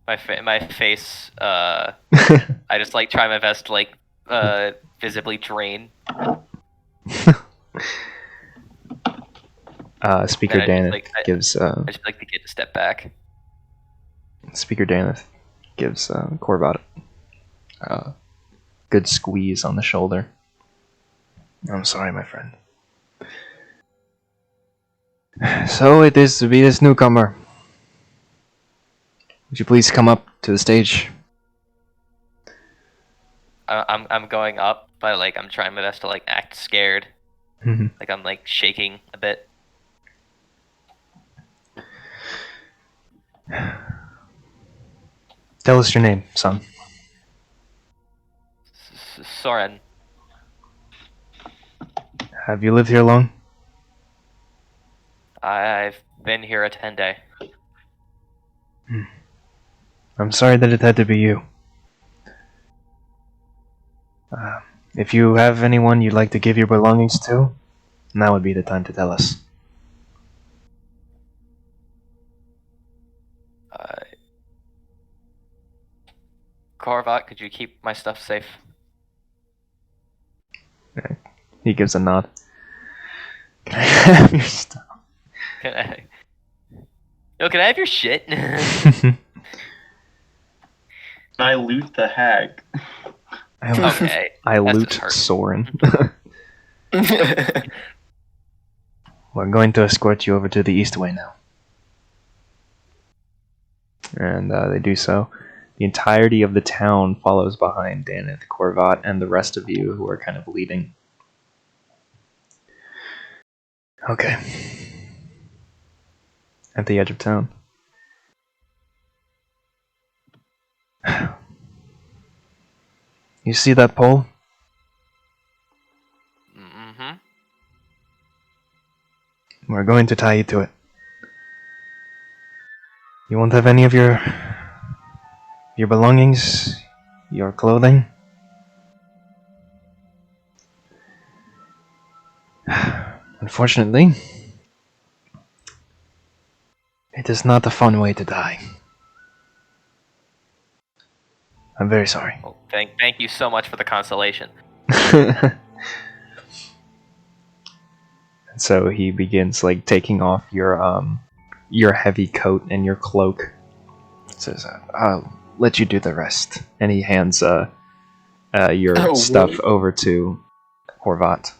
My face. I just try my best to visibly drain. Speaker Daneth gives. I just like to get a step back. Speaker Daneth gives Corvat a good squeeze on the shoulder. I'm sorry, my friend. So it is to be this newcomer. Would you please come up to the stage? I'm going up, but I'm trying my best to act scared. Mm-hmm. I'm shaking a bit. Tell us your name, son. Soren. Have you lived here long? I've been here a 10-day. I'm sorry that it had to be you. If you have anyone you'd like to give your belongings to, now would be the time to tell us. Corvat, could you keep my stuff safe? He gives a nod. Can I have your stuff? Can I have your shit? I loot the hag. Okay. I That's loot just hurt. Soren. We're going to escort you over to the Eastway now. And they do so. The entirety of the town follows behind Daneth, Corvat, and the rest of you who are kind of leading. Okay. At the edge of town. You see that pole? Mm-hmm. We're going to tie you to it. You won't have any of your belongings, your clothing. Unfortunately, it is not a fun way to die. I'm very sorry. Well, thank you so much for the consolation. So he begins taking off your heavy coat and your cloak. Says, "I'll let you do the rest." And he hands your stuff over to Corvat.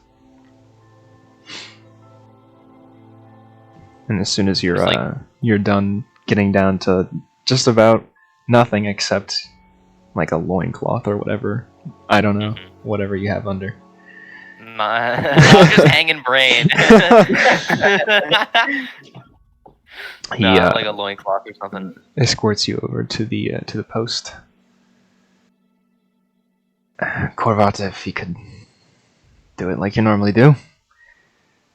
And as soon as you're Just like- you're done getting down to just about nothing except like a loincloth or whatever. I don't know. Whatever you have under. I'm just hanging brain. He No, like a loincloth or something. escorts you over to the post. Korvat, if you could do it like you normally do.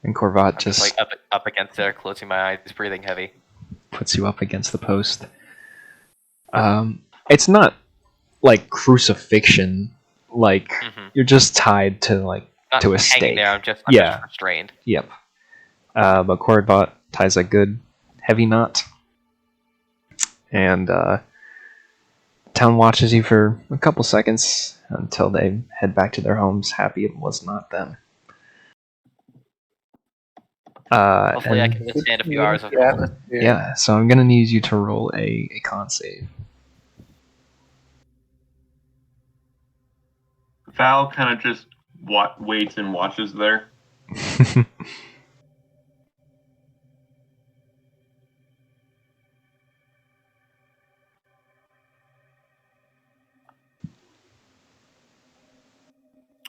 And Korvat I'm just like up against there, closing my eyes, breathing heavy. puts you up against the post. It's not like crucifixion, like you're just tied to like Not to a hanging stake. there. I'm just restrained. Yep. But Korvat ties a good heavy knot, and town watches you for a couple seconds until they head back to their homes, happy it was not them. Hopefully, I and- can withstand a few hours of Yeah. cold. Yeah, so I'm gonna need you to roll a con save. Val kind of just waits and watches there.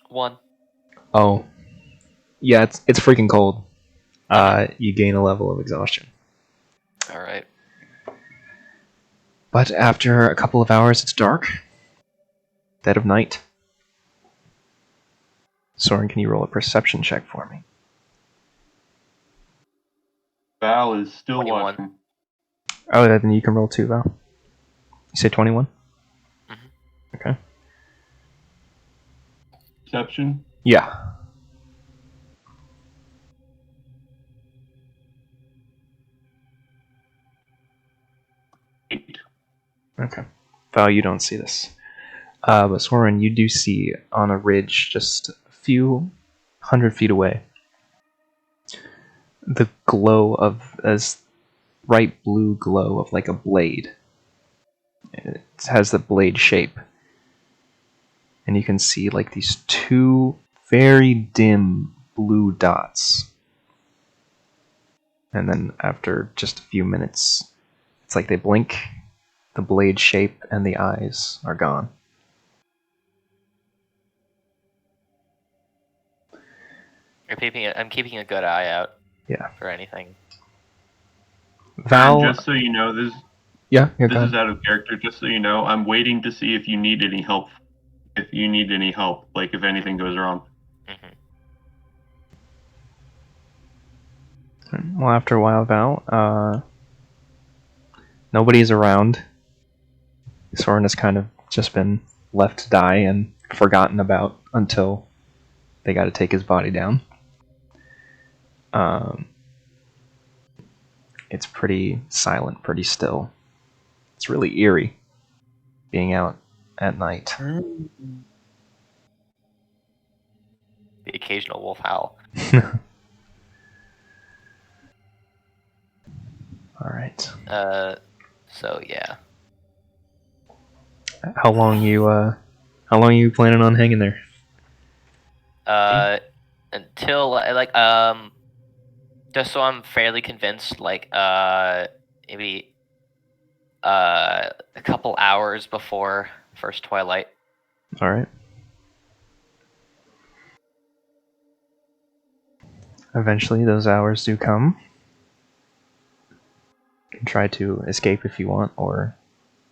One. Oh, yeah, it's freaking cold. You gain a level of exhaustion. All right. But after a couple of hours, it's dark. Dead of night. Soren, can you roll a perception check for me? Val is still 21. watching. Oh, then you can roll too, Val. You say 21? Okay. Perception. Yeah. Eight. Okay. Val, you don't see this. But Soren, you do see on a ridge just a few 100 feet away the glow of as bright blue glow of like a blade. It has the blade shape. And you can see like these two very dim blue dots. And then after just a few minutes, it's like they blink, the blade shape and the eyes are gone. I'm keeping a good eye out. Yeah. For anything. Val, Just so you know, this yeah, this is out of character. Just so you know, I'm waiting to see if you need any help. If you need any help, like if anything goes wrong. Well, after a while, Val, nobody's around. Soren has kind of just been left to die and forgotten about until they got to take his body down. It's pretty silent, pretty still. It's really eerie being out at night. The occasional wolf howl. All right. So yeah. How long you planning on hanging there? Until like just so I'm fairly convinced, like maybe a couple hours before first twilight. All right. Eventually, those hours do come. You can try to escape if you want, or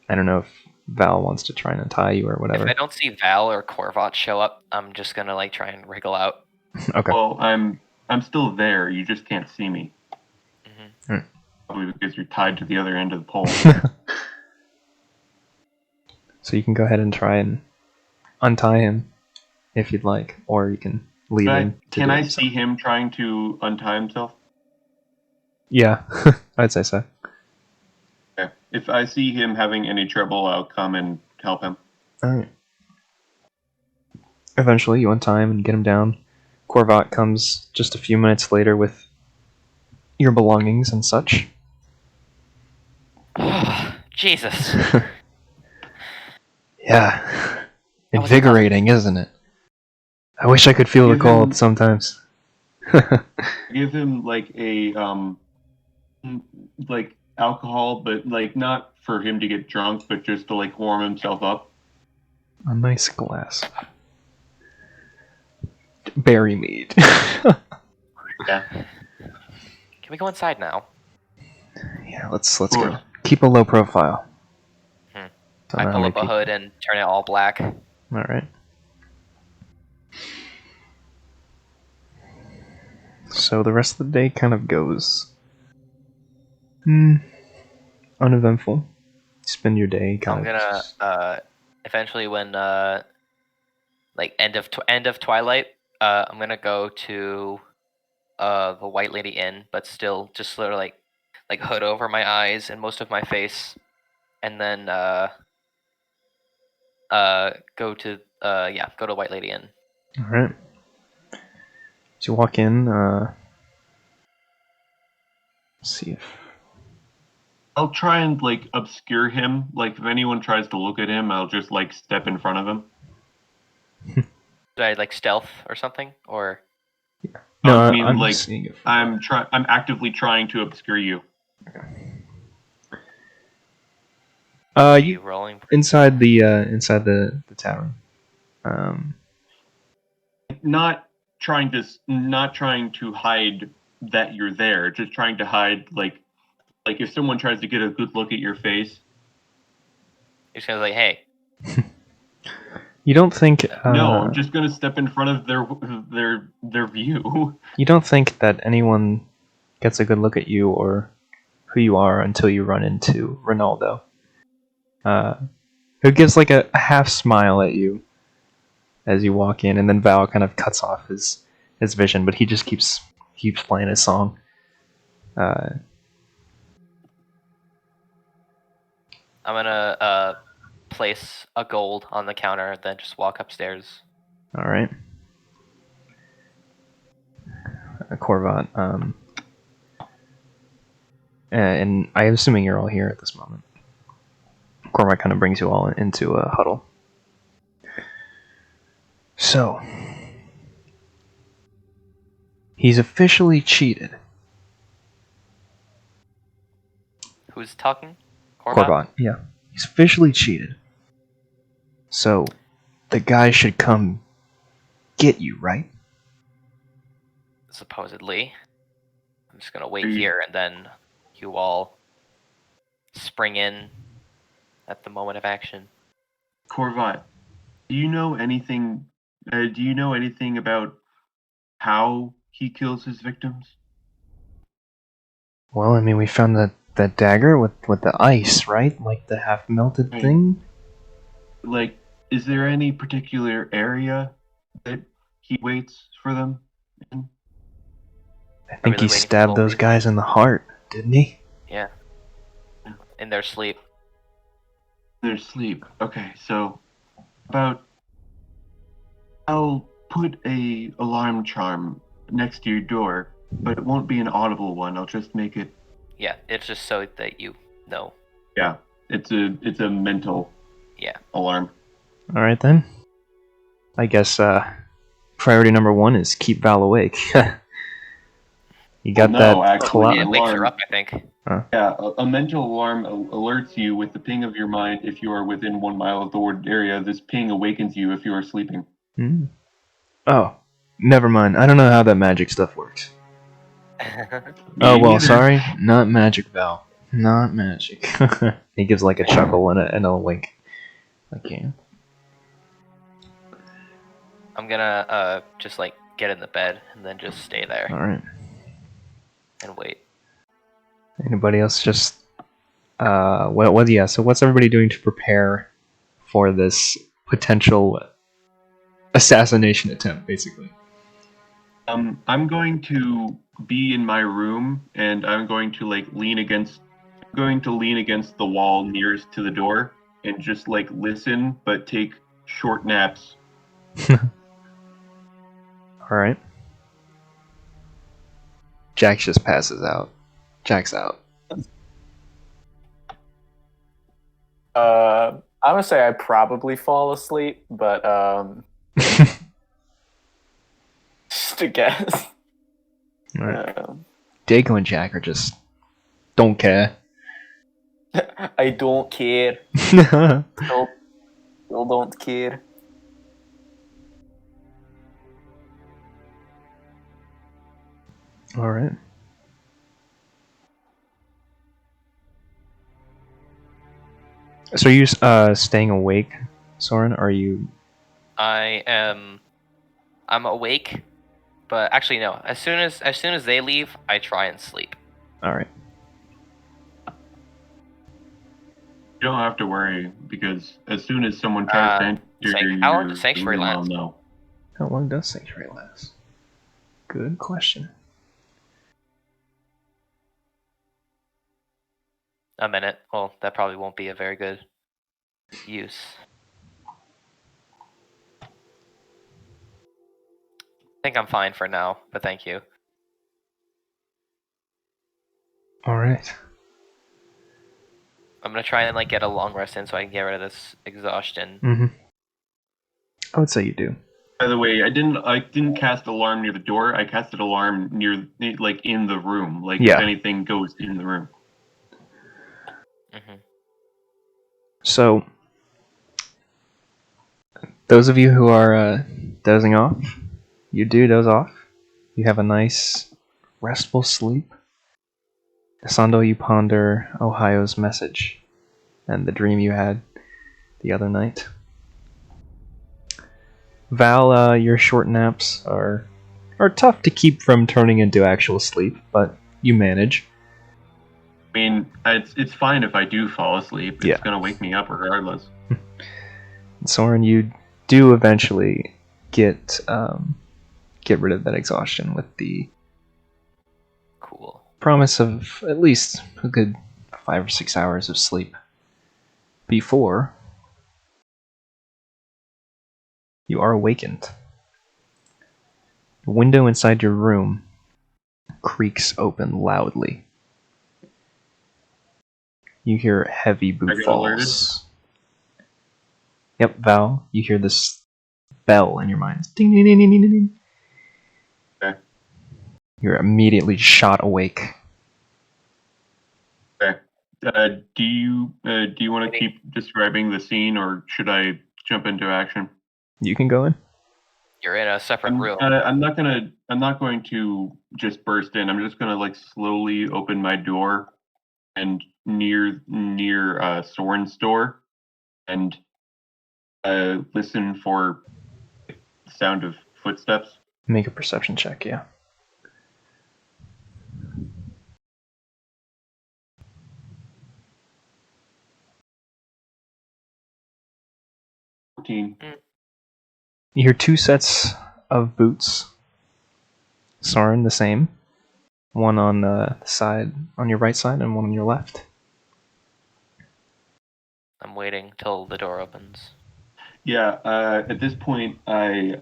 I don't know if Val wants to try and untie you or whatever. If I don't see Val or Korvat show up, I'm just gonna like try and wriggle out. Okay. Well, I'm still there. You just can't see me. Probably because you're tied to the other end of the pole. So you can go ahead and try and untie him if you'd like, or you can leave him. Can I see him trying to untie himself? Yeah, I'd say so. Okay. If I see him having any trouble, I'll come and help him. Alright. Eventually, you untie him and get him down. Korvat comes just a few minutes later with your belongings and such. Jesus. Yeah. Invigorating, isn't it? I wish I could feel the Give cold him- sometimes. Give him like a like alcohol, but like not for him to get drunk, but just to like warm himself up. A nice glass of berry mead. Yeah. Can we go inside now? Yeah, let's Of go. course. Keep a low profile. Hmm. Don't I know how pull many up a people- hood and turn it all black. All right. So the rest of the day kind of goes uneventful. Spend your day kind I'm of. gonna eventually when like end of twilight, I'm gonna go to the White Lady Inn, but still just sort of like hood over my eyes and most of my face, and then go to White Lady Inn. All right. So you walk in. See if. I'll try and like obscure him. Like if anyone tries to look at him, I'll just like step in front of him. Did I like stealth or something? Or No, I mean, I'm like, seeing if. I'm actively trying to obscure you. are You you rolling? inside the tavern. Not trying to hide that you're there. Just trying to hide like if someone tries to get a good look at your face. You're just gonna like, hey, You don't think. No, I'm just gonna step in front of their view. You don't think that anyone gets a good look at you or who you are until you run into Ronaldo, who gives like a half smile at you as you walk in, and then Val kind of cuts off his vision, but he just keeps playing his song. I'm gonna place a gold on the counter, then just walk upstairs. All right, Corvat. And I'm assuming you're all here at this moment. Corvat kind of brings you all into a huddle. So, he's officially cheated. Who's talking? Corvat, yeah. He's officially cheated. So, the guy should come get you, right? Supposedly. I'm just gonna wait Are you- here, and then you all spring in at the moment of action. Corvat, do you know anything? Do you know anything about how he kills his victims? Well, I mean, we found that dagger with the ice, right? Like the half melted Right. thing. Like, is there any particular area that he waits for them in? I think really he waiting for stabbed the those lead. guys in the heart, didn't he? Yeah. In their sleep. Their sleep. Okay, so I'll put a alarm charm next to your door, but it won't be an audible one. I'll just make it. Yeah, it's just so that you know. Yeah, it's a mental. Yeah. Alarm. All right then. I guess priority number 1 is keep Val awake. You got Well, no, that actually, clock? It wakes her alarm. up, I think. Yeah, a mental alarm alerts you with the ping of your mind if you are within 1 mile of the warded area. This ping awakens you if you are sleeping. Oh, never mind. I don't know how that magic stuff works. Me Oh well, neither. sorry, not magic, Val. Not magic. He gives like a chuckle and a wink. Okay. I'm gonna just like get in the bed and then just stay there All right. and wait. Anybody else just what yeah, so what's everybody doing to prepare for this potential assassination attempt basically? I'm going to be in my room and I'm going to lean against the wall nearest to the door and just like listen but take short naps. All right. Jack just passes out. Jack's out. I'm gonna say I probably fall asleep, but just a guess. All right. Dago and Jack are just don't care. I don't care. Still don't care. All right. So are you staying awake, Soren? Or are you? I'm awake, but actually no. As soon as they leave, I try and sleep. All right. You don't have to worry because as soon as someone tries to enter how long your does Sanctuary room, I'll last? know. How long does Sanctuary last? Good question. A minute. Well, that probably won't be a very good use. I think I'm fine for now, but thank you. All right. I'm gonna try and like get a long rest in so I can get rid of this exhaustion. Mm-hmm. I would say you do. By the way, I didn't cast alarm near the door. I casted alarm near, like, in the room. Like, Yeah. if anything goes in the room. Mm-hmm. So, those of you who are dozing off, you do doze off. You have a nice, restful sleep. Asando, you ponder Ohio's message and the dream you had the other night. Val, your short naps are tough to keep from turning into actual sleep, but you manage. I mean, it's fine if I do fall asleep. It's Yeah. gonna wake me up regardless. Soren, you do eventually get rid of that exhaustion with the Cool. promise of at least a good 5 or 6 hours of sleep before you are awakened. The window inside your room creaks open loudly. You hear heavy boot get falls. Yep, Val, you hear this bell in your mind. Ding, ding, ding, ding, ding, ding. Okay. You're immediately shot awake. Okay. Do you want to keep describing the scene, or should I jump into action? You can go in. You're in a separate room. I'm not going to just burst in. I'm just gonna like slowly open my door and near Soren's door and listen for the sound of footsteps. Make a perception check, yeah. You You hear 2 sets of boots. Soren, the same. One on the side, on your right side, and one on your left. I'm waiting till the door opens. Yeah. At this point, I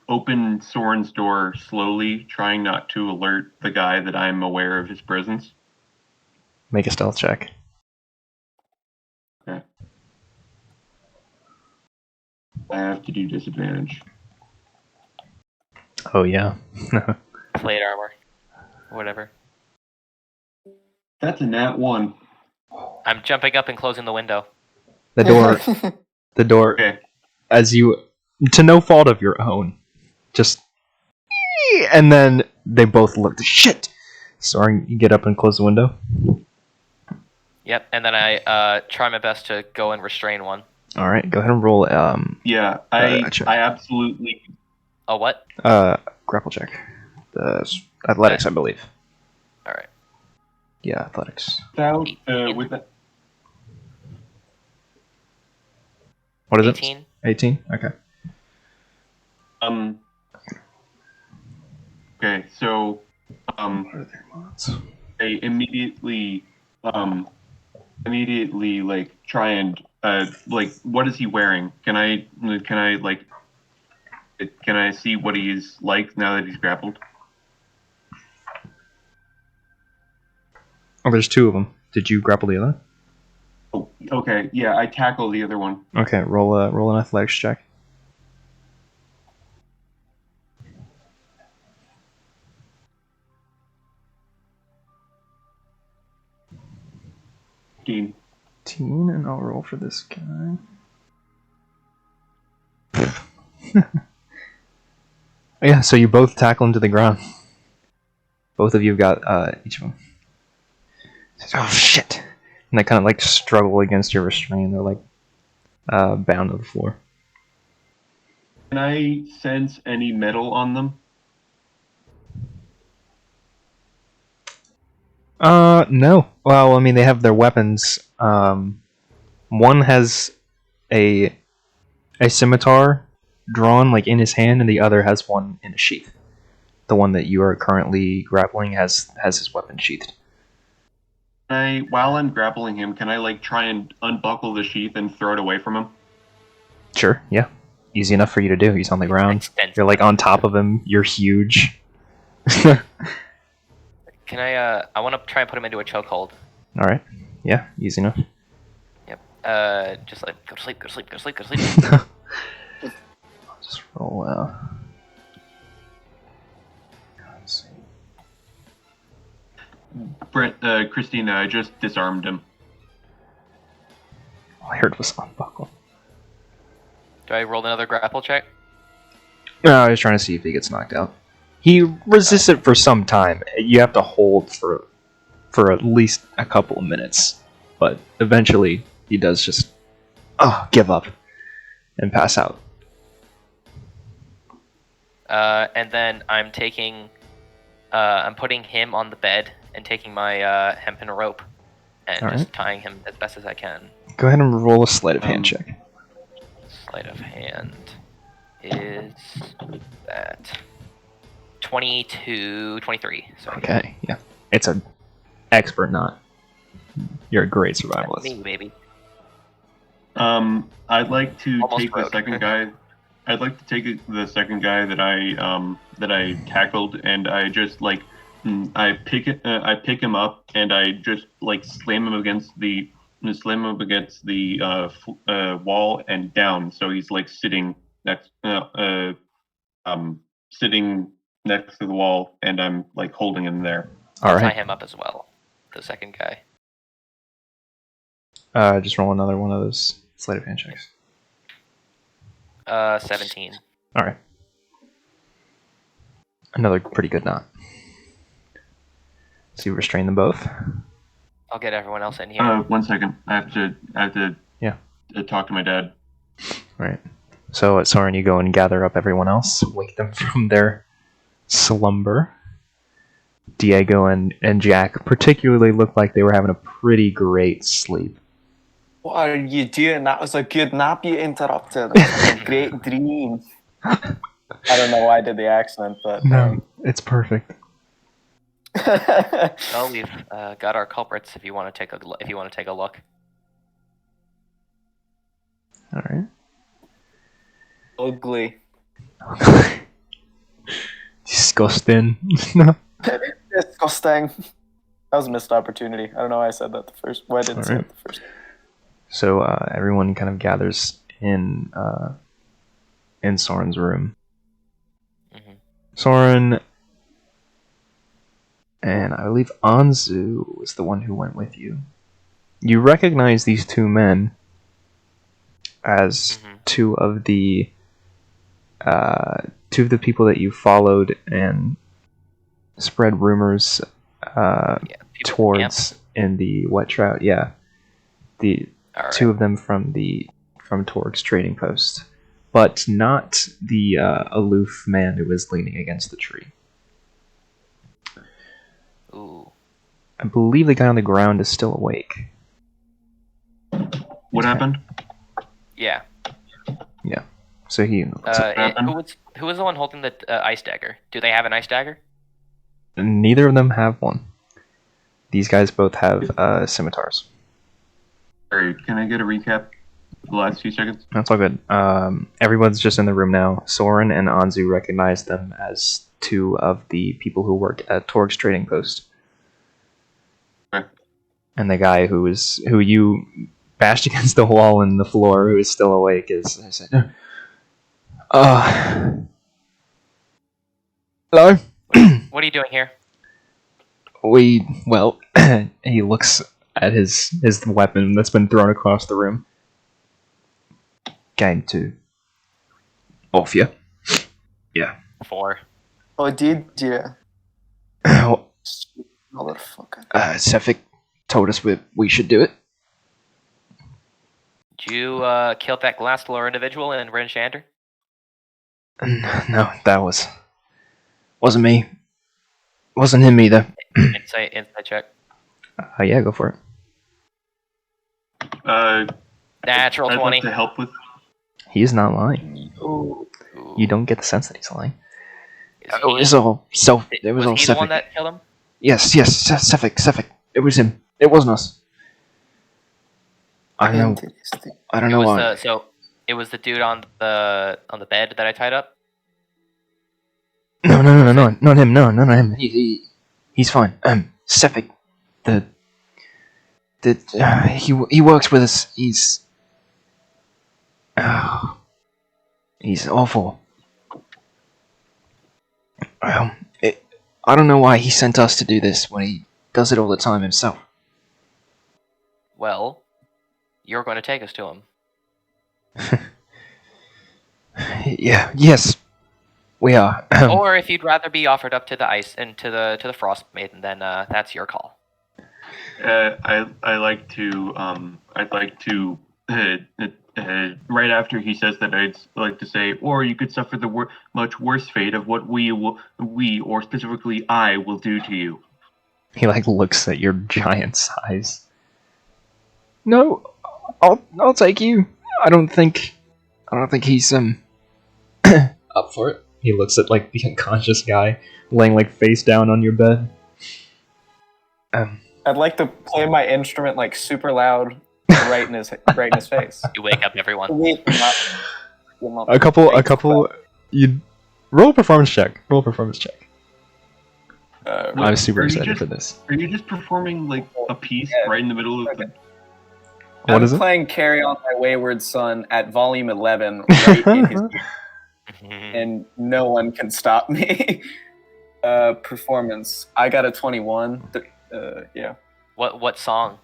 open Soren's door slowly, trying not to alert the guy that I'm aware of his presence. Make a stealth check. Okay. I have to do disadvantage. Oh, yeah. Plate armor. Whatever. That's a nat 1. I'm jumping up and closing the window. The door, Okay. as you, to no fault of your own, just, and then they both look, shit! Soren, you get up and close the window. Yep, and then I try my best to go and restrain one. Alright, go ahead and roll, Yeah, check. I absolutely. A what? grapple check. Athletics, I believe. Alright. Yeah, athletics. Without, with that. What is 18? it? 18? Okay. Okay, so What are their mods? I immediately like try and like, what is he wearing? Can I see what he's like now that he's grappled? Oh, there's 2 of them. Did you grapple the other? Oh, okay, yeah, I tackle the other one. Okay, roll an athletics check. 15. 15, and I'll roll for this guy. Yeah, so you both tackle him to the ground. Both of you got each of them. Oh shit! And they kind of like struggle against your restraint. They're like bound to the floor. Can I sense any metal on them? No. Well, I mean, they have their weapons. One has a scimitar drawn like in his hand, and the other has one in a sheath. The one that you are currently grappling has his weapon sheathed. While I'm grappling him, can I like try and unbuckle the sheath and throw it away from him? Sure. Yeah. Easy enough for you to do. He's on the ground. You're like on top of him. You're huge. Can I want to try and put him into a chokehold. All right. Yeah. Easy enough. Yep. Just like go to sleep, go to sleep, go to sleep, go to sleep. I'll just roll out. Let's see. Christina, I just disarmed him. All I heard was unbuckle. Do I roll another grapple check? No, I was trying to see if he gets knocked out. He resists it for some time. You have to hold for at least a couple of minutes, but eventually he does just give up and pass out. And then I'm putting him on the bed and taking my hempen rope and All just right. tying him as best as I can. Go ahead and roll a sleight of hand check. Sleight of hand is that 23. Sorry. Okay, yeah. It's an expert knot. You're a great That's survivalist. me, baby. I'd like to Almost take the broke. second guy. I'd like to take the second guy that I tackled, and I just like I pick him up, and I just like slam him against the wall and down. So he's like sitting next to the wall, and I'm like holding him there. All I'll tie right. him up as well. The second guy. Just roll another one of those sleight of hand checks. 17. All right. Another pretty good knot. So you restrain them both. I'll get everyone else in here. 1 second. I have to Yeah. talk to my dad. Right. So at Soren, you go and gather up everyone else, wake them from their slumber. Diego and Jack particularly looked like they were having a pretty great sleep. What are you doing? That was a good nap you interrupted. That was a great dream. I don't know why I did the accent, but No, it's perfect. Well, we've got our culprits. If you want to take a look. All right. Ugly. Disgusting. Disgusting. That was a missed opportunity. I don't know why I said that the first. Why I didn't say it the first. So everyone kind of gathers in Soren's room. Mm-hmm. Soren and I believe Anzu was the one who went with you. You recognize these two men as two of the people that you followed and spread rumors towards in the Wet Trout. Yeah, the two of them from Torg's trading post, but not the aloof man who was leaning against the tree. Ooh. I believe the guy on the ground is still awake. What happened? Yeah. Yeah. So he. Who was the one holding the ice dagger? Do they have an ice dagger? Neither of them have one. These guys both have scimitars. Sorry, can I get a recap of the last few seconds? That's all good. Everyone's just in the room now. Soren and Anzu recognize them as two of the people who work at Torg's trading post. Okay. And the guy who you bashed against the wall and the floor, who is still awake, is. I said, hello. What are you doing here? He looks at his weapon that's been thrown across the room. Game 2. Off you. Yeah. 4. Oh, did you? Well, Motherfucker. Sefik told us we should do it. Did you kill that glass floor individual in Ren Shander? No, that wasn't me. Wasn't him either. Insight check. Yeah, go for it. Natural I'd 20. like to help with. He is not lying. Ooh. You don't get the sense that he's lying. Is It was all self. It was all he the one Sefik. that killed him? Yes, Sefik. It was him. It wasn't us. I don't know why. So it was the dude on the bed that I tied up? No, not him. No, not him. He's fine. Sefik, he works with us. He's awful. I don't know why he sent us to do this when he does it all the time himself. Well, you're going to take us to him. Yeah. Yes, we are. Or if you'd rather be offered up to the ice and to the Frostmaiden, then that's your call. I'd like to right after he says that, I'd like to say, or you could suffer the much worse fate of what we or specifically I will do to you. He looks at your giant size. No, I'll take you. I don't think he's up for it. He looks at the unconscious guy laying face down on your bed. I'd like to play my instrument super loud, right in his face. You wake up everyone. A couple. You roll a performance check. I'm super excited for this. Are you just performing a piece right in the middle of the? What is it? I'm playing "Carry On My Wayward Son" at volume 11, right in his ear, and no one can stop me. Performance. I got a 21. Yeah. What song?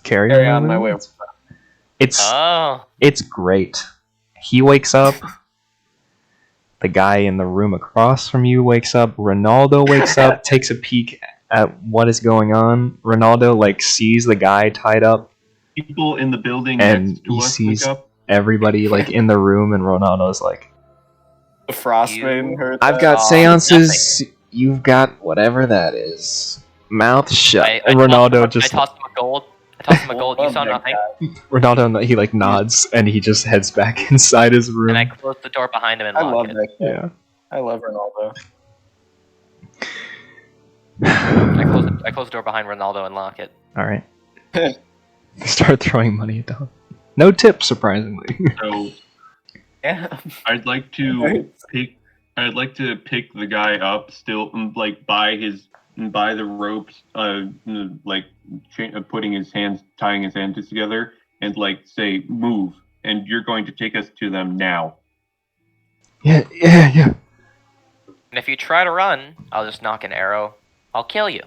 Carry On My Wayward Son. It's great. He wakes up. The guy in the room across from you wakes up. Ronaldo wakes up, takes a peek at what is going on. Ronaldo sees the guy tied up. People in the building and next to he us sees wake up. everybody in the room, and Ronaldo's like, The Frostmaiden heard I've that? got seances. You've got whatever that is. Mouth shut. And Ronaldo I tossed him a gold. You saw nothing. Ronaldo, he nods and he just heads back inside his room. And I closed the door behind him and I locked love it. that. Yeah. I love Ronaldo. I closed the door behind Ronaldo and lock it. All right. Start throwing money at Dom. No tip, surprisingly. So Yeah. I'd like to pick the guy up still, by the ropes, tying his hands together, and say move, and you're going to take us to them now. Yeah. And if you try to run, I'll just knock an arrow. I'll kill you.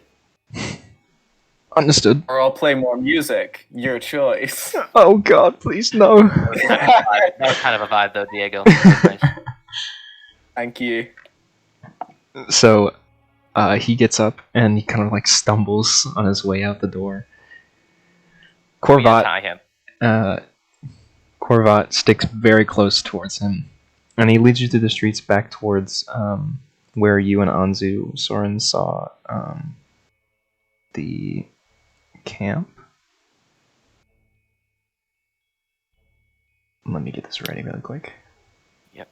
Understood. Or I'll play more music. Your choice. Oh God, please no. That was kind of a vibe though, Diego. That was nice. Thank you. So, he gets up and he kind of stumbles on his way out the door. We untie him. Korvat sticks very close towards him, and he leads you through the streets back towards where you and Anzu Soren saw the camp. Let me get this ready really quick. Yep.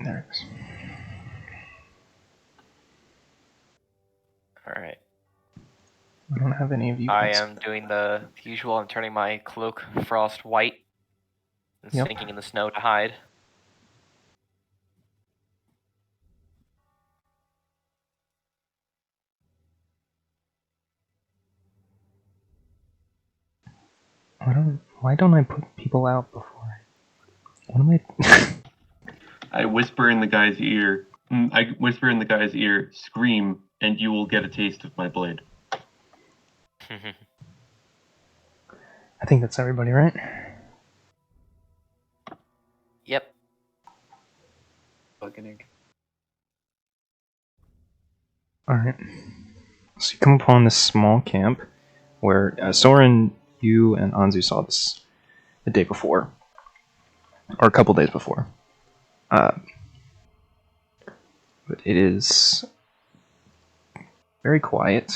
There it is. Alright. I don't have any of you. I am doing the usual. I'm turning my cloak frost white and Yep. sinking in the snow to hide. Why don't I put people out before? What am I? I whisper in the guy's ear. Scream, and you will get a taste of my blade. I think that's everybody, right? Yep. Alright. So you come upon this small camp where Soren, you, and Anzu saw this the day before. Or a couple days before. But it is very quiet.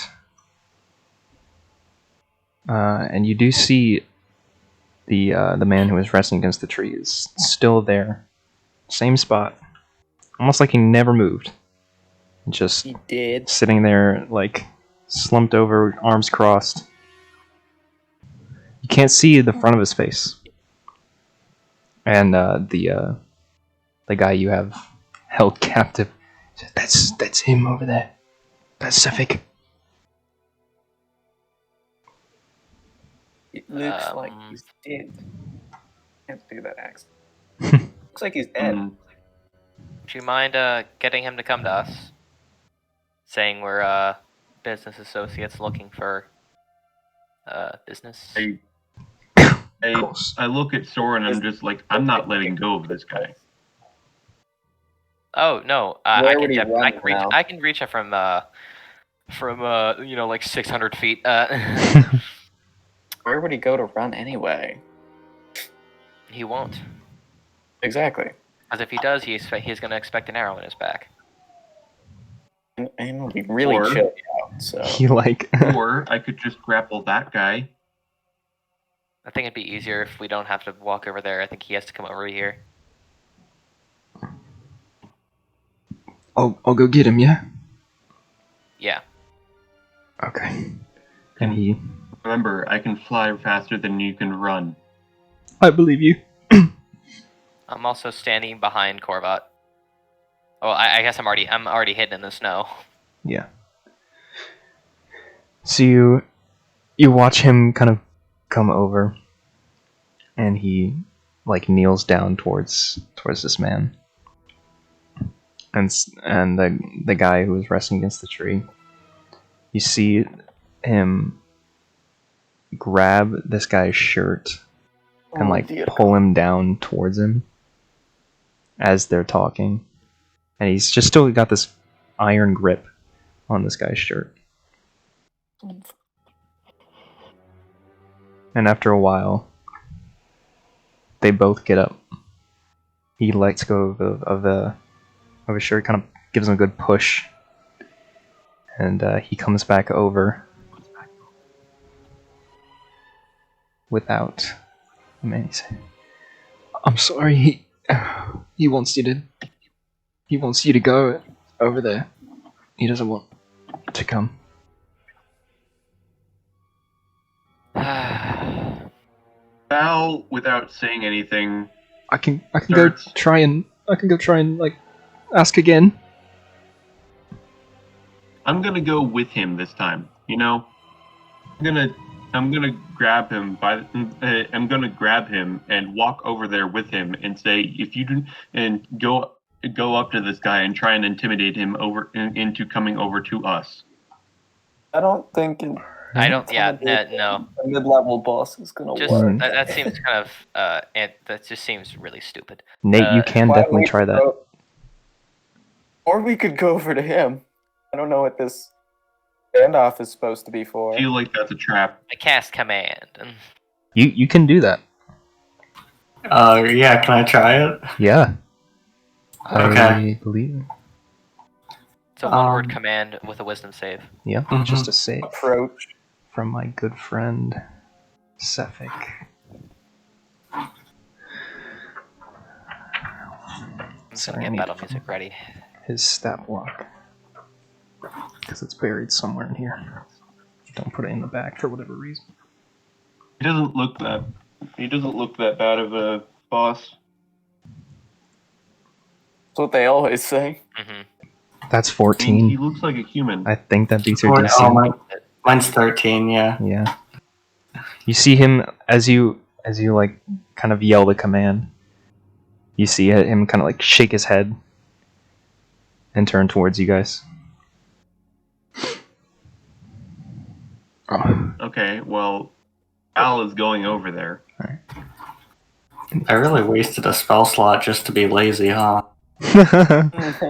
And you do see the man who was wrestling against the tree is still there. Same spot. Almost like he never moved. Just He did. sitting there, like, slumped over, arms crossed. You can't see the front of his face. And the guy you have held captive, that's him over there. That's Sefik. It looks like he's dead. Can't do that accent. Looks like he's dead. Would you mind getting him to come to us? Saying we're business associates looking for business. I look at Soren and I'm just like, I'm not letting go of this guy. Oh no, Where would he run now? I can reach it from like 600 feet. Where would he go to run anyway? He won't, Exactly. because if he does, he's going to expect an arrow in his back. And it'll be really Or- chilly out, so... He like Or I could just grapple that guy. I think it'd be easier if we don't have to walk over there. I think he has to come over here. I'll go get him, yeah? Yeah. Okay. And he Remember, I can fly faster than you can run. I believe you. I'm also standing behind Korvat. Oh, I guess I'm already hidden in the snow. Yeah. So you watch him kind of come over, and he like kneels down towards this man, and the guy who was wrestling against the tree. You see him grab this guy's shirt and like pull him down towards him as they're talking, and he's just still got this iron grip on this guy's shirt. And after a while, they both get up. He lets go of his shirt, kind of gives him a good push, and he comes back over without. He says, "I'm sorry. He wants you to go over there. He doesn't want to come." Val, without saying anything, I can go try and like ask again. I'm gonna go with him this time. You know, I'm gonna grab him I'm gonna grab him and walk over there with him and say, if you do, and go up to this guy and try and intimidate him into coming over to us. I don't think I don't. Yeah. No. a mid-level boss is gonna Just work. that seems kind of that just seems really stupid. Nate, you can Why definitely don't we try that. go- Or we could go over to him. I don't know what this standoff is supposed to be for. I feel like that's a trap. I cast command. You can do that. Yeah, can I try it? Yeah. Okay. I believe. It's a one-word command with a wisdom save. Yeah, just a save Approach. from my good friend Sefik. I'm just Sorry, gonna I get need battle music ready. his stat block, because it's buried somewhere in here. Don't put it in the back for whatever reason. He doesn't look that bad of a boss. That's what they always say. Mm-hmm. That's I mean, 14. he looks like a human. I think that beats your Oh, DC. mine's 13, yeah. Yeah. You see him as you like kind of yell the command. You see him kind of like shake his head and turn towards you guys. Oh. Okay, well, Al is going over there. Right. I really wasted a spell slot just to be lazy, huh?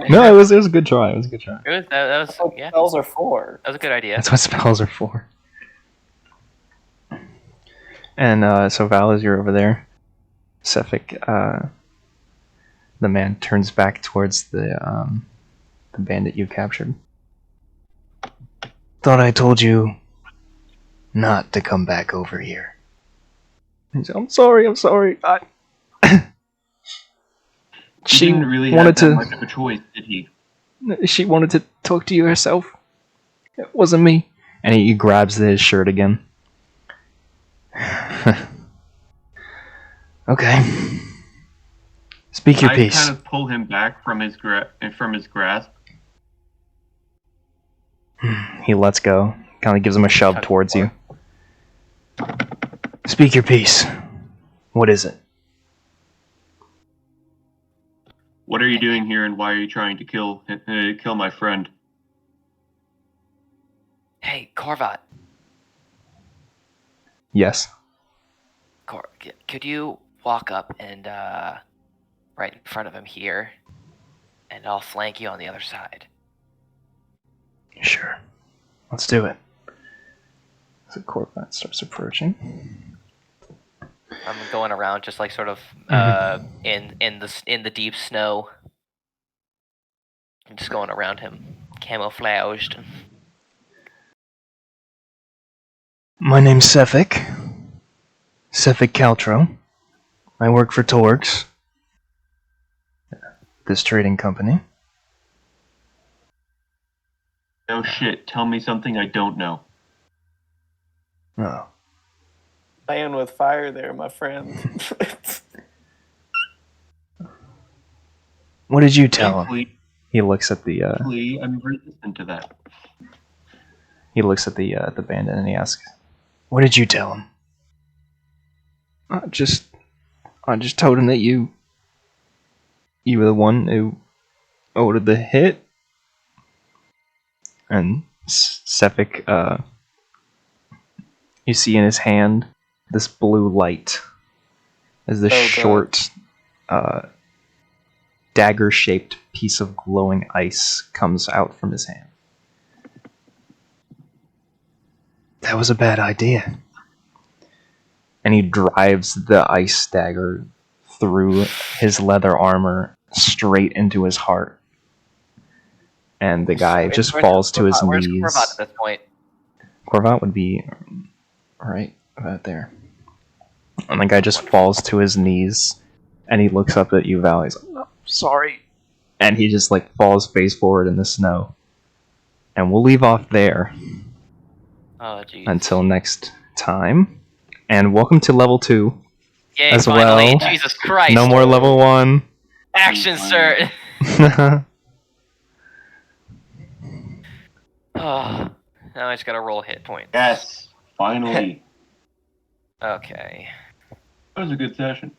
No, it was a good try. It was a good try. That was What yeah. spells are for? That was a good idea. That's what spells are for. And so Val, as you're over there, Cephik, the man turns back towards the bandit you captured. Thought I told you not to come back over here. I'm sorry. He didn't really wanted have that to. much of a choice, did he? She wanted to talk to you herself. It wasn't me. And he grabs his shirt again. Okay. Speak your I piece. kind of pull him back from his grasp. He lets go. Kind of gives him a shove towards you. Speak your piece. What is it? What are you doing here, and why are you trying to kill my friend? Hey, Korvat. Yes. Could you walk up and right in front of him here, and I'll flank you on the other side. Sure. Let's do it. So Corvat starts approaching. I'm going around just like sort of in the deep snow. I'm just going around him, camouflaged. My name's Cephik. Cephik Caltro. I work for Torx. This trading company. No shit. Tell me something I don't know. Oh. Playing with fire there, my friend. What did you tell him? Thankfully, He looks at the I'm resistant to that. he looks at the bandit and he asks, "What did you tell him?" I just told him that you were the one who ordered the hit. And Cephik, you see in his hand this blue light as this short, dagger-shaped piece of glowing ice comes out from his hand. That was a bad idea. And he drives the ice dagger through his leather armor straight into his heart. And the guy just falls to his Where's knees. Korvat at this point? Korvat would be right about there. And the guy just falls to his knees, and he looks up at you, Val. He's like, "Oh, sorry." And he just like falls face forward in the snow. And we'll leave off there. Oh, jeez. Until next time. And welcome to level 2. Yay, as finally. well. Jesus Christ. No more level 1. Action, sir. Oh, now I just gotta roll hit points. Yes, finally. Okay. That was a good session.